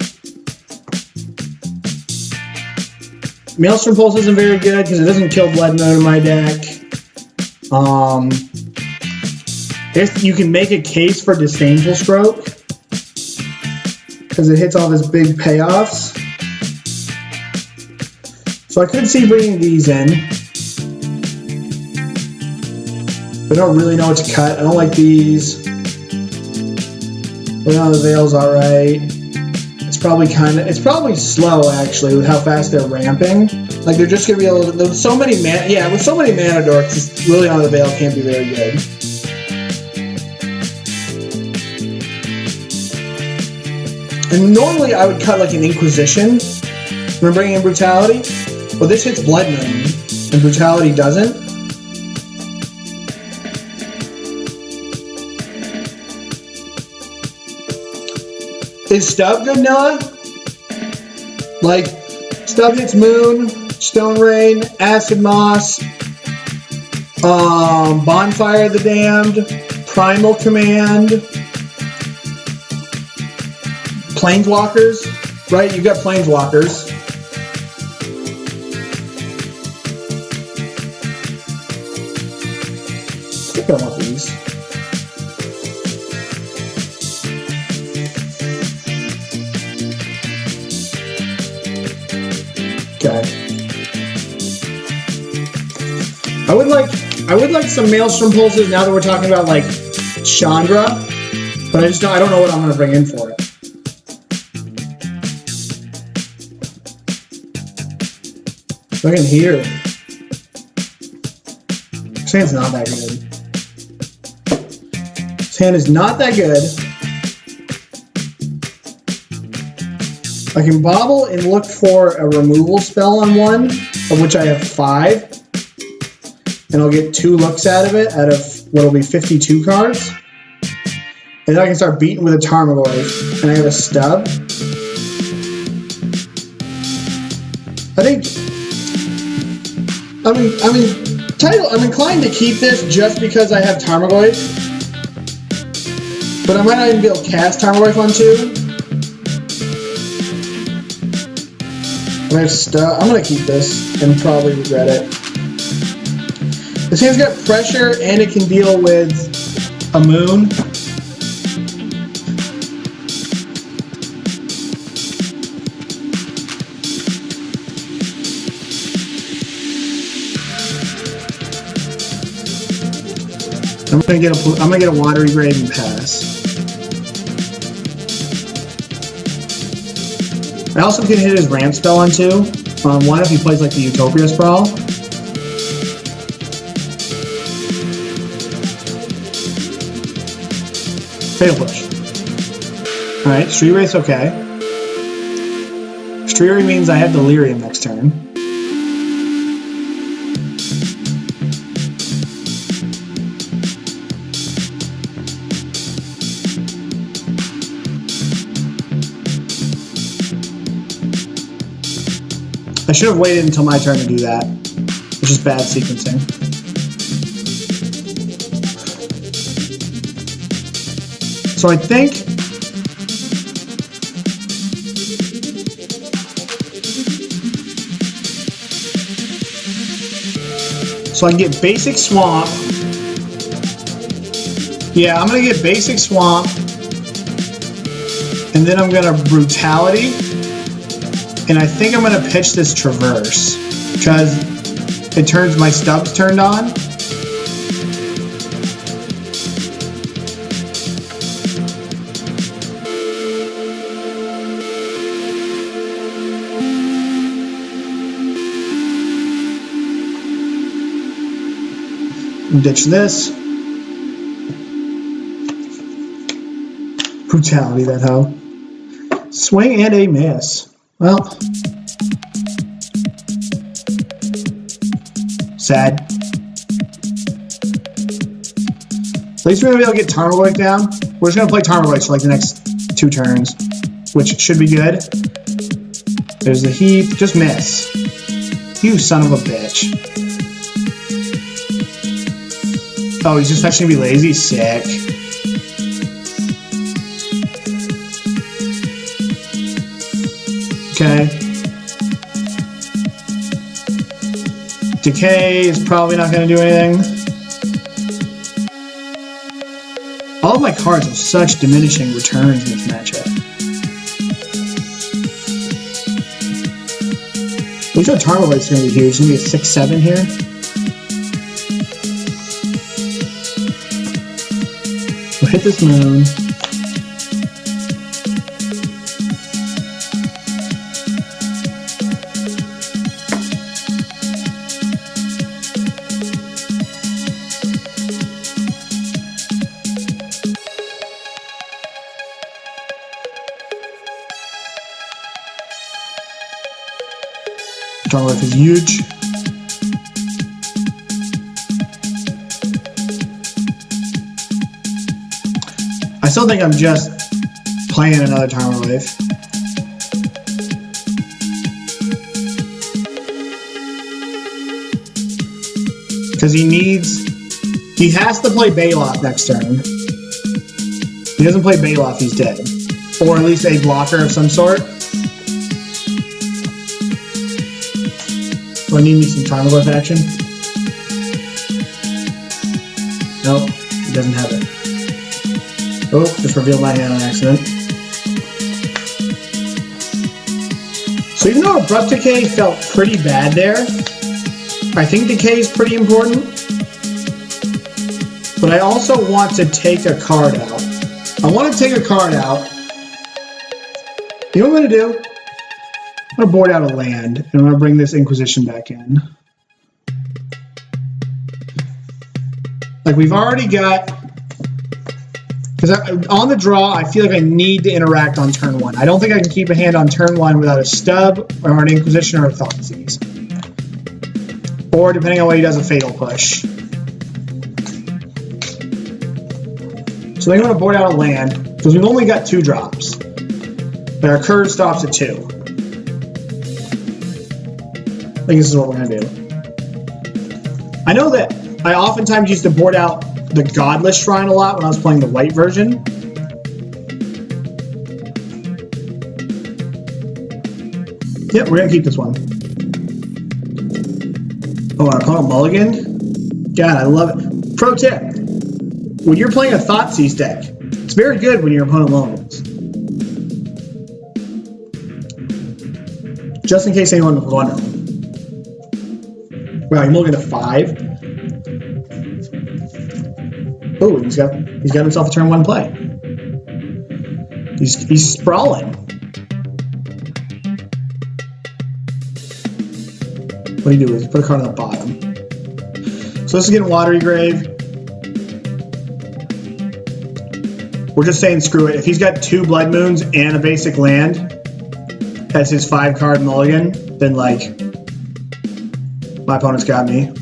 Maelstrom Pulse isn't very good because it doesn't kill Blood Moon in my deck. If you can make a case for Disdaniful Stroke because it hits all these big payoffs. So I could see bringing these in. I don't really know what to cut. I don't like these. But now the Veil's alright. It's probably slow actually with how fast they're ramping. Like they're just gonna be able to, with so many mana dorks, really on the Veil can't be very good. And normally I would cut like an Inquisition when bringing in Brutality, but this hits Blood Moon and Brutality doesn't. Is Stub good, Noah? Like, Stub hits Moon, Stone Rain, Acid Moss, Bonfire of the Damned, Primal Command, Planeswalkers, right? You've got Planeswalkers. think I want these. Okay. I would like some Maelstrom Pulses now that we're talking about like Chandra, but I don't know what I'm gonna bring in for it. Look in here. This hand's not that good. This hand is not that good. I can bauble and look for a removal spell on one, of which I have 5. And I'll get 2 looks out of it, out of what'll be 52 cards. And then I can start beating with a Tarmogoyf. And I have a stub. I think... I'm inclined to keep this just because I have Tarmogoyf. But I might not even be able to cast Tarmogoyf on 2. I have stub. I'm going to keep this and probably regret it. This hand's got pressure and it can deal with a moon. I'm gonna get a Watery Grave and pass. I also can hit his ramp spell on 2. One if he plays like the Utopia Sprawl. Fatal push. Alright, Street Wraith's okay. Street Wraith means I have Delirium next turn. I should have waited until my turn to do that, which is bad sequencing. So I think so I can get basic swamp. Yeah, I'm gonna get basic swamp, and then I'm gonna brutality, and I think I'm gonna pitch this traverse because it turns my stubs turned on. Ditch this. Brutality, that hoe. Swing and a miss. Well. Sad. At least we're going to be able to get Tarmogoyf down. We're just going to play Tarmogoyf for like the next 2 turns, which should be good. There's the heap. Just miss. You son of a bitch. Oh, he's just actually gonna be lazy? Sick. Okay. Decay is probably not gonna do anything. All of my cards have such diminishing returns in this matchup. Looks like Tarmogoyf's gonna be huge. It's gonna be a 6/7 here. We'll hit this moon. Tarmogoyf is huge. I still think I'm just playing another Tarmogoyf. Because he has to play Baloth next turn. If he doesn't play Baloth, he's dead. Or at least a blocker of some sort. Do I need me some Tarmogoyf action? Nope, it doesn't have it. Oh, just revealed my hand on accident. So even though Abrupt Decay felt pretty bad there, I think Decay is pretty important. But I also want to take a card out. I want to take a card out. You know what I'm going to do? I'm going to board out a land, and I'm going to bring this Inquisition back in. Like, we've already got... Because on the draw, I feel like I need to interact on turn 1. I don't think I can keep a hand on turn 1 without a stub, or an Inquisition, or a Thoughtseize. Or, depending on what he does, a Fatal Push. So I'm going to board out a land, because we've only got 2 drops. But our curve stops at 2. I think this is what we're going to do. I know that I oftentimes used to board out the Godless Shrine a lot when I was playing the white version. Yep, we're going to keep this one. Oh, our opponent mulliganed? God, I love it. Pro tip. When you're playing a Thoughtseize deck, it's very good when your opponent mulligans. Just in case anyone was wondering. Wow, he mulliganed a 5. Oh, he's got himself a turn 1 play. He's sprawling. What do you do? Is put a card on the bottom. So this is getting Watery Grave. We're just saying screw it. If he's got 2 Blood Moons and a basic land as his 5-card mulligan, then like my opponent's got me.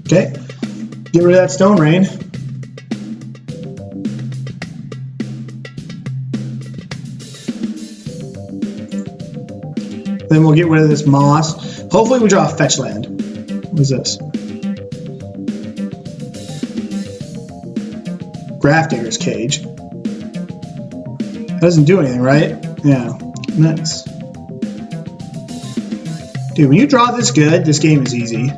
Okay, get rid of that Stone Rain. Then we'll get rid of this Moss. Hopefully we draw a fetch land. What is this? Grafdigger's Cage. That doesn't do anything, right? Yeah, nice. Dude, when you draw this good, this game is easy.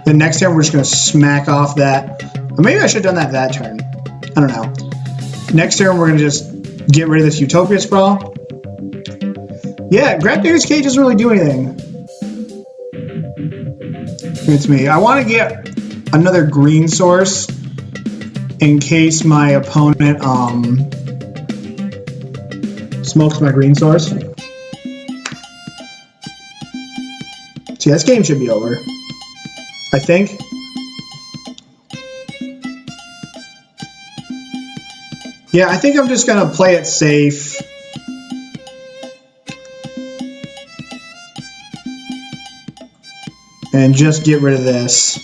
Then next turn, we're just going to smack off that. Or maybe I should have done that turn. I don't know. Next turn, we're going to just get rid of this Utopia Sprawl. Yeah, Grafdigger's Cage doesn't really do anything. It's me. I want to get another green source in case my opponent smokes my green source. See, this game should be over. I think. Yeah, I think I'm just going to play it safe. And just get rid of this.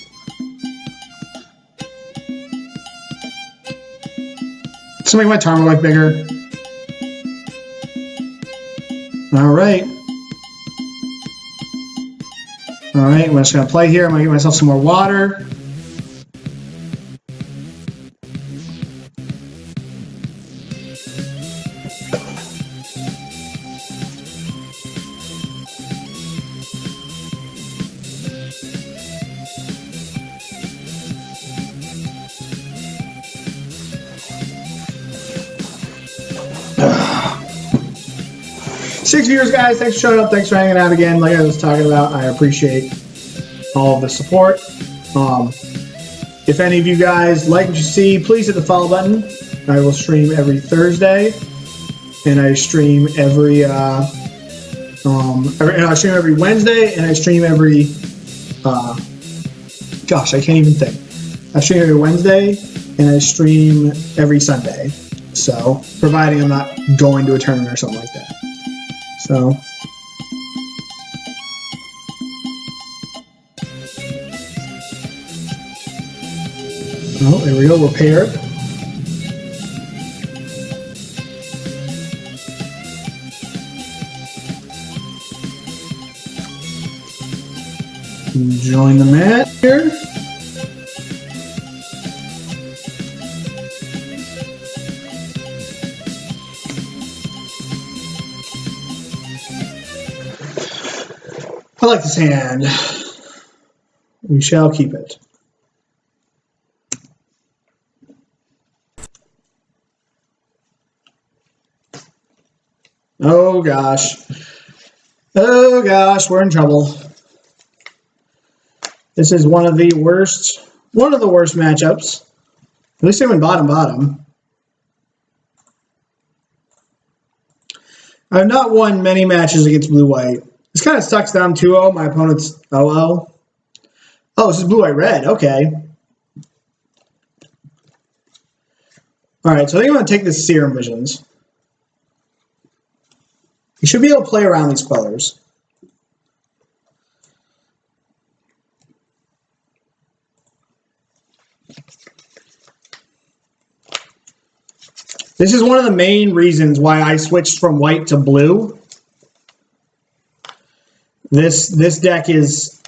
Let's make my Tarmogoyf bigger. Alright. Alright, I'm just going to play here. I'm going to get myself some more water. Six viewers, guys. Thanks for showing up. Thanks for hanging out again. Like I was talking about, I appreciate all of the support. If any of you guys like what you see, please hit the follow button. I will stream every Thursday, and I stream every I stream every Wednesday, and I stream every gosh, I can't even think. I stream every Wednesday, and I stream every Sunday. So, providing I'm not going to a tournament or something like that. So, oh, there we go, we're paired. Join the mat here. like this hand. We shall keep it. Oh gosh. Oh gosh, we're in trouble. This is one of the worst matchups. At least they went bottom. I've not won many matches against blue-white. This kind of sucks that I'm 2-0. My opponent's 0-0. Oh, this is blue-white-red. Okay. Alright, so I think I'm going to take this Serum Visions. You should be able to play around these Quellers. This is one of the main reasons why I switched from white to blue. This deck is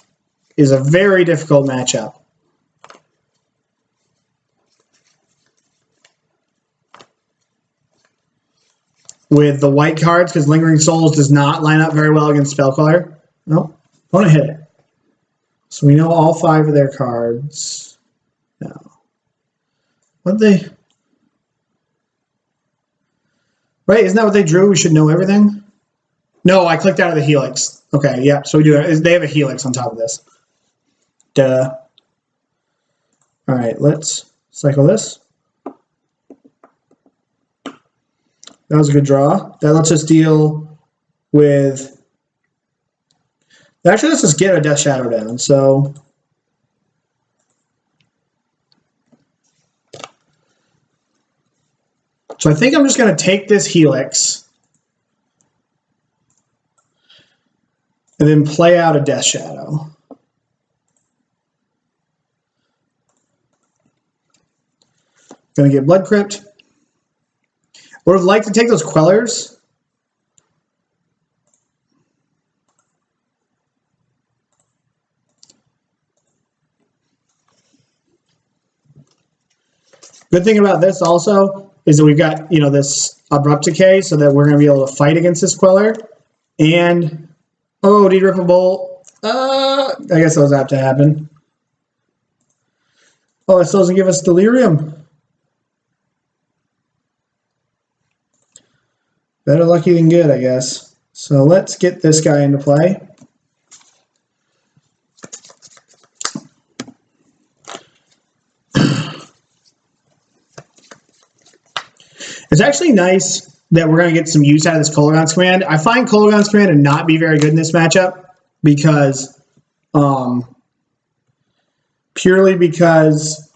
a very difficult matchup. With the white cards, because Lingering Souls does not line up very well against Spellcaller. Nope, want to hit it. So we know all 5 of their cards. No. What they... Right, isn't that what they drew? We should know everything? No, I clicked out of the Helix. Okay, yeah, so we do. They have a Helix on top of this. Duh. All right, let's cycle this. That was a good draw. That lets us deal with... Actually, let's just get a Death Shadow down, so... So I think I'm just going to take this Helix and then play out a Death Shadow. Going to get Bloodcrypt. Would have liked to take those Quellers. Good thing about this also is that we've got, you know, this Abrupt Decay, so that we're going to be able to fight against this Queller. And, oh, did he rip a bolt? I guess that was apt to happen. Oh, it still doesn't give us Delirium. Better lucky than good, I guess. So let's get this guy into play. It's actually nice that we're going to get some use out of this Kolaghan's command. I find Kolaghan's command to not be very good in this matchup because, purely because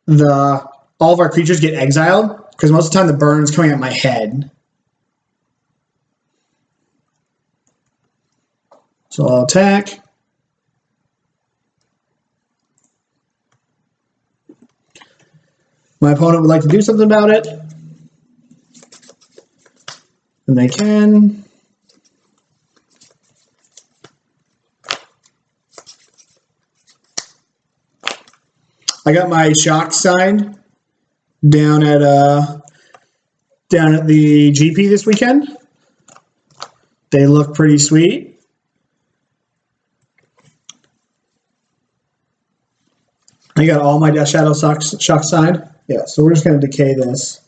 all of our creatures get exiled, because most of the time the burn's coming at my head. So I'll attack. My opponent would like to do something about it. And they can. I got my shock signed down at the GP this weekend. They look pretty sweet. I got all my Death Shadow shock signed. Yeah, so we're just going to decay this.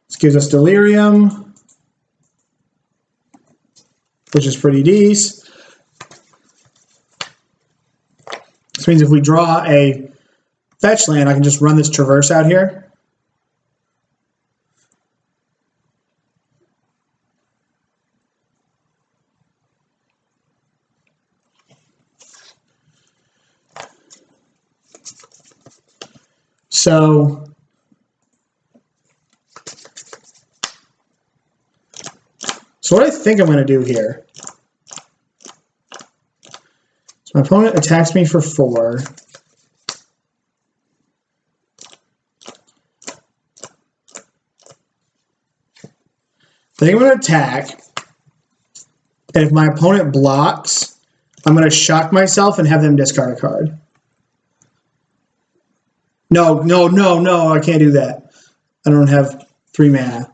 This gives us Delirium, which is pretty decent. This means if we draw a fetch land, I can just run this Traverse out here. So what I think I'm going to do here. So my opponent attacks me for 4. I think I'm going to attack. And if my opponent blocks, I'm going to shock myself and have them discard a card. No, I can't do that. I don't have 3 mana.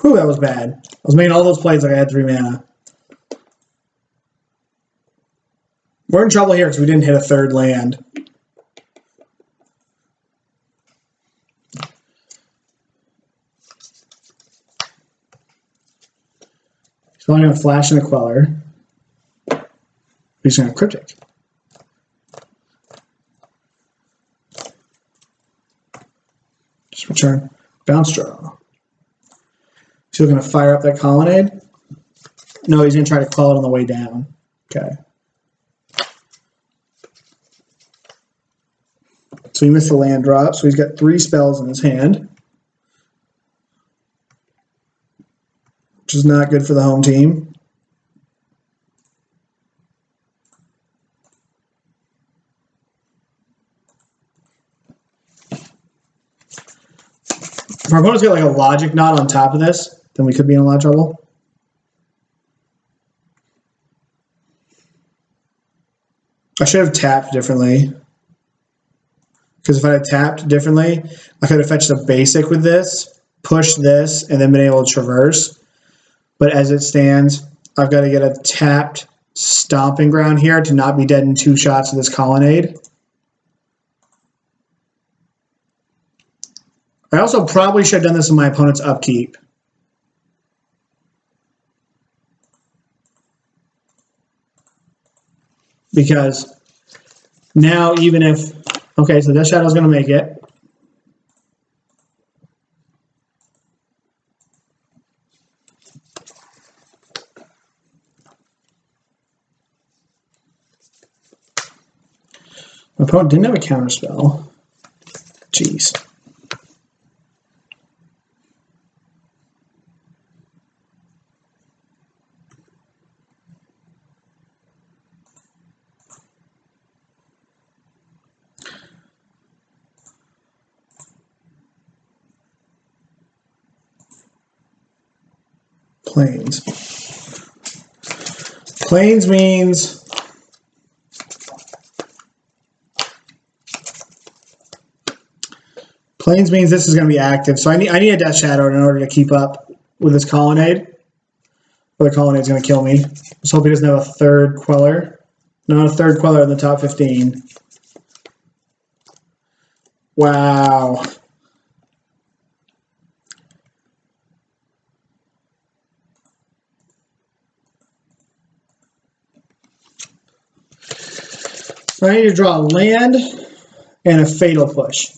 Whew, that was bad. I was making all those plays like I had 3 mana. We're in trouble here because we didn't hit a 3rd land. So I'm going to flash in a Queller. He's going to Cryptic. Just return. Bounce draw. So he's going to fire up that Colonnade? No, he's going to try to call it on the way down. Okay. So he missed the land drop, so he's got 3 spells in his hand. Which is not good for the home team. If our opponent's got like a logic knot on top of this, then we could be in a lot of trouble. I should have tapped differently. Because if I had tapped differently, I could have fetched a basic with this, pushed this, and then been able to traverse. But as it stands, I've got to get a tapped Stomping Ground here to not be dead in 2 shots of this Colonnade. I also probably should have done this in my opponent's upkeep. Because now even if... Okay, so Death Shadow's going to make it. My opponent didn't have a counter spell. Jeez. Plains. Plains means this is going to be active. So I need a Death Shadow in order to keep up with this Colonnade. Or the Colonnade's going to kill me. Let's hope he doesn't have a 3rd Queller. Not a 3rd Queller in the top 15. Wow. So I need to draw a land and a Fatal Push.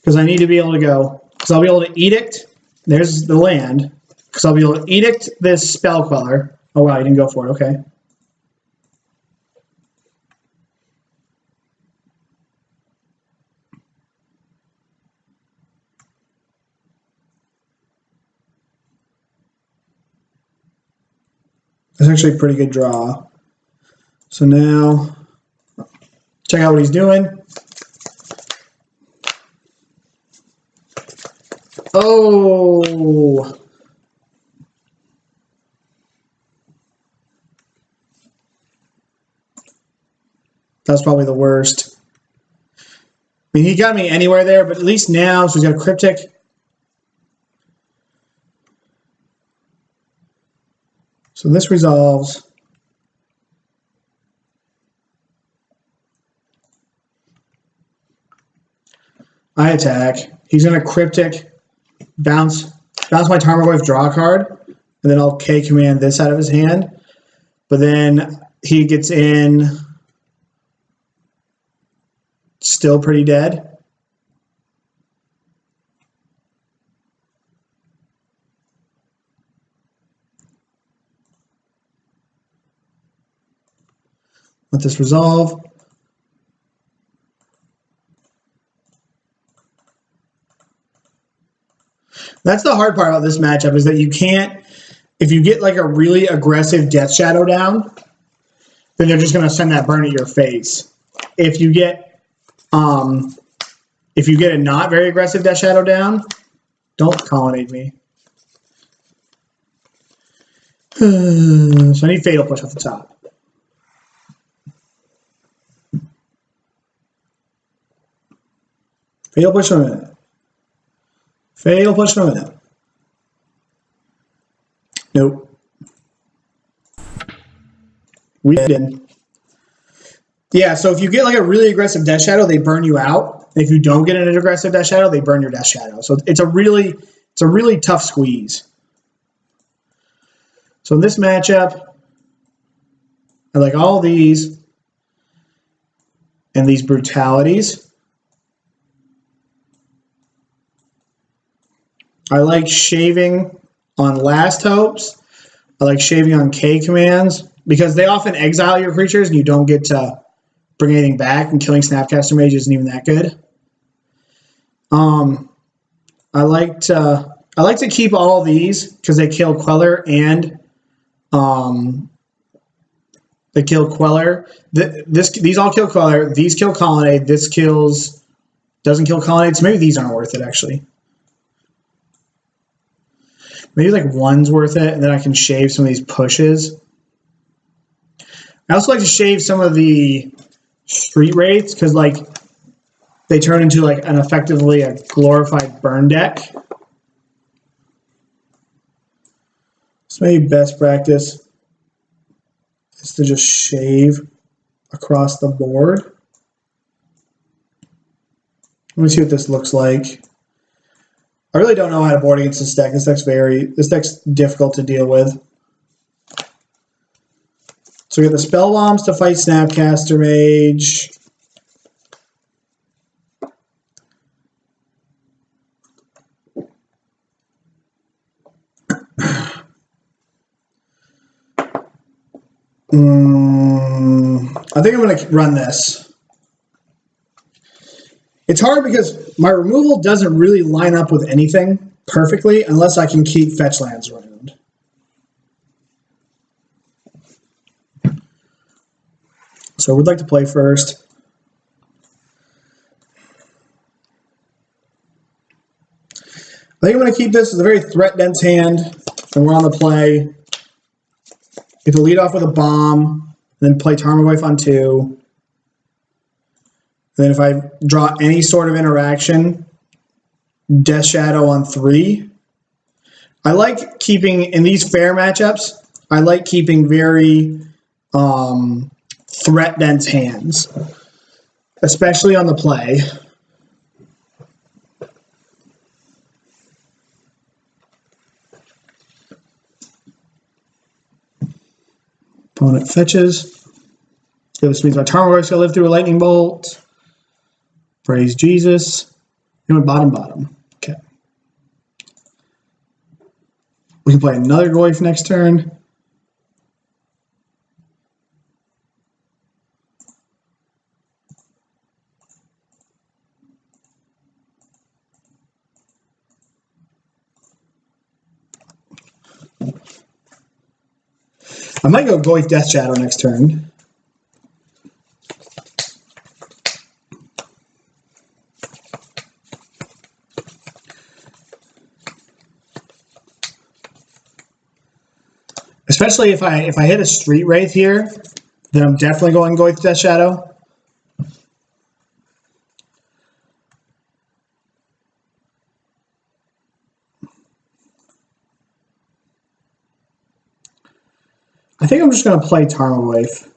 Because I need to be able to go, because I'll be able to Edict, there's the land, because I'll be able to Edict this Spell Queller. Oh wow, you didn't go for it, okay. That's actually a pretty good draw. So now, check out what he's doing. Oh! That's probably the worst. I mean, he got me anywhere there, but at least now, so he's got a Cryptic. So this resolves. I attack. He's going to Cryptic, bounce my Tarmogoyf, draw a card, and then I'll K command this out of his hand. But then he gets in still pretty dead. Let this resolve. That's the hard part about this matchup, is that you can't, if you get like a really aggressive Death Shadow down, then they're just going to send that burn at your face. If you get a not very aggressive Death Shadow down, don't Colonnade me. So I need Fatal Push off the top. Fatal Push for a minute. Fatal Push for a minute. Nope. We did. Yeah, so if you get like a really aggressive Death Shadow, they burn you out. And if you don't get an aggressive Death Shadow, they burn your Death Shadow. So it's a really tough squeeze. So in this matchup, I like all these and these brutalities. I like shaving on Last Hopes. I like shaving on K commands because they often exile your creatures and you don't get to bring anything back, and killing Snapcaster Mage isn't even that good. I like to keep all these because they kill Queller and they kill Queller. These all kill Queller. These kill Colonnade. This doesn't kill Colonnade. So maybe these aren't worth it actually. Maybe like one's worth it, and then I can shave some of these pushes. I also like to shave some of the Street Wraiths because like they turn into like effectively a glorified burn deck. So maybe best practice is to just shave across the board. Let me see what this looks like. I really don't know how to board against this deck. This deck's difficult to deal with. So we have the Spellbombs to fight Snapcaster Mage. I think I'm going to run this. It's hard because my removal doesn't really line up with anything perfectly unless I can keep fetch lands around. So we'd like to play first. I think I'm going to keep this as a very threat-dense hand, and we're on the play. Get to lead off with a bomb, and then play Tarmogoyf on 2. And then if I draw any sort of interaction, Death Shadow on 3. I like keeping, in these fair matchups, I like keeping very threat-dense hands, especially on the play. Opponent fetches. So this means my Tarmogoyf's going to live through a lightning bolt. Praise Jesus. You went bottom. Okay. We can play another Goyf next turn. I might go Goyf Death Shadow next turn. Especially if I hit a Street Wraith here, then I'm definitely going Goyf Death Shadow. I think I'm just going to play Tarmogoyf.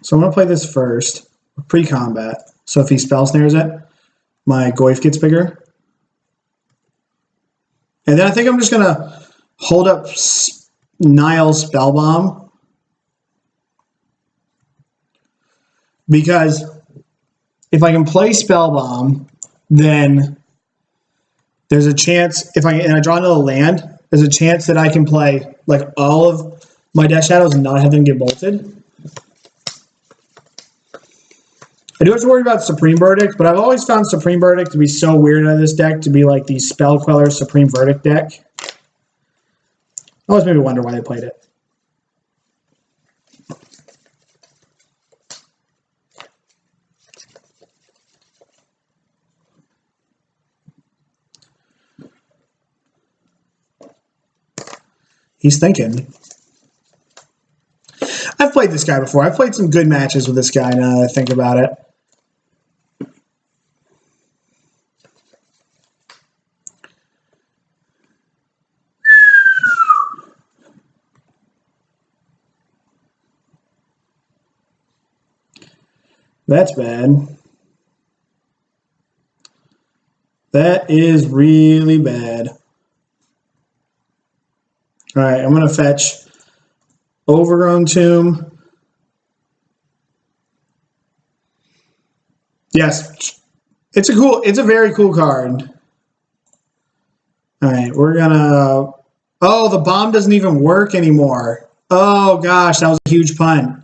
So I'm going to play this first, pre-combat. So if he spell snares it, my Goyf gets bigger. And then I think I'm just going to hold up Nihil Spellbomb. Because if I can play Spellbomb, then there's a chance, and I draw another land, there's a chance that I can play like all of my Death Shadows and not have them get bolted. I do have to worry about Supreme Verdict, but I've always found Supreme Verdict to be so weird out of this deck, to be like the Spell Queller Supreme Verdict deck. I always made me wonder why they played it. He's thinking. I've played this guy before. I've played some good matches with this guy now that I think about it. That's bad. That is really bad. All right, I'm going to fetch Overgrown Tomb. Yes, it's a very cool card. All right, we're gonna. Oh, the bomb doesn't even work anymore. Oh gosh, that was a huge punt.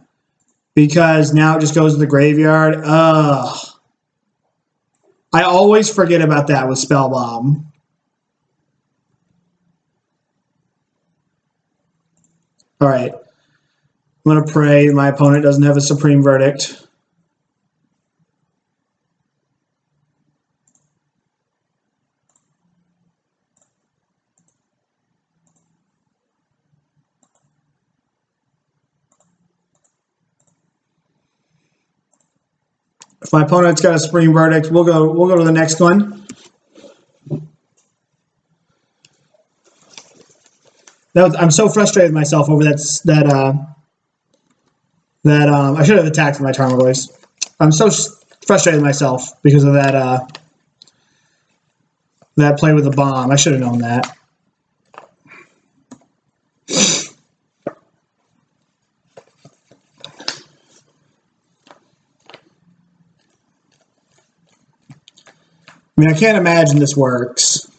Because now it just goes to the graveyard. Ugh. I always forget about that with Spellbomb. All right. I'm going to pray my opponent doesn't have a Supreme Verdict. If my opponent's got a Supreme Verdict, we'll go to the next one. I'm so frustrated with myself over that I should have attacked my Tarmogoyf. I'm so frustrated with myself because of that play with the bomb. I should have known that. I mean, I can't imagine this works.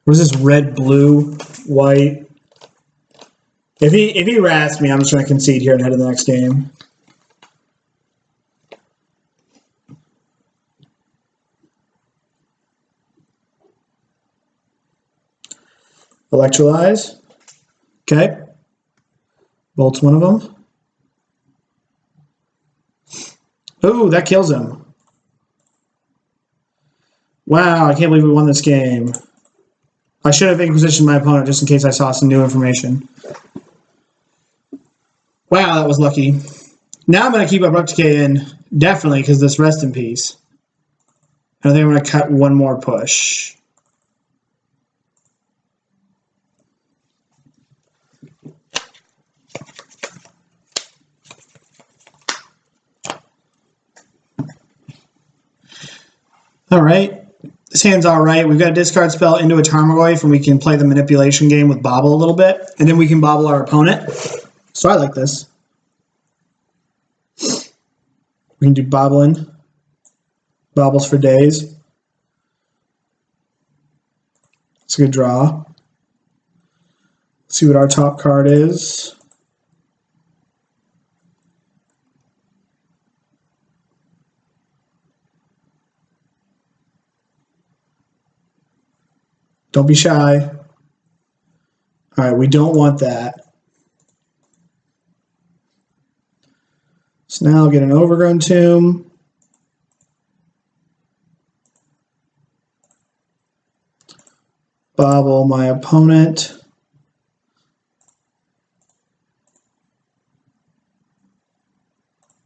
What is this? Red, blue, white. If he rats me, I'm just going to concede here and head to the next game. Electrolyze. Okay. Bolt's one of them. Ooh, that kills him. Wow, I can't believe we won this game. I should have Inquisitioned my opponent just in case I saw some new information. Wow, that was lucky. Now I'm going to keep Abrupt Decay in, definitely, because this Rest in Peace. I think I'm going to cut one more push. All right. This hand's all right. We've got a discard spell into a Tarmogoyf, and we can play the manipulation game with Bauble a little bit, and then we can Bauble our opponent. So I like this. We can do Bobbling. Baubles for days. It's a good draw. Let's see what our top card is. Don't be shy. All right, we don't want that. So now I'll get an Overgrown Tomb. Bauble my opponent.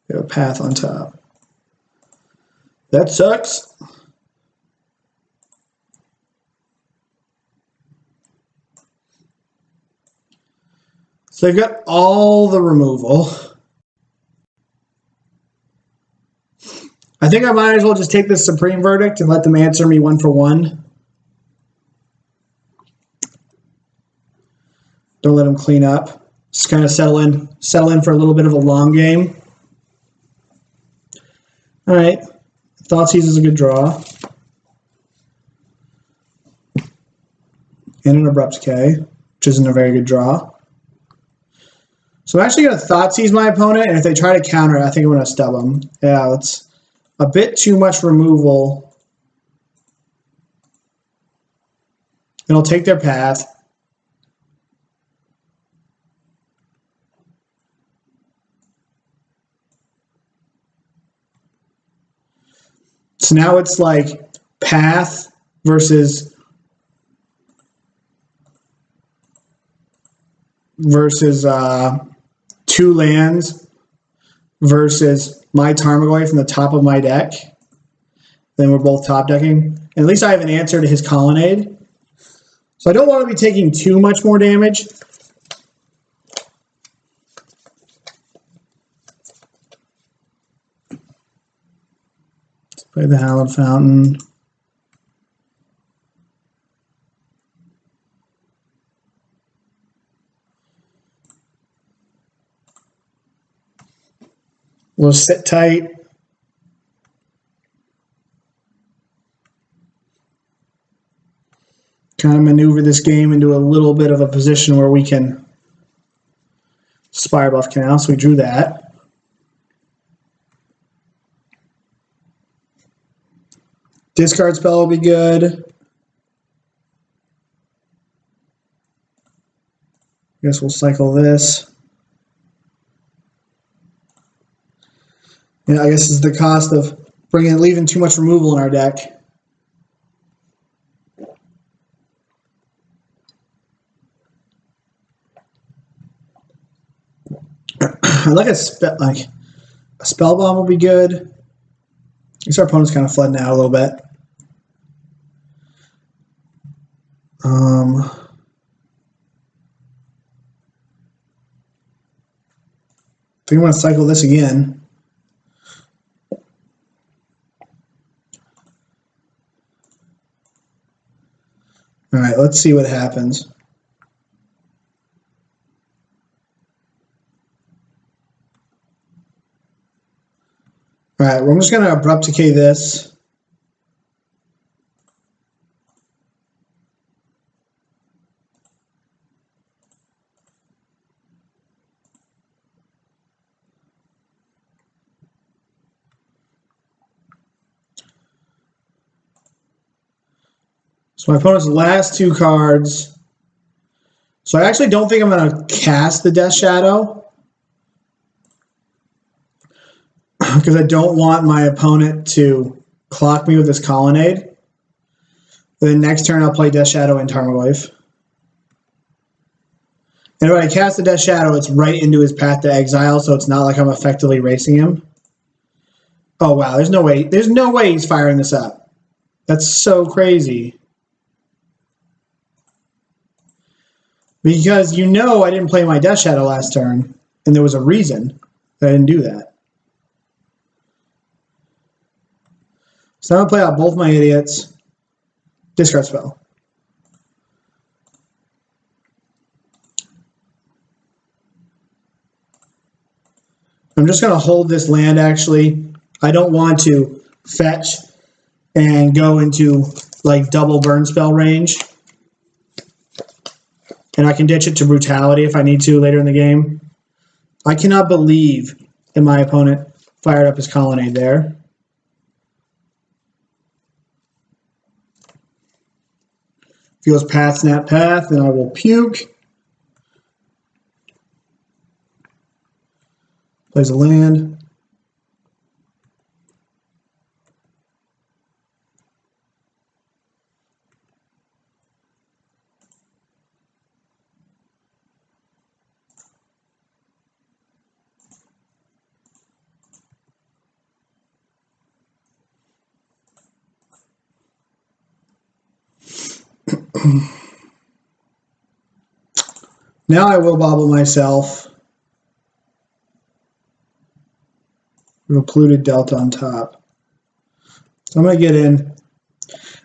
We have a path on top. That sucks. So they've got all the removal. I think I might as well just take this Supreme Verdict and let them answer me one for one. Don't let them clean up. Just kind of settle in for a little bit of a long game. All right. Thoughtseize is a good draw. And an Abrupt Decay, which isn't a very good draw. So I'm actually going to Thoughtseize my opponent, and if they try to counter it, I think I'm going to stub them. Yeah, it's a bit too much removal. It'll take their path. So now it's like path versus two lands versus my Tarmogoyf from the top of my deck. Then we're both top decking. And at least I have an answer to his Colonnade. So I don't want to be taking too much more damage. Let's play the Hallowed Fountain. We'll sit tight. Kind of maneuver this game into a little bit of a position where we can Spire Buff Canal, so we drew that. Discard spell will be good. I guess we'll cycle this. Yeah, I guess this is the cost of leaving too much removal in our deck. I like a spell bomb would be good. I guess our opponent's kind of flooding out a little bit. I think I want to cycle this again. All right, let's see what happens. All right, I'm just going to Abrupt Decay this. So my opponent's last two cards. So I actually don't think I'm going to cast the Death Shadow, because I don't want my opponent to clock me with this Colonnade. Then next turn I'll play Death Shadow and Tarmogoyf. And when I cast the Death Shadow, it's right into his path to exile, so it's not like I'm effectively racing him. Oh wow, there's no way he's firing this up. That's so crazy. Because you know I didn't play my Death Shadow last turn, and there was a reason that I didn't do that. So I'm going to play out both my idiots. Discard spell. I'm just going to hold this land, actually. I don't want to fetch and go into like double burn spell range. And I can ditch it to Brutality if I need to later in the game. I cannot believe that my opponent fired up his Colonnade there. If he goes Path, Snap, Path, then I will puke. Plays a land. Now I will Bauble myself. With a Polluted Delta on top. So I'm going to get in.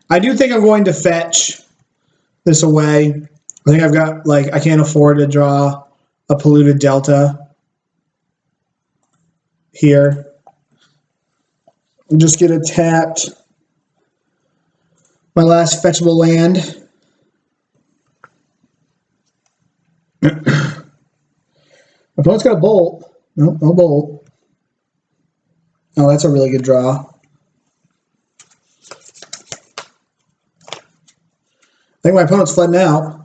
I do think I'm going to fetch this away. I think I've got, like, I can't afford to draw a Polluted Delta here. I'll just get it tapped. My last fetchable land. My opponent's got a Bolt. Nope, no Bolt. Oh, that's a really good draw. I think my opponent's flooding out.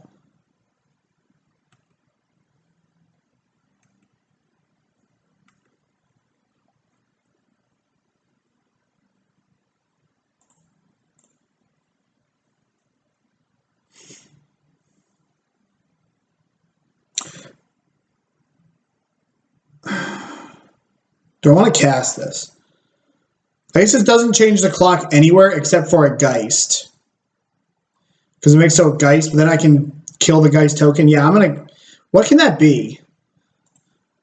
Do I want to cast this? I guess it doesn't change the clock anywhere except for a Geist. because it makes so Geist, but then I can kill the Geist token. Yeah, I'm gonna. What can that be?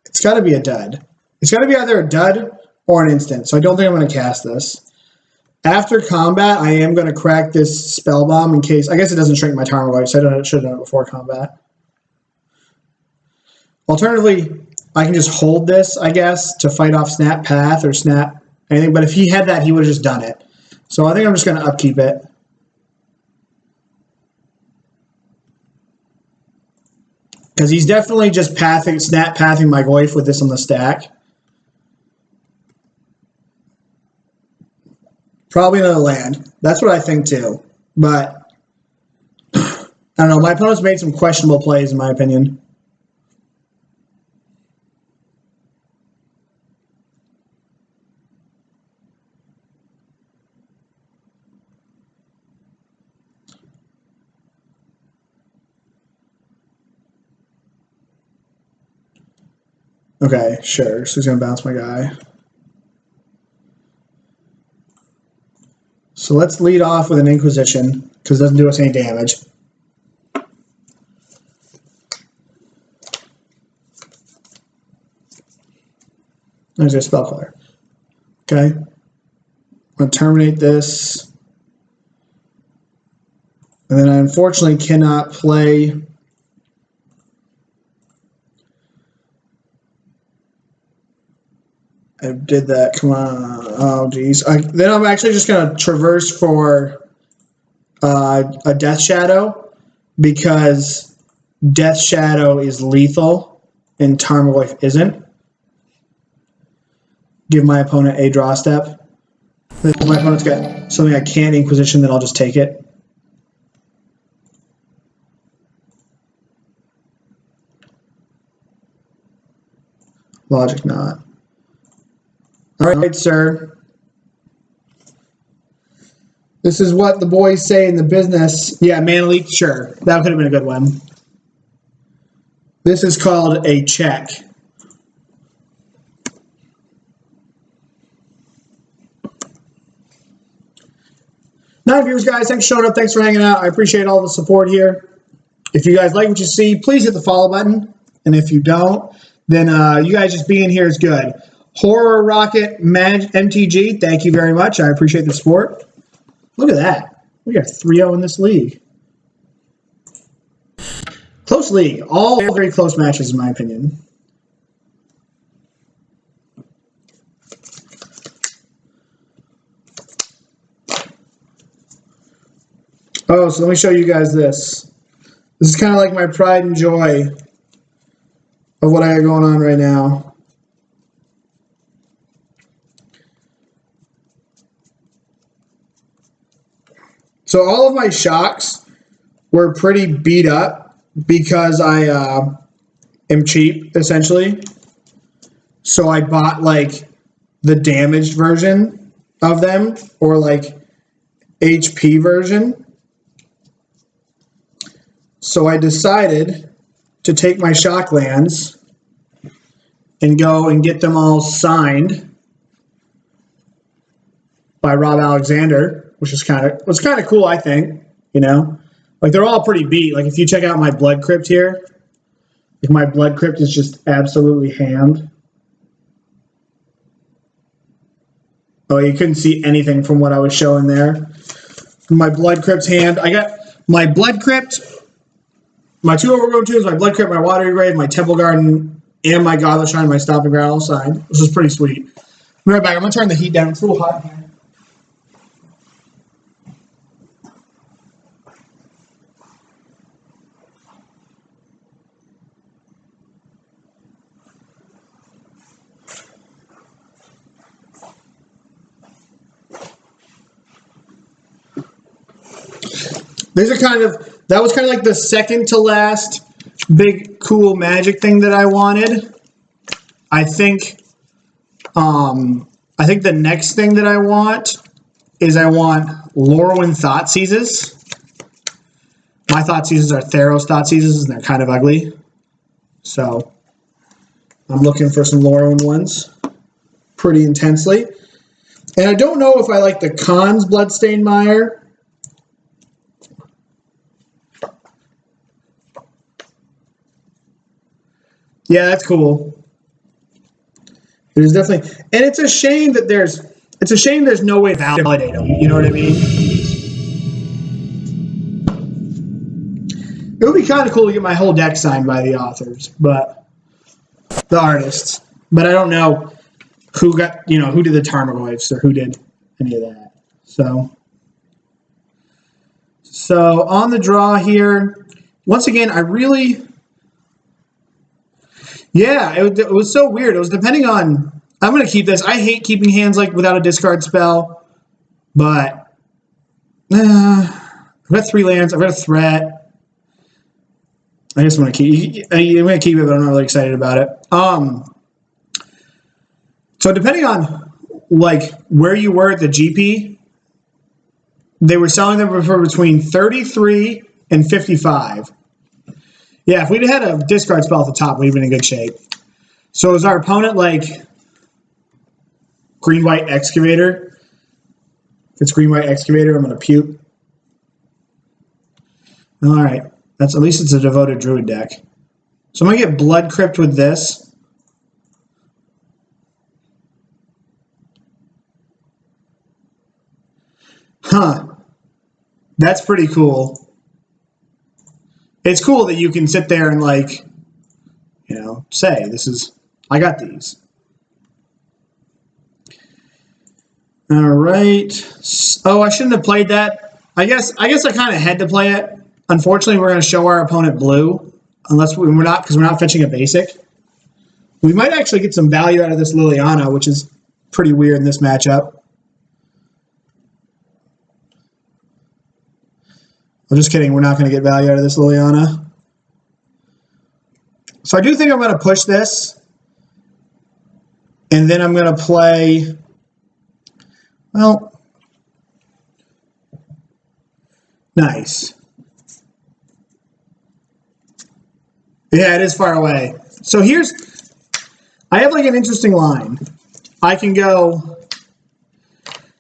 It's got to be a dud. It's got to be either a dud or an instant. So I don't think I'm going to cast this. After combat, I am going to crack this Spellbomb in case. I guess it doesn't shrink my Tarmogoyf, so I should have done it before combat. Alternatively, I can just hold this, I guess, to fight off Snap Path or Snap anything. But if he had that, he would have just done it. So I think I'm just going to upkeep it. Because he's definitely just Snap Pathing my Goyf with this on the stack. Probably another land. That's what I think too. But, I don't know. My opponent's made some questionable plays, in my opinion. Okay, sure. So he's going to bounce my guy. So let's lead off with an Inquisition, because it doesn't do us any damage. There's a spell color. Okay. I'm going to terminate this. And then I unfortunately cannot play... I did that. Come on. Oh, geez. Then I'm actually just going to traverse for a Death Shadow because Death Shadow is lethal and Tarmogoyf isn't. Give my opponent a draw step. If my opponent's got something I can't Inquisition, then I'll just take it. Logic not. All right, sir. This is what the boys say in the business. Yeah, Mana Leak, sure. That could have been a good one. This is called a check. Nine viewers, guys. Thanks for showing up. Thanks for hanging out. I appreciate all the support here. If you guys like what you see, please hit the follow button. And if you don't, then you guys just being here is good. Horror Rocket MTG, thank you very much. I appreciate the support. Look at that. We got 3-0 in this league. Close league. All very close matches, in my opinion. Oh, so let me show you guys this. This is kind of like my pride and joy of what I got going on right now. So all of my shocks were pretty beat up because I am cheap, essentially. So I bought like the damaged version of them or like HP version. So I decided to take my shock lands and go and get them all signed by Rob Alexander. Which was kind of cool, I think. You know, like they're all pretty beat. Like if you check out my Bloodcrypt here, like my Bloodcrypt is just absolutely hammed. Oh, you couldn't see anything from what I was showing there. My Bloodcrypt's hand. I got my Bloodcrypt, my 2 Overgrown Tombs, my Bloodcrypt, my Watery Grave, my Temple Garden, and my Godless Shrine, my Stomping Ground all signed. This is pretty sweet. I'll be right back. I'm gonna turn the heat down. It's a little hot here. These are that was kind of like the second to last big cool magic thing that I wanted. I think the next thing that I want is I want Lorwyn Thoughtseizes. My Thoughtseizes are Theros Thoughtseizes and they're kind of ugly. So I'm looking for some Lorwyn ones pretty intensely. And I don't know if I like the Khan's Bloodstained Mire Yeah, that's cool. There's definitely, and it's a shame that there's no way to validate them. You know what I mean? It would be kind of cool to get my whole deck signed by the authors, but the artists. But I don't know who got, who did the Tarmogoyfs or who did any of that. So on the draw here, once again, it was so weird. It was depending on, I'm going to keep this. I hate keeping hands like without a discard spell, but I've got 3 lands. I've got a threat. I just want to keep. I'm going to keep it, but I'm not really excited about it. So depending on like where you were at the GP, they were selling them for between 33 and 55. Yeah, if we'd had a discard spell at the top, we'd been in good shape. So is our opponent like green-white excavator? If it's green-white excavator, I'm going to puke. All right. At least it's a devoted druid deck. So I'm going to get Bloodcrypt with this. Huh. That's pretty cool. It's cool that you can sit there and like, say, I got these. All right. Oh, I shouldn't have played that. I guess I kind of had to play it. Unfortunately, we're going to show our opponent blue, because we're not fetching a basic. We might actually get some value out of this Liliana, which is pretty weird in this matchup. I'm just kidding. We're not going to get value out of this Liliana. So I do think I'm going to push this. And then I'm going to play, well, nice. Yeah, it is far away. So I have like an interesting line. I can go,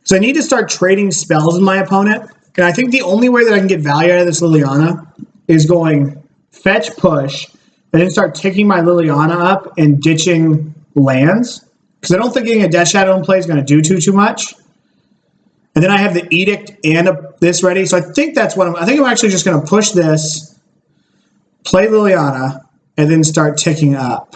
so I need to start trading spells with my opponent. And I think the only way that I can get value out of this Liliana is going fetch, push, and then start ticking my Liliana up and ditching lands. Because I don't think getting a Death Shadow in play is going to do too much. And then I have the Edict and this ready. So I think that's what I think I'm actually just going to push this, play Liliana, and then start ticking up.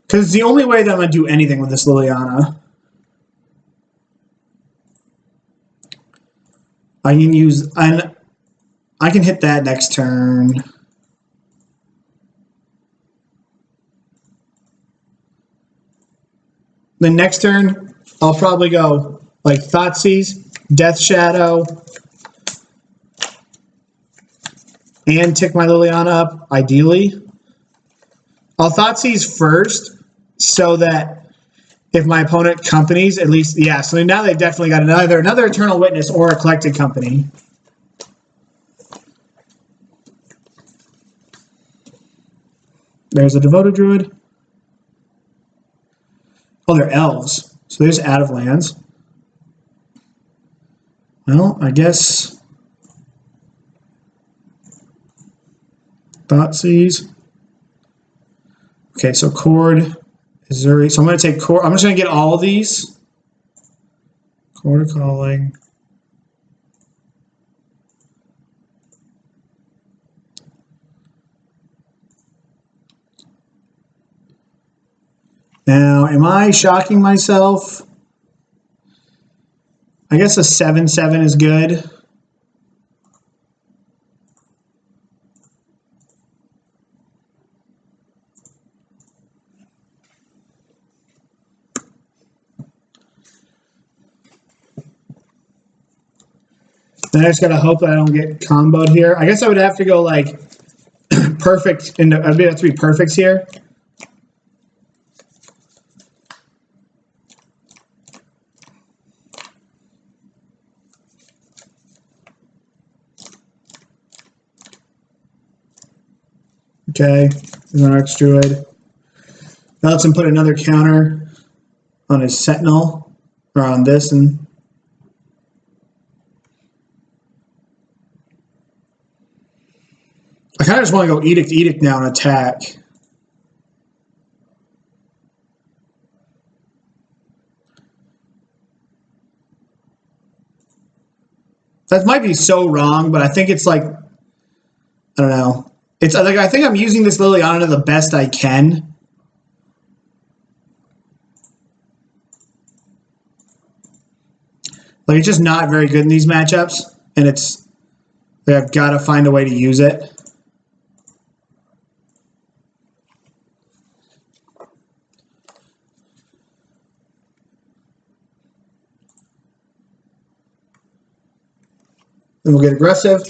Because it's the only way that I'm going to do anything with this Liliana. I can hit that next turn. The next turn, I'll probably go like Thoughtseize, Death Shadow, and tick my Liliana up, ideally. I'll Thoughtseize first, so that if my opponent companies, at least, yeah, so now they've definitely got another Eternal Witness or a Collected Company. There's a Devoted Druid. Oh, they're elves. So there's out of lands. Well, I guess Thoughtseize. Okay, so Chord, Azuri. So I'm going to take Chord. I'm just going to get all of these. Chord of Calling. Now, am I shocking myself? I guess a 7/7 is good. Then I just gotta hope that I don't get comboed here. I guess I would have to go like perfect. I'd have to be perfects here. Okay, there's an Arch Druid. That lets him put another counter on his Sentinel, or on this, and I kind of just want to go Edict now and attack. That might be so wrong, but I think it's like, I don't know. It's like, I think I'm using this Liliana the best I can. Like, it's just not very good in these matchups, and it's, like, I've got to find a way to use it. Then we'll get aggressive.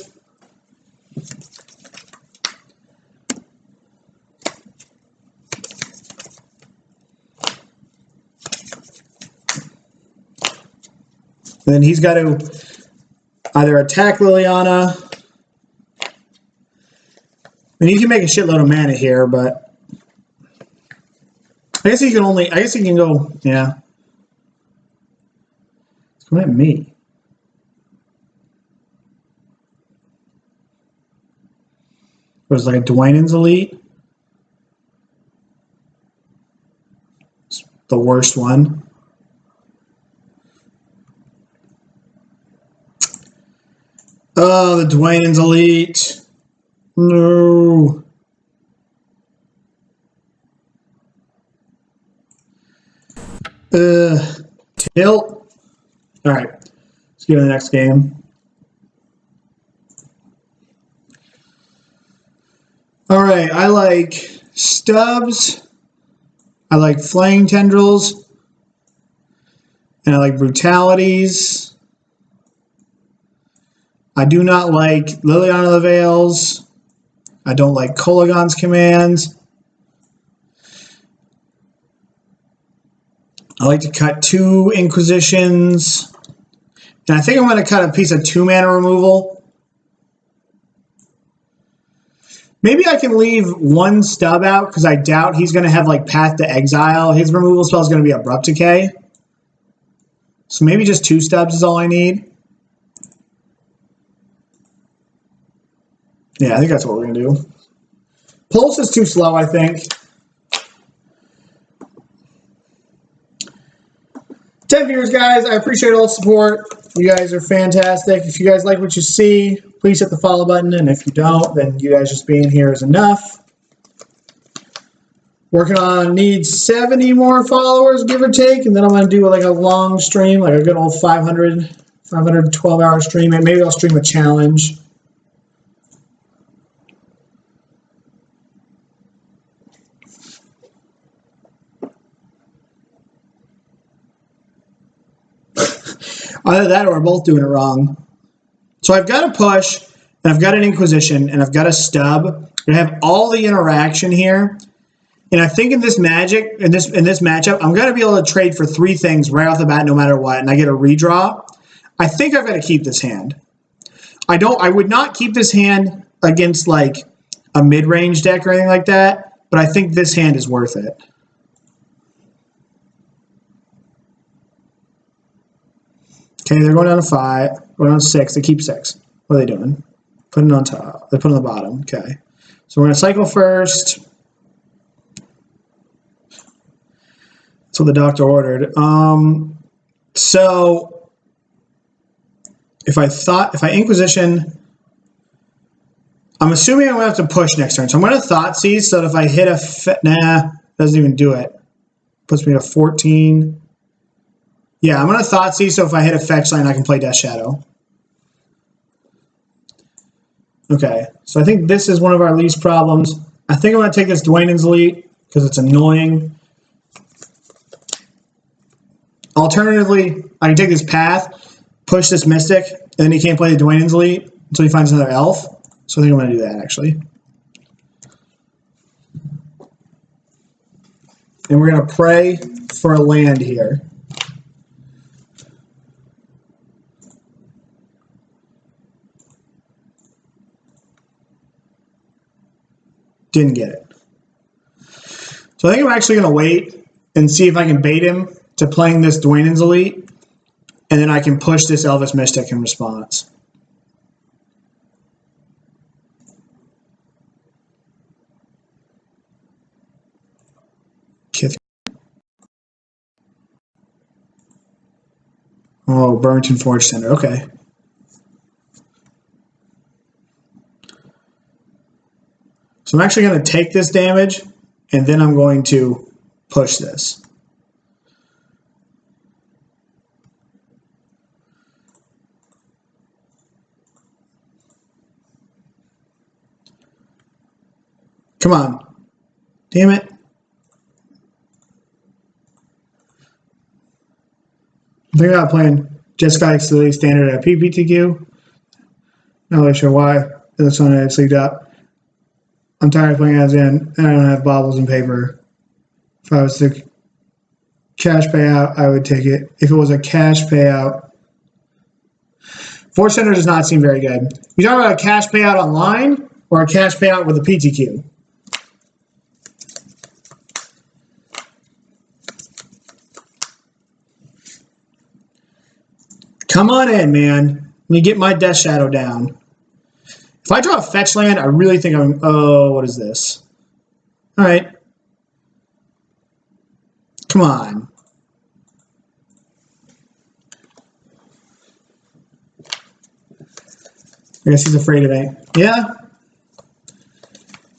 And then he's got to either attack Liliana. And he can make a shitload of mana here, but I guess he can only, I guess he can go, yeah. It's coming at me. It was like a Dwynen's Elite. It's the worst one. Oh, the Dwynen's Elite. No. Tilt. All right. Let's go to the next game. All right, I like Stubs, I like Flaying Tendrils, and I like Brutalities. I do not like Liliana the Veils. I don't like Kolaghan's commands. I like to cut 2 Inquisitions. And I think I'm going to cut a piece of 2-mana removal. Maybe I can leave 1 stub out because I doubt he's going to have like Path to Exile. His removal spell is going to be Abrupt Decay. So maybe just 2 stubs is all I need. Yeah, I think that's what we're going to do. Pulse is too slow, I think. 10 viewers, guys. I appreciate all the support. You guys are fantastic. If you guys like what you see, please hit the follow button. And if you don't, then you guys just being here is enough. Working on needs 70 more followers, give or take. And then I'm going to do like a long stream, like a good old 512-hour stream. And maybe I'll stream a challenge. Either that or we're both doing it wrong. So I've got a push, and I've got an Inquisition, and I've got a stub. I have all the interaction here. And I think in this magic, in this matchup, I'm going to be able to trade for 3 things right off the bat no matter what, and I get a redraw. I think I've got to keep this hand. I would not keep this hand against like a mid-range deck or anything like that, but I think this hand is worth it. Okay, they're going down to 5, going down to 6. They keep 6. What are they doing? Putting it on top. They put it on the bottom. Okay. So we're going to cycle first. That's what the doctor ordered. So if I Inquisition, I'm assuming I'm going to have to push next turn. So I'm going to Thoughtseize so that if I hit a... Nah, doesn't even do it. Puts me to 14. Yeah, I'm going to Thoughtseize, so if I hit a fetch line, I can play Death Shadow. Okay, so I think this is one of our least problems. I think I'm going to take this Dwynen's Elite, because it's annoying. Alternatively, I can take this Path, push this Mystic, and then he can't play the Dwynen's Elite until he finds another Elf. So I think I'm going to do that, actually. And we're going to pray for a land here. Didn't get it. So I think I'm actually going to wait and see if I can bait him to playing this Dwynen's Elite, and then I can push this Elvis Mystic in response. Oh, Burnt and Forge Center. Okay. So I'm actually going to take this damage, and then I'm going to push this. Come on. Damn it. I think I'm playing Jeskai Facility Standard at PPTQ. Not really sure why. This one I sleeved out. I'm tired of playing as in, and I don't have baubles and paper. If I was to cash payout, I would take it. If it was a cash payout, Force Center does not seem very good. You talking about a cash payout online or a cash payout with a PTQ? Come on in, man. Let me get my Death Shadow down. If I draw a fetch land, I really think I'm... Oh, what is this? All right. Come on. I guess he's afraid of me. Yeah.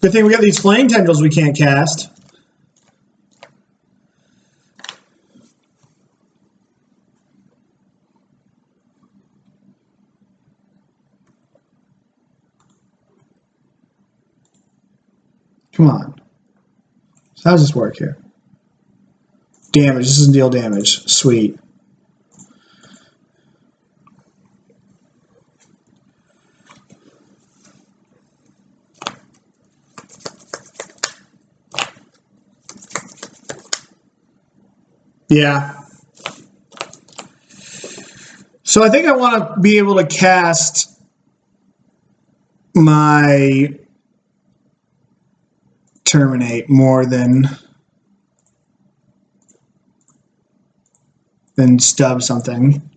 Good thing we got these Flaying Tendrils we can't cast. Come on. So how does this work here? Damage. This doesn't deal damage. Sweet. Yeah. So I think I want to be able to cast my Terminate more than stub something.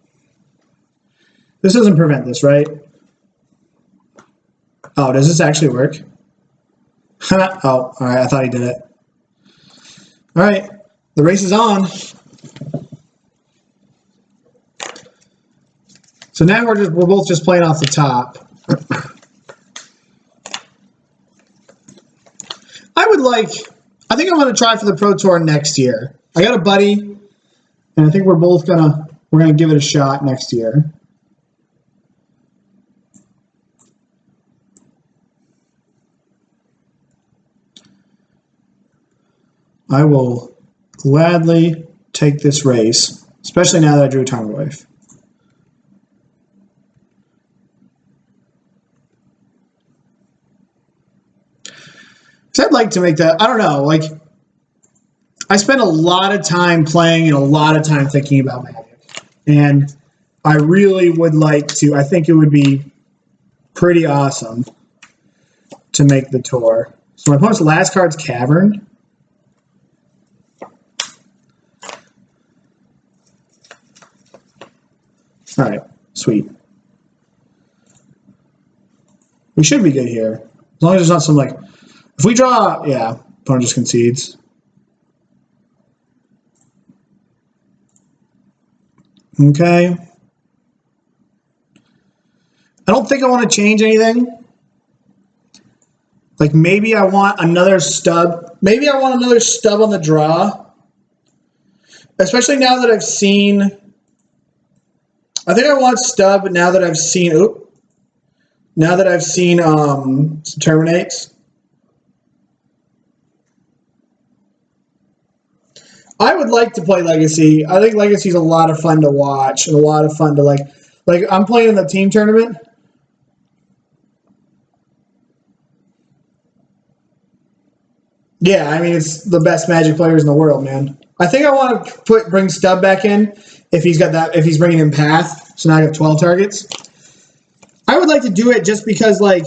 This doesn't prevent this, right? Oh, does this actually work? Oh, all right. I thought he did it. All right. The race is on. So now we're both just playing off the top. I think I'm gonna try for the Pro Tour next year. I got a buddy, and I think we're gonna give it a shot next year. I will gladly take this race, especially now that I drew a Tarmogoyf. I'd like to make that, I don't know, like, I spend a lot of time playing and a lot of time thinking about Magic. And I really would like to, I think it would be pretty awesome to make the tour. So my opponent's last card's Cavern. All right, sweet. We should be good here. As long as there's not some, like, if we draw, yeah, opponent just concedes. Okay. I don't think I want to change anything. Like maybe I want another stub. Maybe I want another stub on the draw. Especially now that I've seen, I think I want stub now that I've seen, some Terminates. I would like to play Legacy. I think Legacy is a lot of fun to watch and a lot of fun to like I'm playing in the team tournament. Yeah, I mean it's the best Magic players in the world, man. I think I want to bring Stub back in if he's bringing in Path. So now I have 12 targets. I would like to do it just because like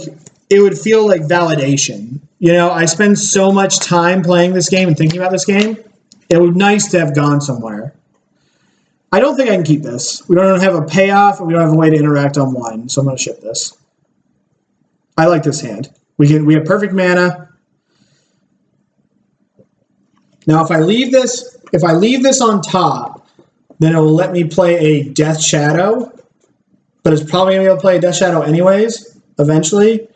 it would feel like validation. You know, I spend so much time playing this game and thinking about this game. It would be nice to have gone somewhere. I don't think I can keep this. We don't have a payoff, and we don't have a way to interact on one, so I'm going to ship this. I like this hand. We have perfect mana. Now, if I leave this on top, then it will let me play a Death Shadow, but it's probably going to be able to play a Death Shadow anyways, eventually.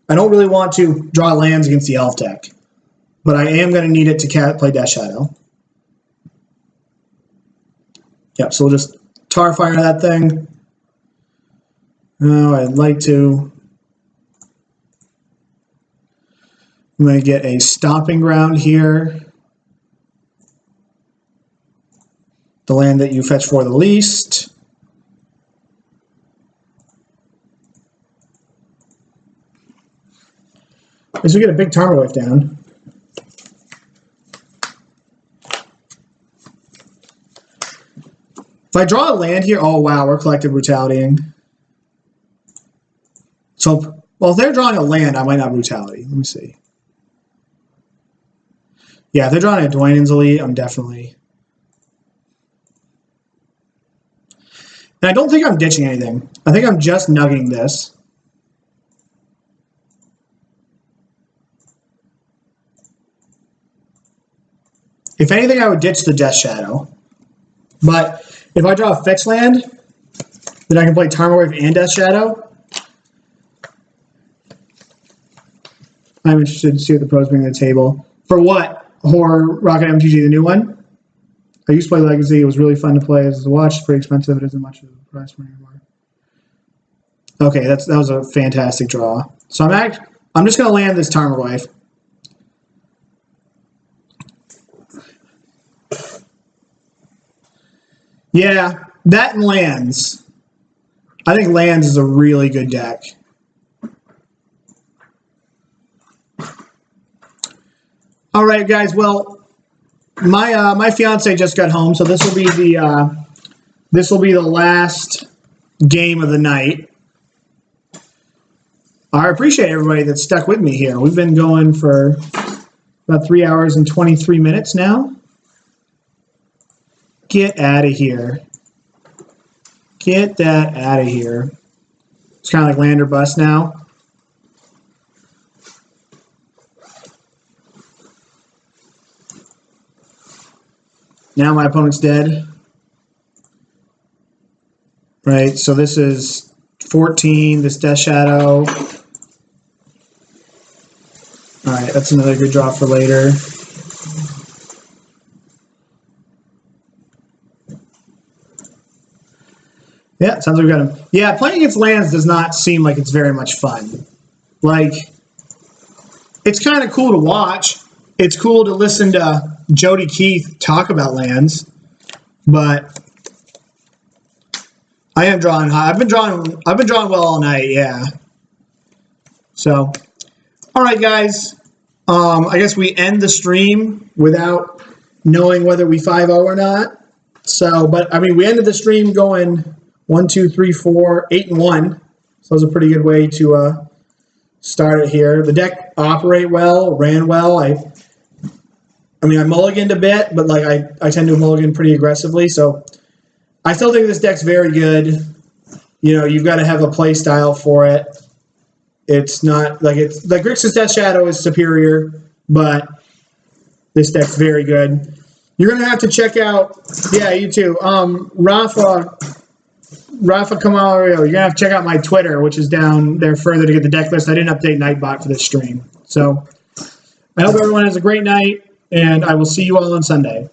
I don't really want to draw lands against the Elf deck, but I am going to need it to play Death Shadow. Yep, so we'll just Tar Fire that thing. Oh, I'd like to. I'm going to get a Stomping Ground here. The land that you fetch for the least. As we get a big Tarmogoyf down. If I draw a land here, oh wow, we're Collective Brutalitying. So, well, if they're drawing a land, I might not Brutality. Let me see. Yeah, if they're drawing a Dwayne's Elite, I'm definitely. And I don't think I'm ditching anything. I think I'm just nugging this. If anything, I would ditch the Death Shadow. But if I draw a fetch land, then I can play Tarmogoyf and Death Shadow. I'm interested to see what the pros bring to the table. For what? Horror Rocket MTG, the new one? I used to play Legacy. It was really fun to play as a watch. It's pretty expensive. It isn't much of a price for anymore. Okay, that was a fantastic draw. So I'm just going to land this Tarmogoyf. Yeah, that and lands. I think lands is a really good deck. All right, guys. Well, my fiance just got home, so this will be the last game of the night. I appreciate everybody that stuck with me here. We've been going for about 3 hours and 23 minutes now. Get out of here. Get that out of here. It's kind of like land or bust now. Now my opponent's dead. Right, so this is 14, this Death Shadow. Alright, that's another good draw for later. Yeah, sounds like we got him. Yeah, playing against lands does not seem like it's very much fun. Like, it's kind of cool to watch. It's cool to listen to Jody Keith talk about lands, but I am drawing high. I've been drawing well all night, yeah. So, all right, guys. I guess we end the stream without knowing whether we 5-0 or not. So, but I mean, we ended the stream going 1, 2, 3, 4, 8-1. So it was a pretty good way to start it here. The deck operate well, ran well. I mean, I mulliganed a bit, but like I tend to mulligan pretty aggressively. So I still think this deck's very good. You know, you've got to have a play style for it. It's not like it's like Grixis Death Shadow is superior, but this deck's very good. You're gonna have to check out, yeah, you too. Rafa Camario, you're gonna have to check out my Twitter, which is down there further to get the deck list. I didn't update Nightbot for this stream. So I hope everyone has a great night, and I will see you all on Sunday.